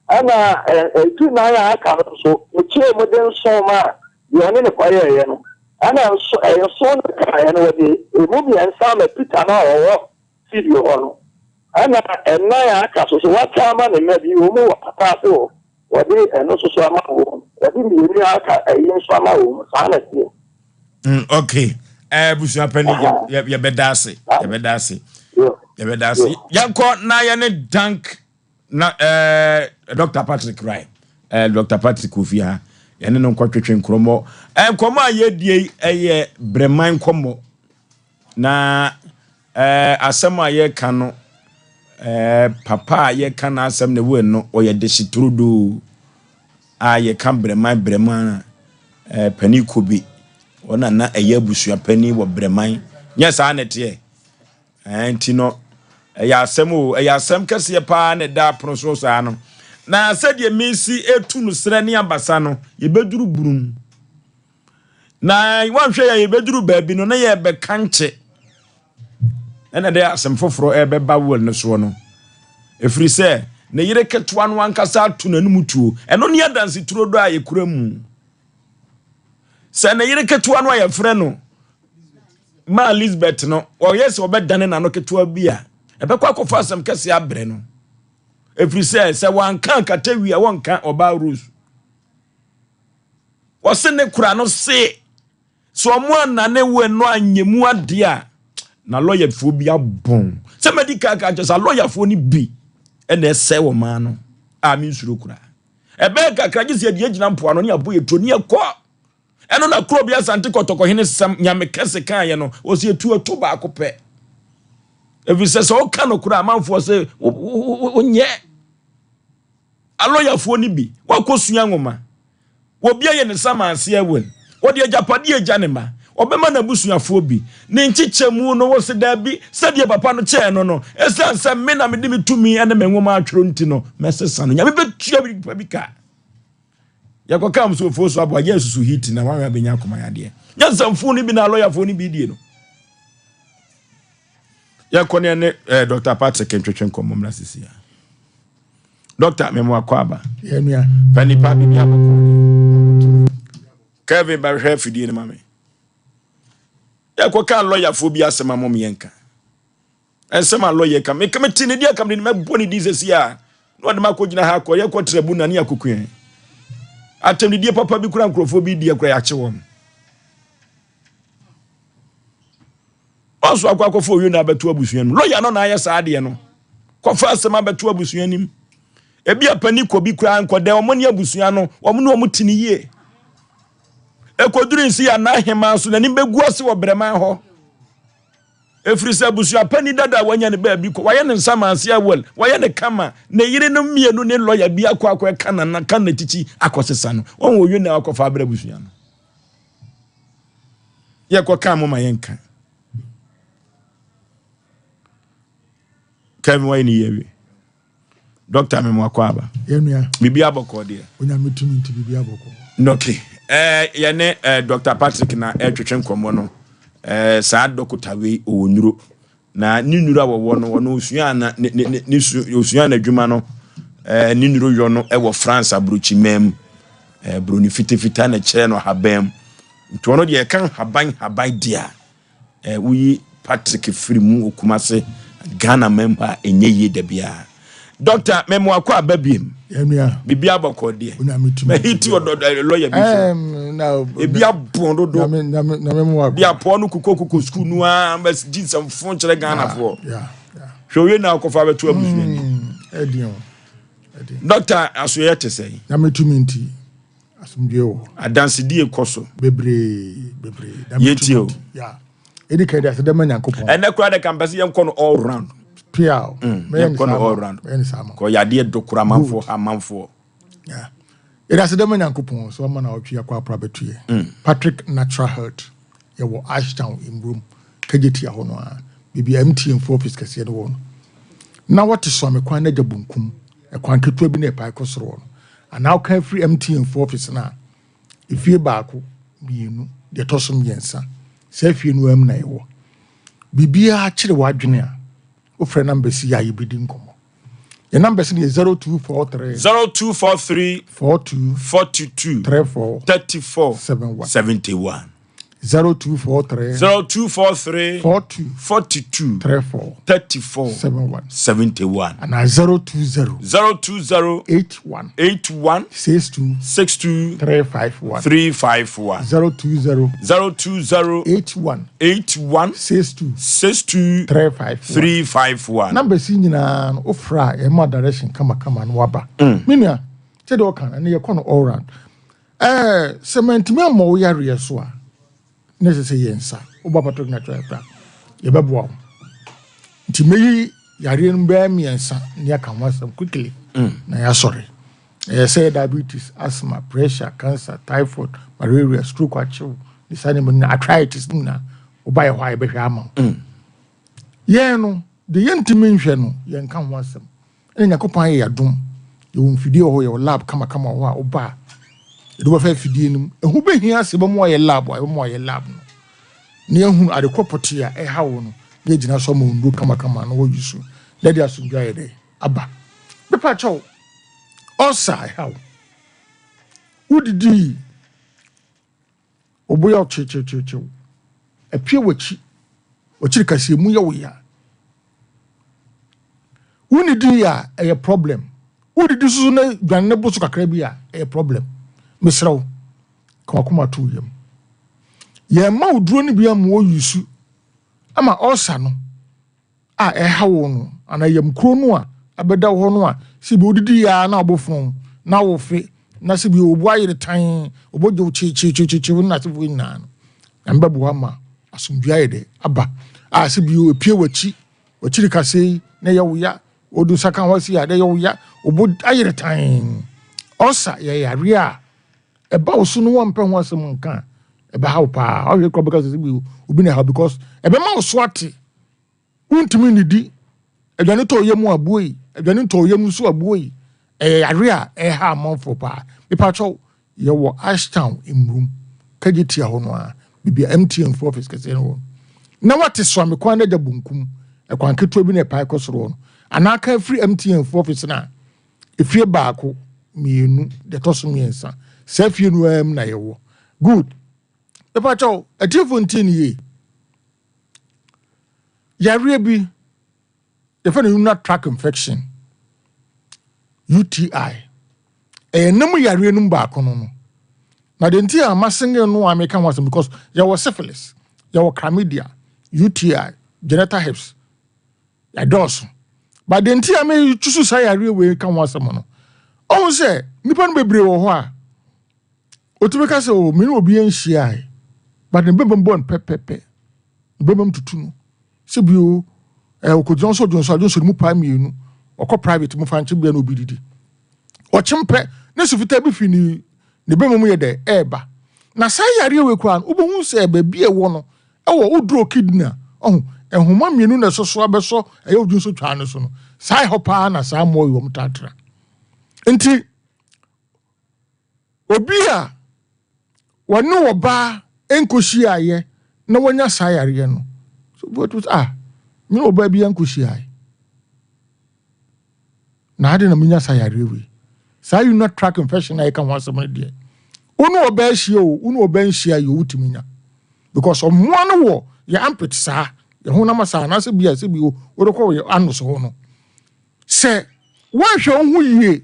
Ana etu na ya aka so eche modern so ma yo ne kwaye ye no. Ana so no ka no de emu bi ansa ma Peter na owo video no. Ana na ya aka so wata ma na me bi o mu papa so. What they eno so ma wo. What they mi aka yin so ma wo sa na tie. Okay. Busu apani ye bedase yanko na ye ne dank na Dr. Patrick Rai Dr. Patrick Ofia ye ne no kwatwetwe nkromo nkomo aye die eye breman komo na asem aye ka no papa aye ka na asem ne we no oye de shitrudu aye ka breman pani kobi ona na eyabusu apani wo breman nya sa na tie enti no ya asem kase pa na da proso sa no na sede mesi etu no sre ne ambasa no ye beduru burum na wanhwe ya ye beduru baabi no na ye be kanche ena de asem foforo ebe ba wol no so no efri se na yire ketwa no ankasa atu nanum tuo eno ne adanse turo do aye kuramu se na yire ketwa no aye frɛ no ma Elizabeth no o yes obedane na no ketewa bia ebekwa akofo asem kese abre no every say wan kan katawi a won kan oba rules wose ne kura no se so mo anane we no anyemu ade a na lawyer fo bi abon se medical ka just lawyer fo ni bi ene ese wo ma no a mi nsuro kura ebe kakra gise de agina mpo ano ne abo etoni ekọ eno na kro bia sante kotoko hene sam nyame kese kan ye no o se etu etu ba akopɛ every say so kan no kura amanfo se onye lawyer fo ni bi wakosua ngoma wo bia ye ne samanse awel wo de agapade agya ne ma obema na busuafo bi ne nchichemu no wo se da bi sade papa no che no esanse me na me de metumi ene menwoma atwero nti no mesesa no nyame betua bi ka yakoka mso fo so aboagye susu hit na wan abenya akoma yade nyansamfo ni bi na lawyer fo ni bi die no yakone ne Dr. Patrick Ntwetwe nkomom na sisia Doctor Memo Akwaba. Yemia. Pani pa bi aboko. Kevin ba hwe fidie ne mame. Ya ko kan lawyer fo bi asema mom yenka. Ensema lawyer ka me kameti ne dia kam ne me boni dizesi a. No de makogina ha ko ye ko tribunal ne akokuen. Atem ne die papa bi kura nkrofo bi die kura ya che wom. Oso akwa yo na betu abusuan. Lawyer no na aye sa ade no. Kofa asema betu abusuan nim. Ebi apani ko bi kura nkode omoni abusua no omno omutini ye ekoduru nsi ya na hema so na ni begu ase wo brema ho efiri se abusua pani dada wanya ne ba bi ko waye ne nsamanse awel waye ne kama na yire no mienu ne lawyer bi akwa kana na kana tichi akosesa no onwo yo na akofa abra abusua no ye ko kan mo mayenka Kevin waye ni yewe Doctor Memo Akwaba. Yemia. Bibi aboko dia. Onya metumi nti bibi aboko. Okay. Yene Dr. Patrick na Twetwe nkomo no. Saa dokutawe onuro. Na ninuro awowo no wono osua na ni osua na adwuma no. Ninuro yo no wo France abrochi mem. Broni fitifita na kire no habam. Nti wono de kan haban dia. Uyi Patrick Firimu okumase Ghana member enye da bia. Doctor Memo Akwaba biem. Yemia. Bibi aboko die. Onya metumi. Me hiti ododo lawyer bi. Now. Ebi abon dodo. Na Memo Akwaba. Bia po no kuko school no a mbes di some fon chere Ghana for. Yeah. Hwe na akofa betu abusu ani. Edion. Doctor asoye te sei. Na metumi nti. Asumdwe wo. Adanse die koso. Bebre. Yetio. Yeah. Edi kai da sedema nyankopon. Ene kura de campus yenko no all round. Piao. Yenko no all round. Ko yade dokura manfo amanfo. Yeah. Edi sedema nyankopon so ma na otwe akwa prabetuye. Patrick Natural Health. Ye wo Ashtown in room. Kageti aho no a. Bibi MTN office kase no wo. Na what so me kwan na jabunkum. E kwan ketua bi na e pai kosoro no. And now can free MTN office na. Ifie baako mienu de tosom yensa. Sefie no am na ewo. Bibia kire wadwene a. O frɛ number si ya yibidi nkomo. Your number is 0243 42 34 71 0243 42 34 71 and 020 81 62 351 020 81 62 351 number si nyina ofra e ma direction kama no waba menua chede o kan na ye kono all round cement me ma wo yare so a necessary yensa oba Patrick Natural Health ye beboa nti meyi yare mba miensa ne aka wasam quickly na ya sorry say diabetes, asthma, pressure, cancer, typhoid, malaria, stroke, achieve this animal arthritis na oba ye hwa be hwa ama ye no de yentimi nhwe no ye nka ho asem ene Nyakopan ye yadom ye wonfidie ho ye lab kama ho a oba do fa fidie nim ehu behia asem mo ye lab a mo ye lab no ne ehu adekopoti a ha wo no ye gina so mo ndu kama no wo yusu let us enjoy dey aba be pa chow osa how udidi oboya chechecheche epie wachi ochiri kase mu ye wo ya woni di ya a problem wodi di so na dwanne bo so kakra bi a problem mesrawo ka kuma to yam ye ma uduro ni bia mo yusu ama osa no a hawo no ana yam kro no a abeda ho no a sibi odidi ya na obofon na wo fe na sibi obu ayire tan obojo chi na sibi na no amba bu ama asumdua yede aba a sibi opie wachiri kase na ya wo ya odu saka wasi ya de ya wo ya obo ayire tan osa ya yare a eba osu no wampe ho asem nka eba ha pa o ye ko because sibi obi na ha because ebe ma oso ate untimi nidi edwane to yemu abuoi edwane to yemu su abuoi yare a ha amanfo pa ipacho ye wo Ashtown imrum kagiti ho no a bibia MTN for office kase no na wate so me kwan da bunkum ekwan keto bi na pa ikosoro no anaka free MTN for office na efie baako mienu de toso miensa safie no am na ye wo good ipacho atifo ntini ye yare bi the friend urinary tract infection UTI nemu yare num ba kono no na the ntia amasinge no ameka wasem because there was syphilis there was chlamydia UTI genital herpes ya dos but the ntia me chusu sa yare we kan wasem no o se nipa no bebre wo ho a otubeka se o me no obi enhia but the bebem bon pepepe bebem tutu no se bio okojonso jonso mu pa mienu okọ private mu fanche bia na obididi ochimpe na sufita bi fini ne bemum ye de eba na sai yare we kwa obohu se eba bi ewo no ewo odro kidna ehuma mienu na soso abeso odunso twa ne so no sai hopa na sa mo yo mutatra nti obi a wonu oba enkoshi aye na wonya sai yare no so what was me oba bi enkoshi aye na ade na munya sayare we say you not track infection na kan wasem de unu oba hie o unu oba nhia yo utiminya because omo no wo ya ampet sa ye ho na masa na se bia se bi o wo ko ye anu so ho no se wa hwe hu yie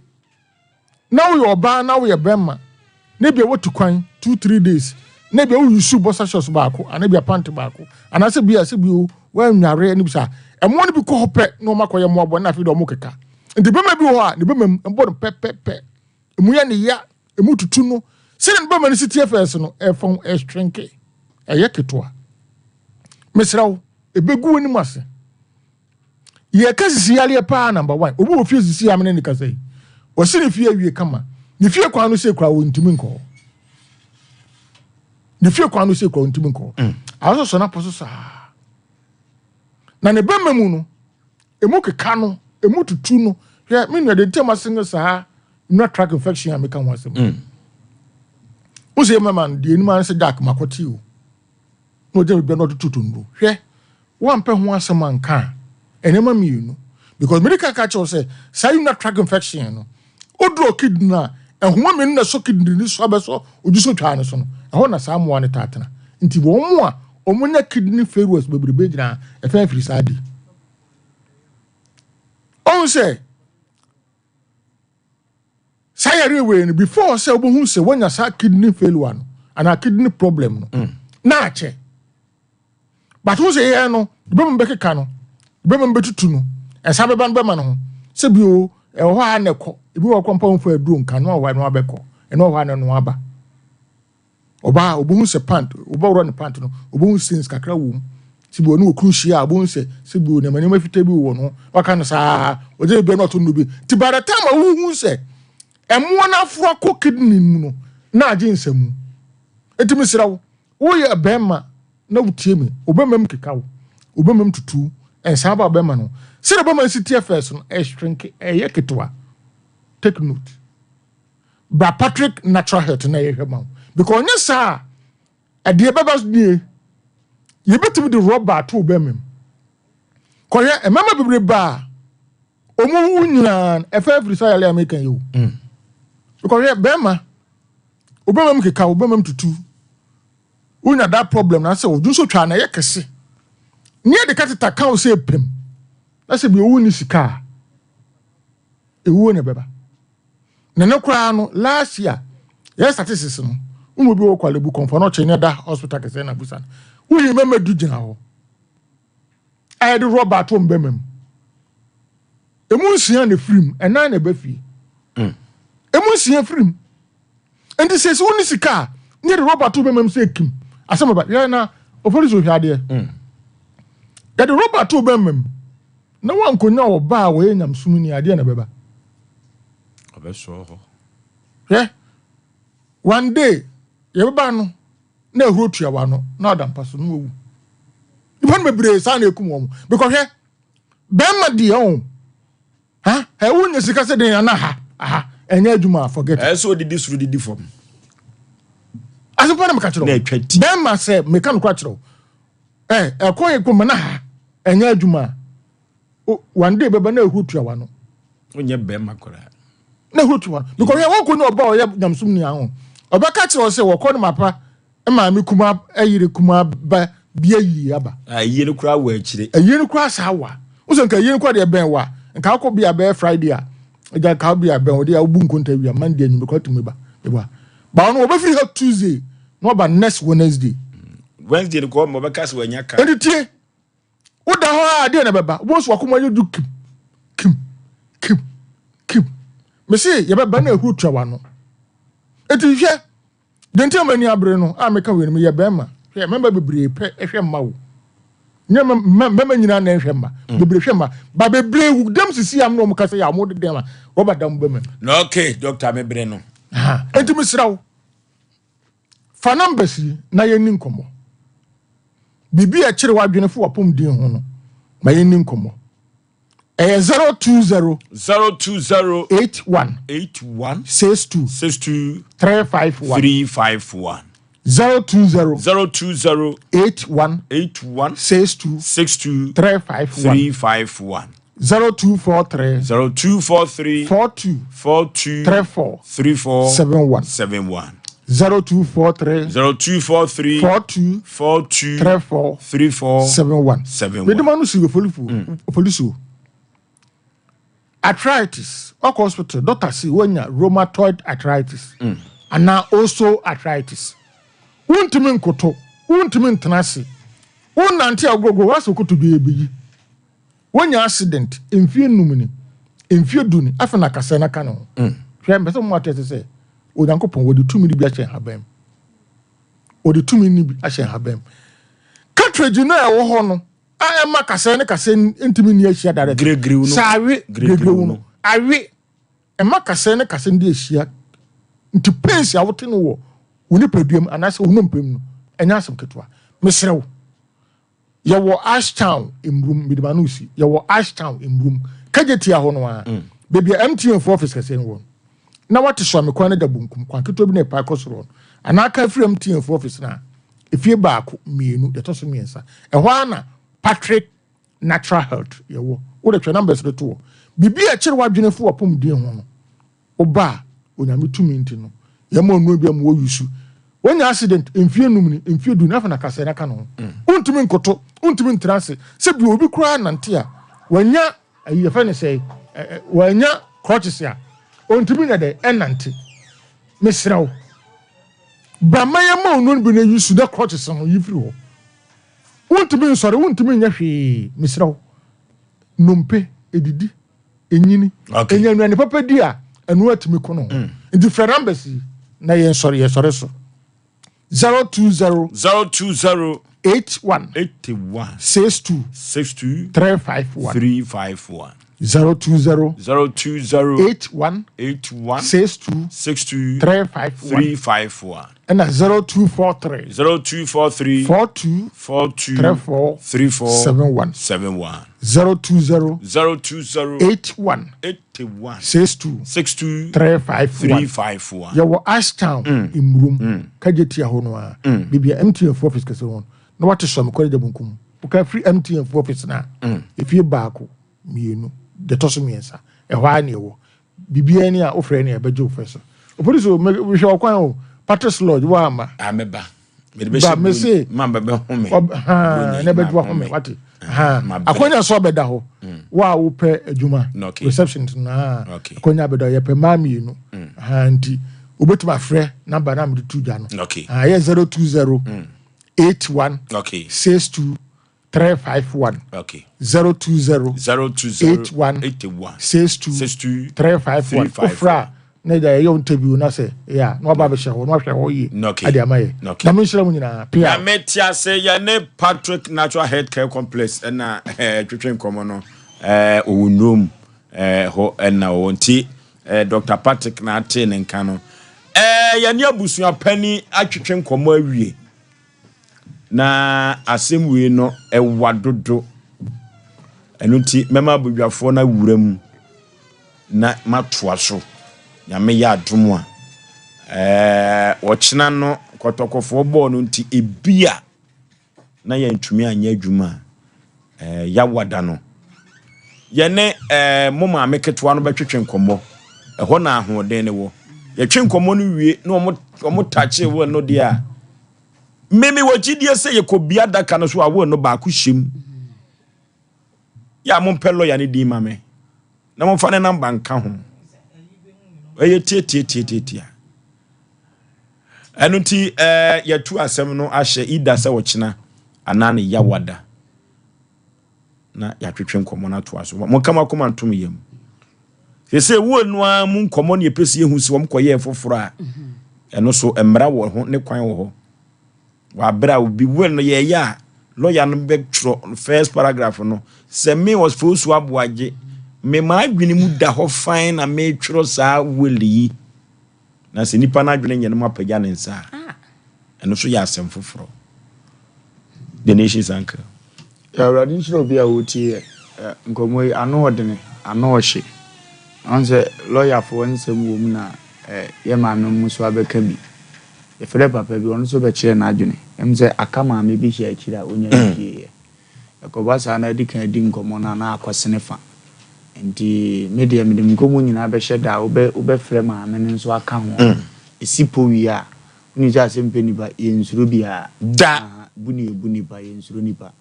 na wo oba na wo ye bema na bia wotu kwan 2-3 days na bia wo yusu bossa shoes baako ana bia pant baako ana se bia se bi o wa nware ni bisa emo no bi ko hope no makoye mo abo na fi do mo keka nti bema bi ho a ne bema mbon pepepe emu ya ne ya emu tutu no se ne bema ne CTFS no efon estrenke ketwa mesrawo ebegu ni mase ye kasisi yale pa number 1 obi ofie sisi amene ni kasai o se ne fie awie kama ne fie kwa no se kura wontimi nko ne fie kwa no se kura wontimi nko aso so na poso sa na ne bema mu no emu keka no emu tutu no ya me no de tema singa sa no track infection ameka wasem ose mama de enu man se dak makoti o no je be no tutu ndo hwe wampe ho asem anka enema mienu because medical catch say say no track infection no odro kidna ehoma me na so kidney ni so abeso ojuso twa ne so no eho na sa mo ne tatena nti wo mo a omunya kidney failures bebrebe gina efa firi sadi on say sayare we no before say obohu say wonya sa kidney failure no ana kidney problem no na ache but who say here no be mbekeka no be mbetutu no esa beba no no se bio ho a ne ko ebi wo kompa mfa aduro nka no wa no abeko eno ho a no aba oba obohu se pant oba woro ne pant no obohu sins kakra wom sibio no okruhia obohu se sibio ne mane mafita bi wo no waka no saa oje be no to no bi ti by the time hu se emo na afro ko kidney mu no na age nsam etimi sirawo wo ye bema na wutie me obemam kekawo obemam tutu ensa ba bema no sire bema CTFS no shrink ketwa take note ba Patrick natural health na ye hwema because nya sa ade beba nie ye betimi de rubber to obemam koye emama bibre ba omu nyina efa free say ale American yo because bema obemam kekawo obemam tutu unya that problem na say oju so twa na ye kese near the catita count say pim. That's a be uni sika. A won a beba. Nano crown last year. Yes, statistics. Will be all quality book for not changing that hospital. Casena Busan. Who remember Dujin? I had a Robert Tom Bemem. A moon and a film, and 9 a beefy. A moon film. And this says only sika near the Robert Tom Bemem say Kim. As some about Yana, Oforisuo had there. That the Robert Tom Bemem. No one could know bar way and I'm swimming idea na beba. Yeah. One day, Yabano, no root ya wano, not a person. You want me brace and you come because here, Bema Dion. Huh? I wouldn't say they are not. Aha, and Yajuma forget. I saw this really deform. As a Panama catcher, Bema said, Mekan Quattro. Eh, a coin comana, and Yajuma. One day, Beba no root ya wano. When you Bema Cora. No root one, because I won't know about Yamsumia. Obakachi say wo kono mapa e ma me kuma ayire kuma ba bia yi aba ayire kura wa akire ayire kura sa wa uso nka ayire kura de ben wa nka akọ bia be Friday a ja ka bia ben odi abu nkonta wi Monday anyi because to me ba ba no obafiri ha Tuesday no ba next Wednesday the ko mo baka se wanya ka editie uda ho a de na beba bo so akoma yedu kim me say ye beba na ehu twa wa no eti hwe dente mani abre no a meka we no ye bema hwe member bebre pe hwe ma wo nyama mema nyina na hwe ma bebre hwe ma ba bebre wu dem sisi am no mo kase ya mo de dem wo ba dam bema no okay doctor mebre no enti misrawo fa numbers na ye ni nkomo bibi a kire wadwene fo wapom din ho no ma ye ni nkomo 020 81 62 351 020 81 62 351 0243 42 34 71 0243 42 34 71 Medimanu sigo Oforisuo arthritis hospital doctor see when you rheumatoid arthritis and now also arthritis untimi nkoto untimi ntenase unanti agogo waso koto bi when you accident emfie numini emfie duni afena kase na kana hwe mbese mo atete se Oyankopon wodi tumi bi achen habem wodi tumi ni bi achen habem cartridge na e wo ho no ayama kase ne kase ntimi ni ahia dare gregrew no sawe gregrew no awe ema kase ne kase ndi ahia nti pensi awote no wo woni paduam anase wono mpem no enya asem ketwa mesrew ye wo Ashtown imrum midmanusi ye wo Ashtown imrum kageti aho no a bebia MTN for office kase no na wate so me kwan da bunkum kwan keto bi na pa kosoro anaka free MTN for office na efie baako mienu de to so miensa ehwa na Patrick Natural Health yewo wo de twa numbers de to bibi a kire wadwene fo wapom din ho no oba onyame tumi nti no yema onu bi am wo yusu wonya accident emfie numni emfie du na fa na kase na ka no untumi nkoto untumi ntrase se bi obi kura nante a wanya ayi fa ne sei wanya crutches a untumi na de enante mesrawo bama yema onu bi na yusu de crutches no yifiri ho untumi nsore untumi nya hwe misrawo nompe edidi enyini enyanwa ne papa di a enu atimi kono ndi numbers na ye nsore so 020 81 62 351 020 81 62 351 and 0243 42 34 71 020 81 62 351 yawo Ashtown imrum kageti ahono a bibia MTN for office kase won na wate so mekore de bunkum uka free MTN for office na efie baako mienu de toso miensa ehwa na ewo bibia ni a ofre na ebeje ofeso Oforisuo we hwe okwan o Patrick Lodge wa ama ameba But me say mamba be home. Never do home. What? Akonya so beda ho. Wa wo pe adwuma. Reception na. Akonya beda ye pe mami no. Nti obetuma frɛ number na me tu dwa no. Yeah 020 81 62 351 020 81 62 351 ofra na da ye interview na say yeah no ba be hye ho no hwe ho yi ade amaye na me nhyira mu nyina pia ya metia say ya ne Patrick Natural Health Care Complex na twetwen komo no owunrom ho na wonti Dr. Patrick na ate ne nka no ya ne abusua pani atwetwen komo awie na asem we no ewadodo enuti mema bodwafo na wuram na matoa so nyame ya adom a ochina no kotokofo bo no nti ebia na ya ntumi anya adwuma ya wada no ye ne moma ameketwa no betwetwe nkomo ho na ahoden ne wo ye twe nkomo no wie na omo tache wo no dia meme wajidie se ye kobia daka no so awo no ba ku hyem ya mo pelo ya ne di mame na mo fa ne namba nka ho eye tie anuti ya tu asem no ahye ida se wo kina anane ya wada na ya twetwe nkomo na to aso mo kama koma ntom yam se wo no a mu nkomo ne epesi ehu si wo mkoye foforo a eno so emra wo ho ne kwan wo ho wa bra obi wo no ye ya lawyer no be tro first paragraph no se me was Osei Aboagye me ma adwene mu da ho fine na me twro saa weli na se nipa na adwene nyene mapagya ne nsa eno so ya asem foforo the nation's anchor ya radin chiro bia wotie nkomo ano odene ano ohye anse lawyer for nsem wo mu na ye ma no mu so abeka bi e fere papa bi ono so be kire na adwene emze akama me bi hia kire a onya die yakoba sa na dikan di nkomo na akwasene fa nti media me dem nkomo nyina be hye da obe fere ma me nso aka ho esipo wi a ni ja Asem Mpe Nipa ye nsuro bia da buni ba ye nsuro nipa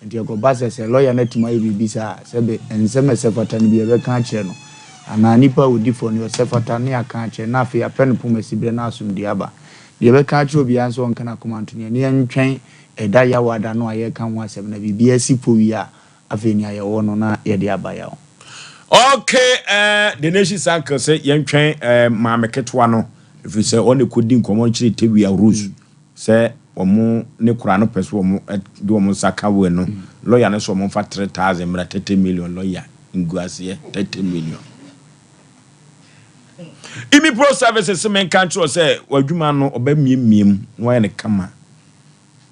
nti yakoba se lawyer na tima bibi sa sebe enseme se fatani bi be kan kire no ana nipa odi fo ne se fatani aka kire na afi apen pomasi bre na asum diaba ye be kan kire obi anso nka na komanto ne ntwen eda ya wada no aye kan ho asem na bibi asipo wi a afeni aye wo no na ye de abaya wo. Okay, the nation's anchor say yentwen mameketwa no if you say on kodi nkomo nchire tewi a rules say omo ne kura no peso omo do omo saka we no lawyer no so omo fa 3000 mra 30 million lawyer nguase 30 million imi pro services men control say wadwuma no obamiem no ne kama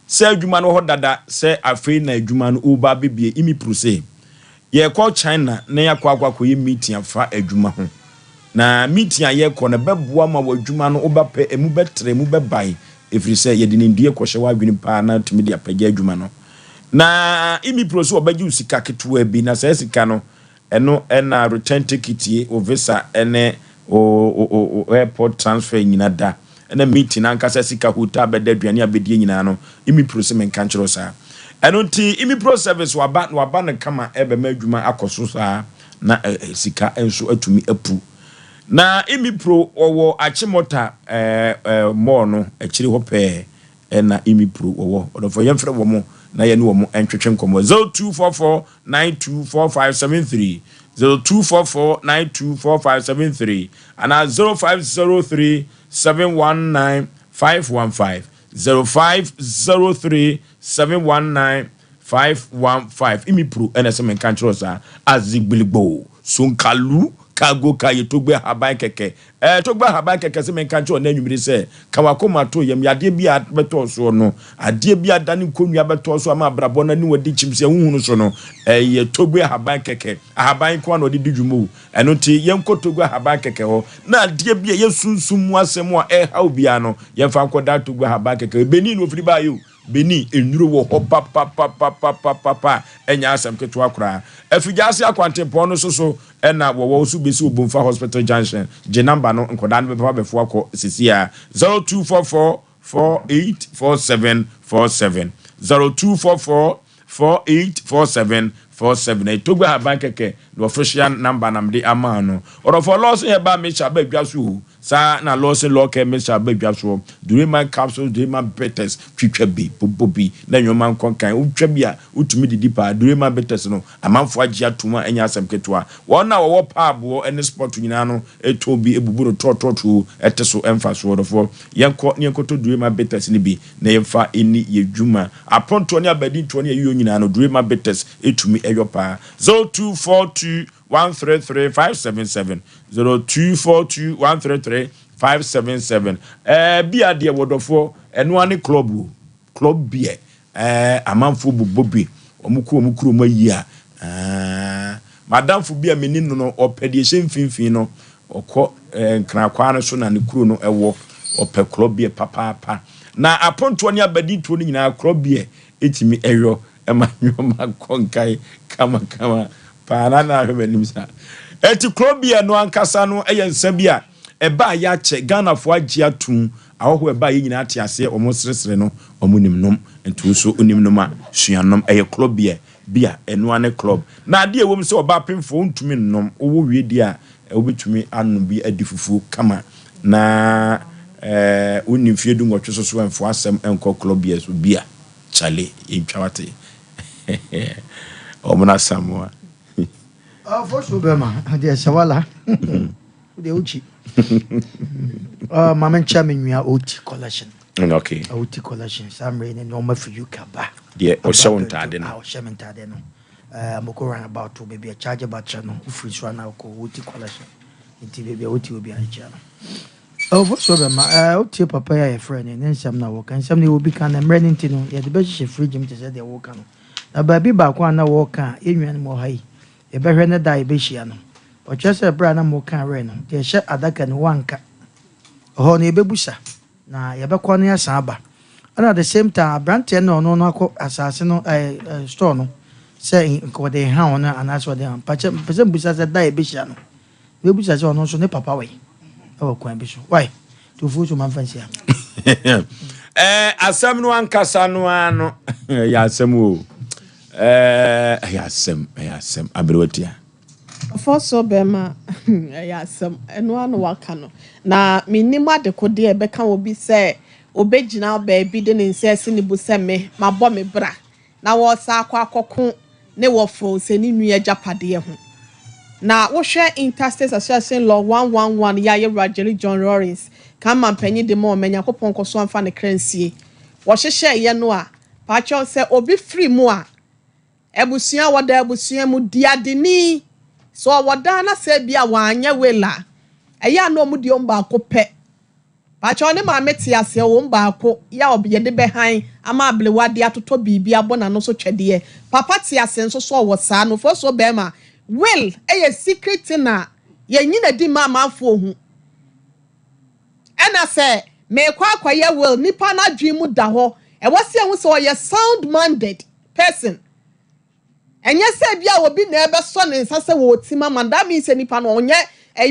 say adwuma no ho dada say afei na adwuma no oba bebie imi pro say ye call China na ya kwa ye meeting afa adwuma ho na meeting aye ko na beboa ma wadwuma no obape emu betre emu bebai efiri say ye de ndie ko hye wadwene pa na tumi de apagya adwuma no na imi pro so obagye usika ketewa bi na say sika no eno na return ticket o visa ene o airport transfer nyina da ena meeting ankasa sika hotel beda aduane abedie nyina no imi pro se men kanchero sa eno nti imi pro service waba na kama ebe ma adwuma akoso sa na sika enso atumi apu na imi pro owo achimota mo no akiri ho pe na imi pro owo odofo yemfre wo mo na ye ne wo mo entwetwe nkomo 0244924573 0244924573 and 0503719515 0503719515 imipru NSM controller azigbilibo sunkalu kago kaye togbe haban keke togbe haban keke se men kancho na nwumire se kawakoma to yam yade bia beto so no ade bia dane konua beto so ama brabo na ni wadi chimse hunhunu so no ye togbe haban keke haban ko na odi dwumo eno ti yenko togbe haban keke ho na ade bia yesunsum asemu a haw bia no ye fa koda togbe haban keke beni no firi ba yo beni enuro wo ho pa enya asem keto akura afigase akwantempo no so ena wo so besi obumfa hospital junction je number no nkoda no be fa befo akọ sisia 0244 484747 0244484747 etogba habankeke the official number namde amano or for loss e ba me sha ba dwaso sa na loss local me sha ba dwaso durema capsules durema betters twitwa bi bobi na nyoma nkonkan utwa bi a utumi didi pa durema betters no amanfo agi atuma enya asem ketoa wona wo paabo ene sport nyina no eto bi ebuburo tototo eteso emfaso wodofo yenkoto durema betters ni bi na yemfa eni yedwuma aponto ni abadi to ni ayo nyina no durema betters etumi eyopa 0242133577 0242133577 bia de wodofo eno ane club beer amanfo bobobi omukuro mayi a madam fo bia meni no opede hye no okọ nkrakwa no so na ne kuro no ewo ope club beer papa na aponto ne abadi to ni nyina club beer etimi eyo emanyoma konkai kama para na hwenim sa eti club beer no ankasa no eyensa bia eba ya che Ghana fo agi atum ahoho eba ye nyina ate ase omosresre no omunimnom entu so onimnom a suanom eye club beer eno ane club na ade ewom se oba pemfo ntumi nnom owo wie di a obetumi anu bi adifufu kama na onimfie du ngotwe so enfo asem enko club beer so beer chale intwawate omuna samwa for sure bema de sawala de uchi mama chairman we are OT collection okay OT collection some rain and normal for you kaba yeah o shawntade no shawntade no moko run about to baby a charge about no free so na ko OT collection inti baby OT will be a channel for sure bema OT papa ya friend and some na work and some will be can am running to no ya the best fridge him to say they work no na baby ba kwa na work enwan mo hai e behwe ne dai be hia no o chese bra na mo kan re no de hye adaka ne wanka ho na ebebusa na ye bekọ no yasan aba and at the same time brand no akọ asase no store no say ko de ha on na anaso de am pache busa se dai be hia no ebebusa se ono so ne papa we e wo kwan bi so why to fuso man fancy asem no ankasa no ano ya asem o Asem abrewatia for so bema Asem eno anu waka no na minima de kode e beka obi se obegina baabi de ne nsese ne busa me mabọ me bra na wo sa akọ ne wo fo se ni nua japade ho na wo hwe Interstate Association Law 111 ya Rajeri John Lawrence kama mpanyi de mo menya kopon koso amfa ne kransie wo hyehye ye no a pacho se obi free mu a ebusia wada ebusia mu diadeni so wada na se bia wanya wela eya no mu di omba akopɛ pacho ne ma meti ase wo mba akọ ya obiye de behan ama able wade atoto bibi abona no so twede papa ti ase nso so wo saa no fo so be ma will eye secret na yenyina di ma manfo hu ena se me kwa ye will nipa na dwimu da ho e wose hu so ye sound minded person enye se bia obi na ebe so ne nsa se wo tima madam ise nipa no onye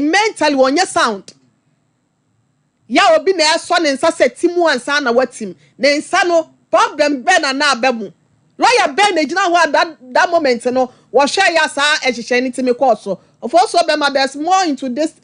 mentally onye sound ya obi na eso ne nsa se timu ansa na watim ne nsa no problem be na abemu lawyer be na gina ho that moment no wo hwe ya sa ehihye ni timi court so so be ma there's more into this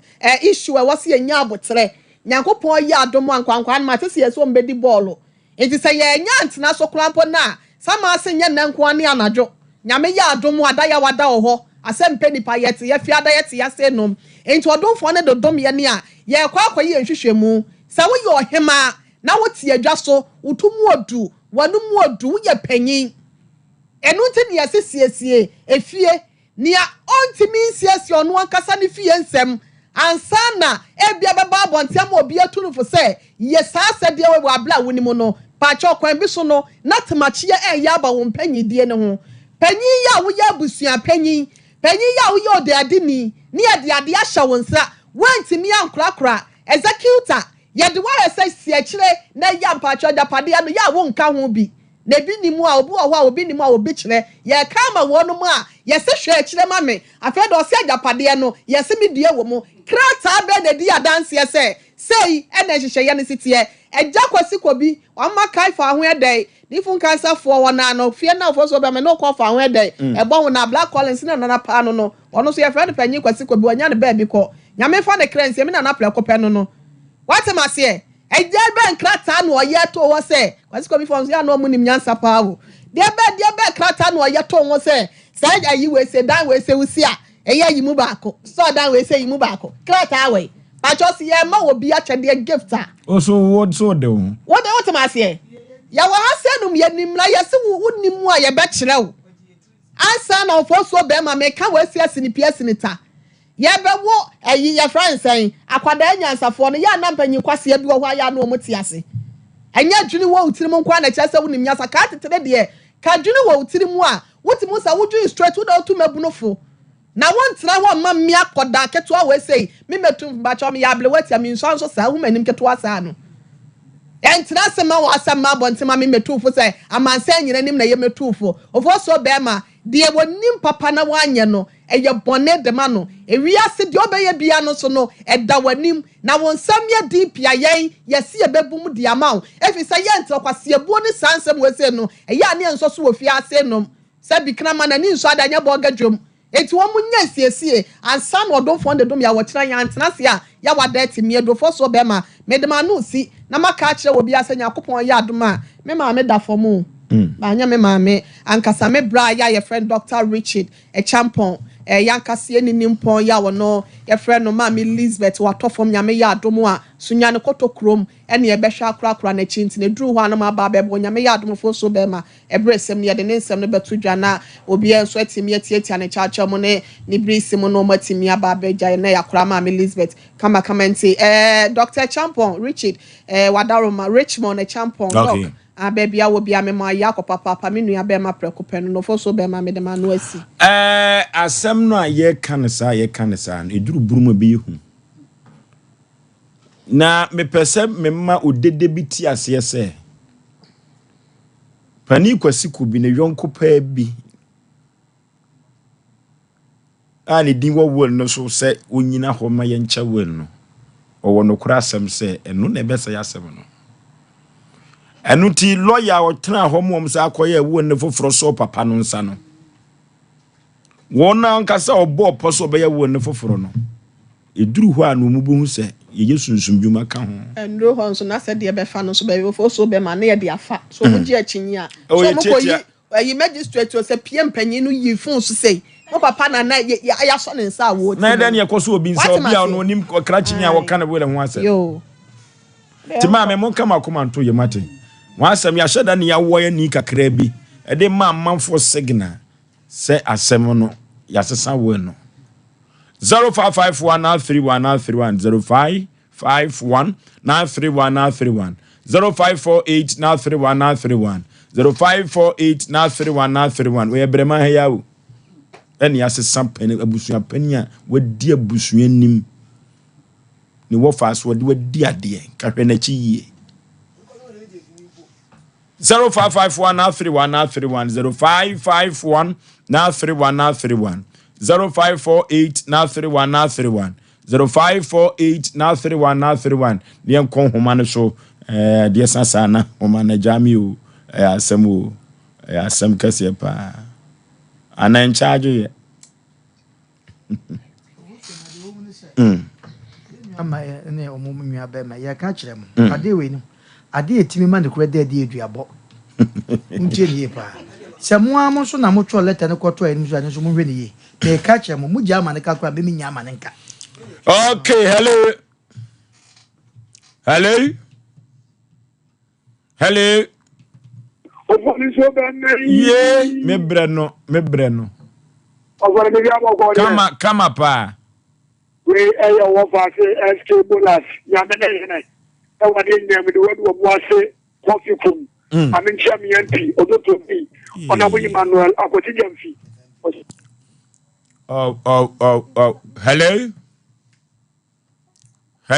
issue e wose enya abotre nyankopon ya adomo ankwankwa na matese yeso mbedi ball enti se ye nya antena so krampo na sama se nya nanko ani anajo nyame ya adomo adaya wada ho Asem Mpe Nipa yete ye fiada yete ya se nom enti odonfo ne dodom ye ne a ye kwa ye nhwehwemu se wo ye ohema na wo tie adwa so utumu odu wanum odu ye panyin enu nti ne yesesiesie efie nia ontimi nsiesie ono ankasa ne fie nsem ansa na ebia beba abontiam obi atunufo se ye saase de we abla wonimu no pa cha kwan bi so no na temachi ye aba wo panyin die ne ho panyin ya wo ya busua panyin ya wo yo de adini ni ade ahya wonsa wantimi ankrakra executor ye de wa say siachire na ya mpacho japade no ya wo nka ho bi na bi ni mu a obi wo a obi ni mu a obi kire ye kama wonu mu a ye se hwe akire ma me afa do se japade no ye se mi die wo mu krata be na di adanse se sei ena hihye ye ne sitie eja kwasi kobi wama kai fa ho edai different cancer for one no fear na for so be me no call fa ho edai e bo na black collins na na pa no ono so ye friend panyi kwasi kobi wanya ne ba bi ko nyame fa ne cleanse me na pre kopɛ no what am I say eja be nkrata no ye to wo se kwasi kobi for ya no mu nim nyansa pa wo de be krata no ye to wo se sai ayi we se dan we se wusi a eya yi mu baako so dan we se yi mu baako krata we pa just ye ma obi a chede gift a also what so de what am I say ya wa hasenum ye nimla ye se wo nimu a ye be kire wo ansa na ofo so be ma me ka we se asini ta ye be wo ayi ye friend say akwada nyansafo no ya na mpanyi kwase bi wo hwa ya no mo ti ase enya dwuni wo utiri mu kwa na chese wo nim nyasa ka tetere de ka dwuni wo utiri mu a woti mu sa wo dwuni straight wo da otu mabunofo na won tira ho ma me akoda keto a we say me metum ba cho me ya ble wati am nso so sa hu manim keto asa no entira se ma wo asa ma bontima me metufo say amansa nyina nim na ye metufo ofo so be ma de wonim papa na wanye no eye bone de ma no ewiase de obeye bia no so no eda wanim na won sam ye deep ya yen yesi ye bebum de ama efi say ye ntira kwase ebu ni sansem we say no eye ane nso so wo fi ase no se bikna ma na ni nso adanya bo gadwom eti wo munya siesie ansa no odon fo de dom ya wotira ya antena se a ya wada ti me do fo so be ma me de ma no si na maka kire wo bia se nyakopon ya adom a me ma me da fo mu ba nya me ma me ankasa me bra ya your friend Dr. Richard a champon yankase ni nimpon ya wono your friend no ma me Elizabeth watofom nya me ya adom a sunya ne kotokrom ene ye behwa akra na chinti ne duru ho anama ba bebo nya me ya adom fo so be ma ebresem ne ye de nsem ne betu dwa na obi enso atimi atiatia ne chacha mo ne brisim no matimi aba beja na yakra ma me Elizabeth kama kamenti Dr. Champon Richard wadaroma Richmond a champon okay. Baby I will be a mema yakop papa me nua be ma prekopen no fo so be ma me de ma no asi asem no a ye kanisa no eduru buruma bi hu na me pese me ma odede bi ti ase ese pani kwasi kubi ne yonko pa bi ani din wo wol no so se onyina ho ma ye ncha wel no owo no kura asem se eno na be se ya asem no enuti lawyer o tena ho mo msa akoye wo ne foforo so papa no nsa no wona nkasa obo poso be ye wo ne foforo no eduru ho anu mu bu hu se ye yesunsum dwuma ka ho endro ho nso na se de be fa no so be fo so be ma na ye de afa so mu gi achinyi a so mo ko yi magistrate o se pm panyin no yi fun so sei mo papa na ya so ne nsa wo na den ye koso obi nsa obi a no nim kra chinyi a wo ka na wo le ho ase yo ti ma me mo kama komanto ye mate wasam ya sheda ne ya wo ya ni kakra bi e de manfo signal se asem no ya sesa wo no 0551931931 0551931931 0548931931 0548931931 we brema ha yawo ene ya sesa pani abusua pani a wadi abusua nim ni wo fast wadi ade kahwe na chi yie 0551931931 0551931931 0548931931 0548931931 niem kon homa no so de sasa na homa na jami o asem o asem kase pa ana in charge ye ama ne omum nwa ba ma ya ka kire mu ade we ni ade etimi ma ne kura de ade eduabo ntie ni pa se mo am so na mo twa letter ne kwoto ani so ani so mo hwe ni ye me ka kire mu ja ma ne ka kura be mi nya ma ne nka okay hello Oforisuo ben ye me breno kama pa we eya wo fa se SK bonus ya me ne e wa de nyam de wo bo ase coffee kum amin champion odoto bi ona bo Emmanuel akoti jamfi oh hello oh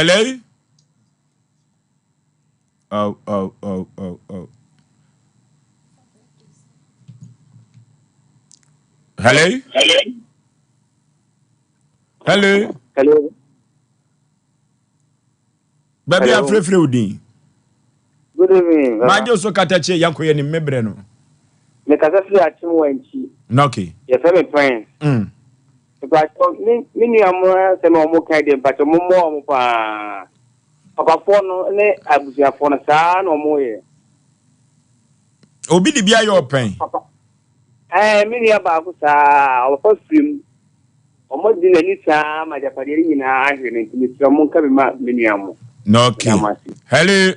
hello baby afrefre odin Good evening. Majo so katache yanko ye ni mebre no. Me kasa fi achimu wanchi. Okay. Ye fe me friend. But mini amo se no mo kai de but mo mo pa. Papa fono ne abusia fono sa no mo ye. Obi di bia yo pen. Mini aba ku sa o first film. O mo di ni sa ma ja pade ni na ahwe ne ti mi mo ka be ma mini amo. No okay. Hello.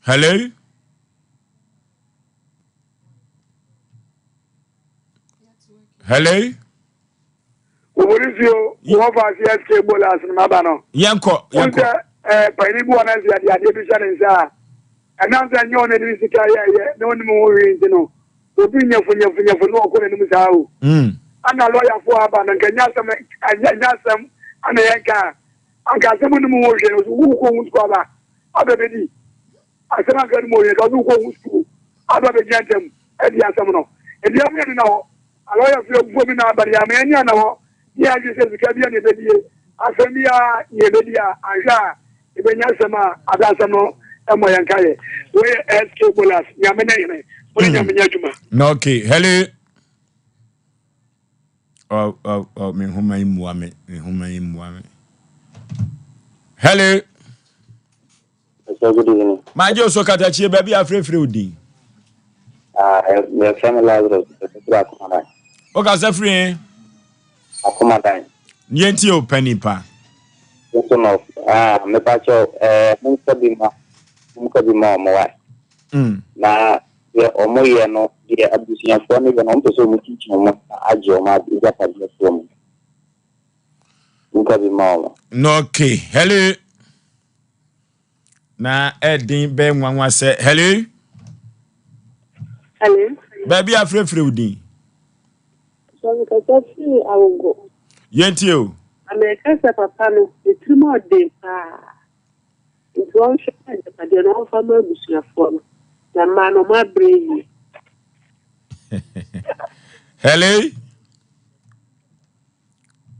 Hello. Hello. Oforisuo, wo fa CSK bolas na ba no. Yanko. Pani bu na sia dia de bi sha nsa. Ananza nyo na ni sika ye no ni mo wi nti no. Obi nyafu no ko ni mu sa o. Ana lawyer fo aba na kanya sam ana yanka. Anka sam ni mo wi no wo ko mu ko ba. Abebedi. Asema ga ni mo ye ga wo ko mu ko. Ababe jantem e dia sam no. E dia me ni no. Lawyer fo go mi na bari amenya na ho. Ya ji se sika bia ne bedie. Asembia ye bedia aja. Ibenya sama adasa no emo yankaye we SK bolas nyamena yene we nyamenya juma no okay hello me homa imuame hello good evening majo so katachi baby afrefre odi me family Lazarus o ka safri akomadan nienti o panipa no me pacho muka bi ma mo wa na ye omo ye no ye abusia fo ne no mpe so mu kichi mo aje o ma ija pa je so mo muka bi ma no okay hello na edin be nwanwa se hello baby afrefre udin so ka tafi awgo yenti o America sa papa no the trimo de pa nti on hwe de pa de no fa ma busuafo no na ma no ma brei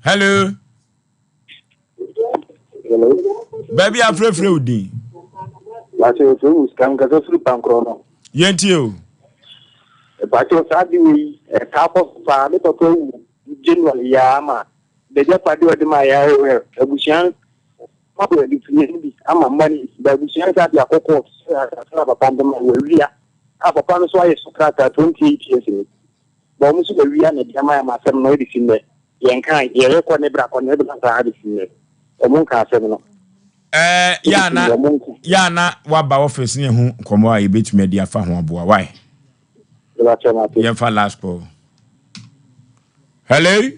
hello baby afrefre udi la se o scam ka so suru pankro no yenti o pa cho sa di wi ka po fa le to January ya ma de ja pa de ma ya we abusian ma ko di fi ama mani da abusian sa di akoko sa papa ndem we ria papa no so aye sokrata 28 years ni ba mu su be ria na dia ma ya ma sem no di fi ne yen kan ye rekọ ne bra ko ne bra sa di fi ne o mun ka sem no yana waba office ne hu komo a ebetumi adi afa ho aboa why yen fa last call hello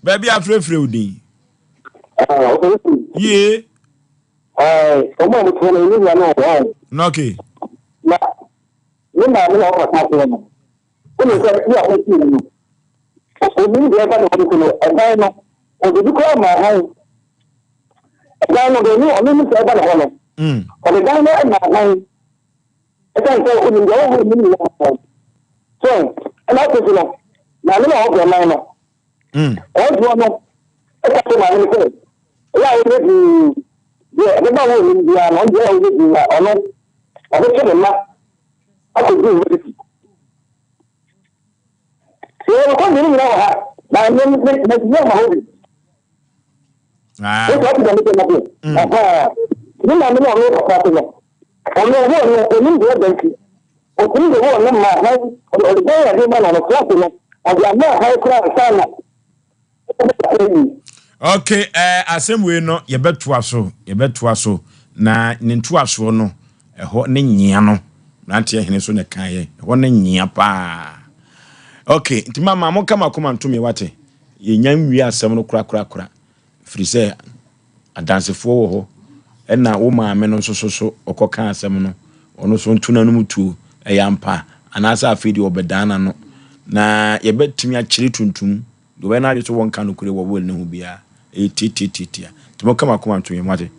baby afrefre udi ye omo mo ko ni ya no no okay na ni na ni o ka ko no o ni ko ya ko ti ni o ni ya ba no ko no e ba no o di ko ma ha e ba no ni o ni se ba no no o ni ga no e ma ha e ka ko o ni go o ni ni so e na ko no na ni o ko ma no o do no e ka ko ma ni ko ya o ni the ba wo ni dia no dia o ni na ono o ko ni ma a ko do ni so ko ni na ha na ni ma ho bi o ko ti da ni na ko ni na ni o ko ka to no o no wo ni do da ki o ko ni wo na ma ha o do ya de ma na ko no o ya ma ha ko sa na okay asem we no ye betua so na ne ntua so no eho ne nyia no na nte hene so ne kan ye eho ne nyia pa okay nti mama mo kama koma ntumi wate ye nyanwi asem no kura firi se adansefo wo ho na wo maame no so okoka asem no ono so ntuna no mutu eyampa anasa afidi obedana no na ye betumi a kire tuntum do we na so won kan no kure wo wo ne hu bia tititia timo kama kuma ntumi mwate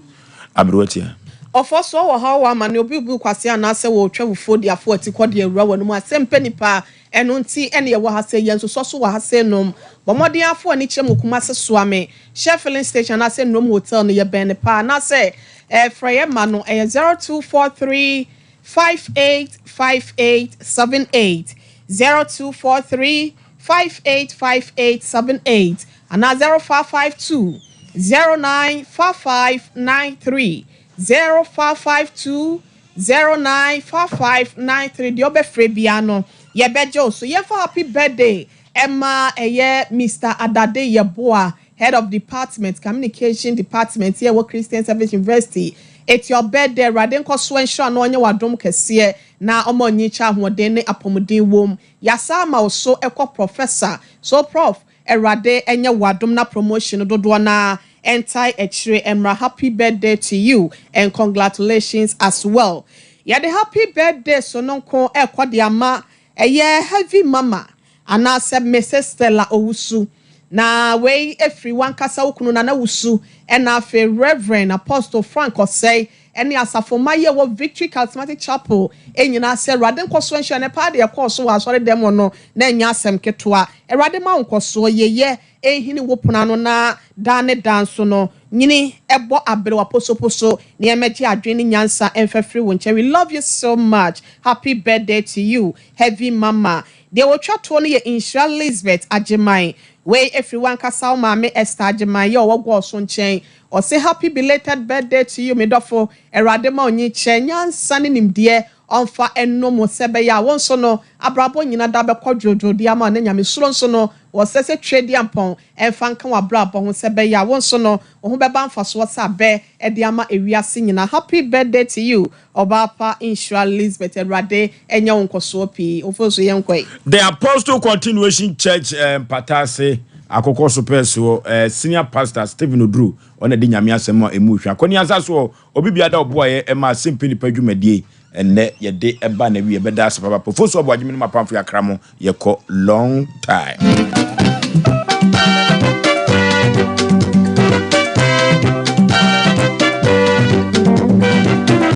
abrotia Ofoso wo ha wa mane obi kwase anase wo twawufo di afo ati kode awura wonu Asem Mpe Nipa enunti ene ye wo ha se yenso so wo ha se nom bo modern afo ani chem okuma se soame Sheffield station na se nom hotel no ye ben pa na se freye ma no 0243 585878 0243 585878 and 0552 095593 0552 095593 the obe frebiano ye bejo so ye for happy birthday Emma Mr. Adade Yeboah, head of department communication department here at Christian Service University. It's your birthday raden ko so ensure no onye wadom kese na omo nyicha hoden ne apomuden wom yasa ma so ekọ professor so prof erade enye wadom na promotion dodo na entai echire emra happy birthday to you and congratulations as well. Ya the happy birthday so nonko ekọ de ama heavy mama ana se Mrs. Stella Owusu na we everyone kasa ukunu na wusu na fe Reverend Apostle Frank Osei ene asafoma ye wo Victory Charismatic Chapel enyina se Raden koso nhwe ne pa de koso wa sori dem no na enya asem ketoa erade ma nkoso ye ehini wopuna no na dane danso no nyini ebo abere wa poso ne emeji adwene nyansa enfefri wonche. We love you so much. Happy birthday to you, heavy mama. They will try to only Insha Elizabeth Ajimai. Way everyone kasa mama Esther Ajimai yo wo so nchen. Or say happy belated birthday to you, medofo eradema onyi chenyan sani nimdie onfa enno mo sebe ya wonso no abrabo nyina da be kwadwodo dia ma na nyame suro nso no wo sese trade ampon enfa nka wa brabo ho sebe ya wonso no ho beba mfa so sa be e dia ma ewiase nyina. Happy birthday to you Obapa Insha Elizabeth erade enya wonkoso pi ofoso yenkoi. The Apostle Continuation Church Patase akoko superso senior pastor Stephen Odru on the nyame asem emu hwa koni asaso obi bia da oboye ma Asem Mpe Nipa dwumadie enne ye de eba na wi ye beda asepapa Osei Aboagye mapamfo yakramo ye ko long time.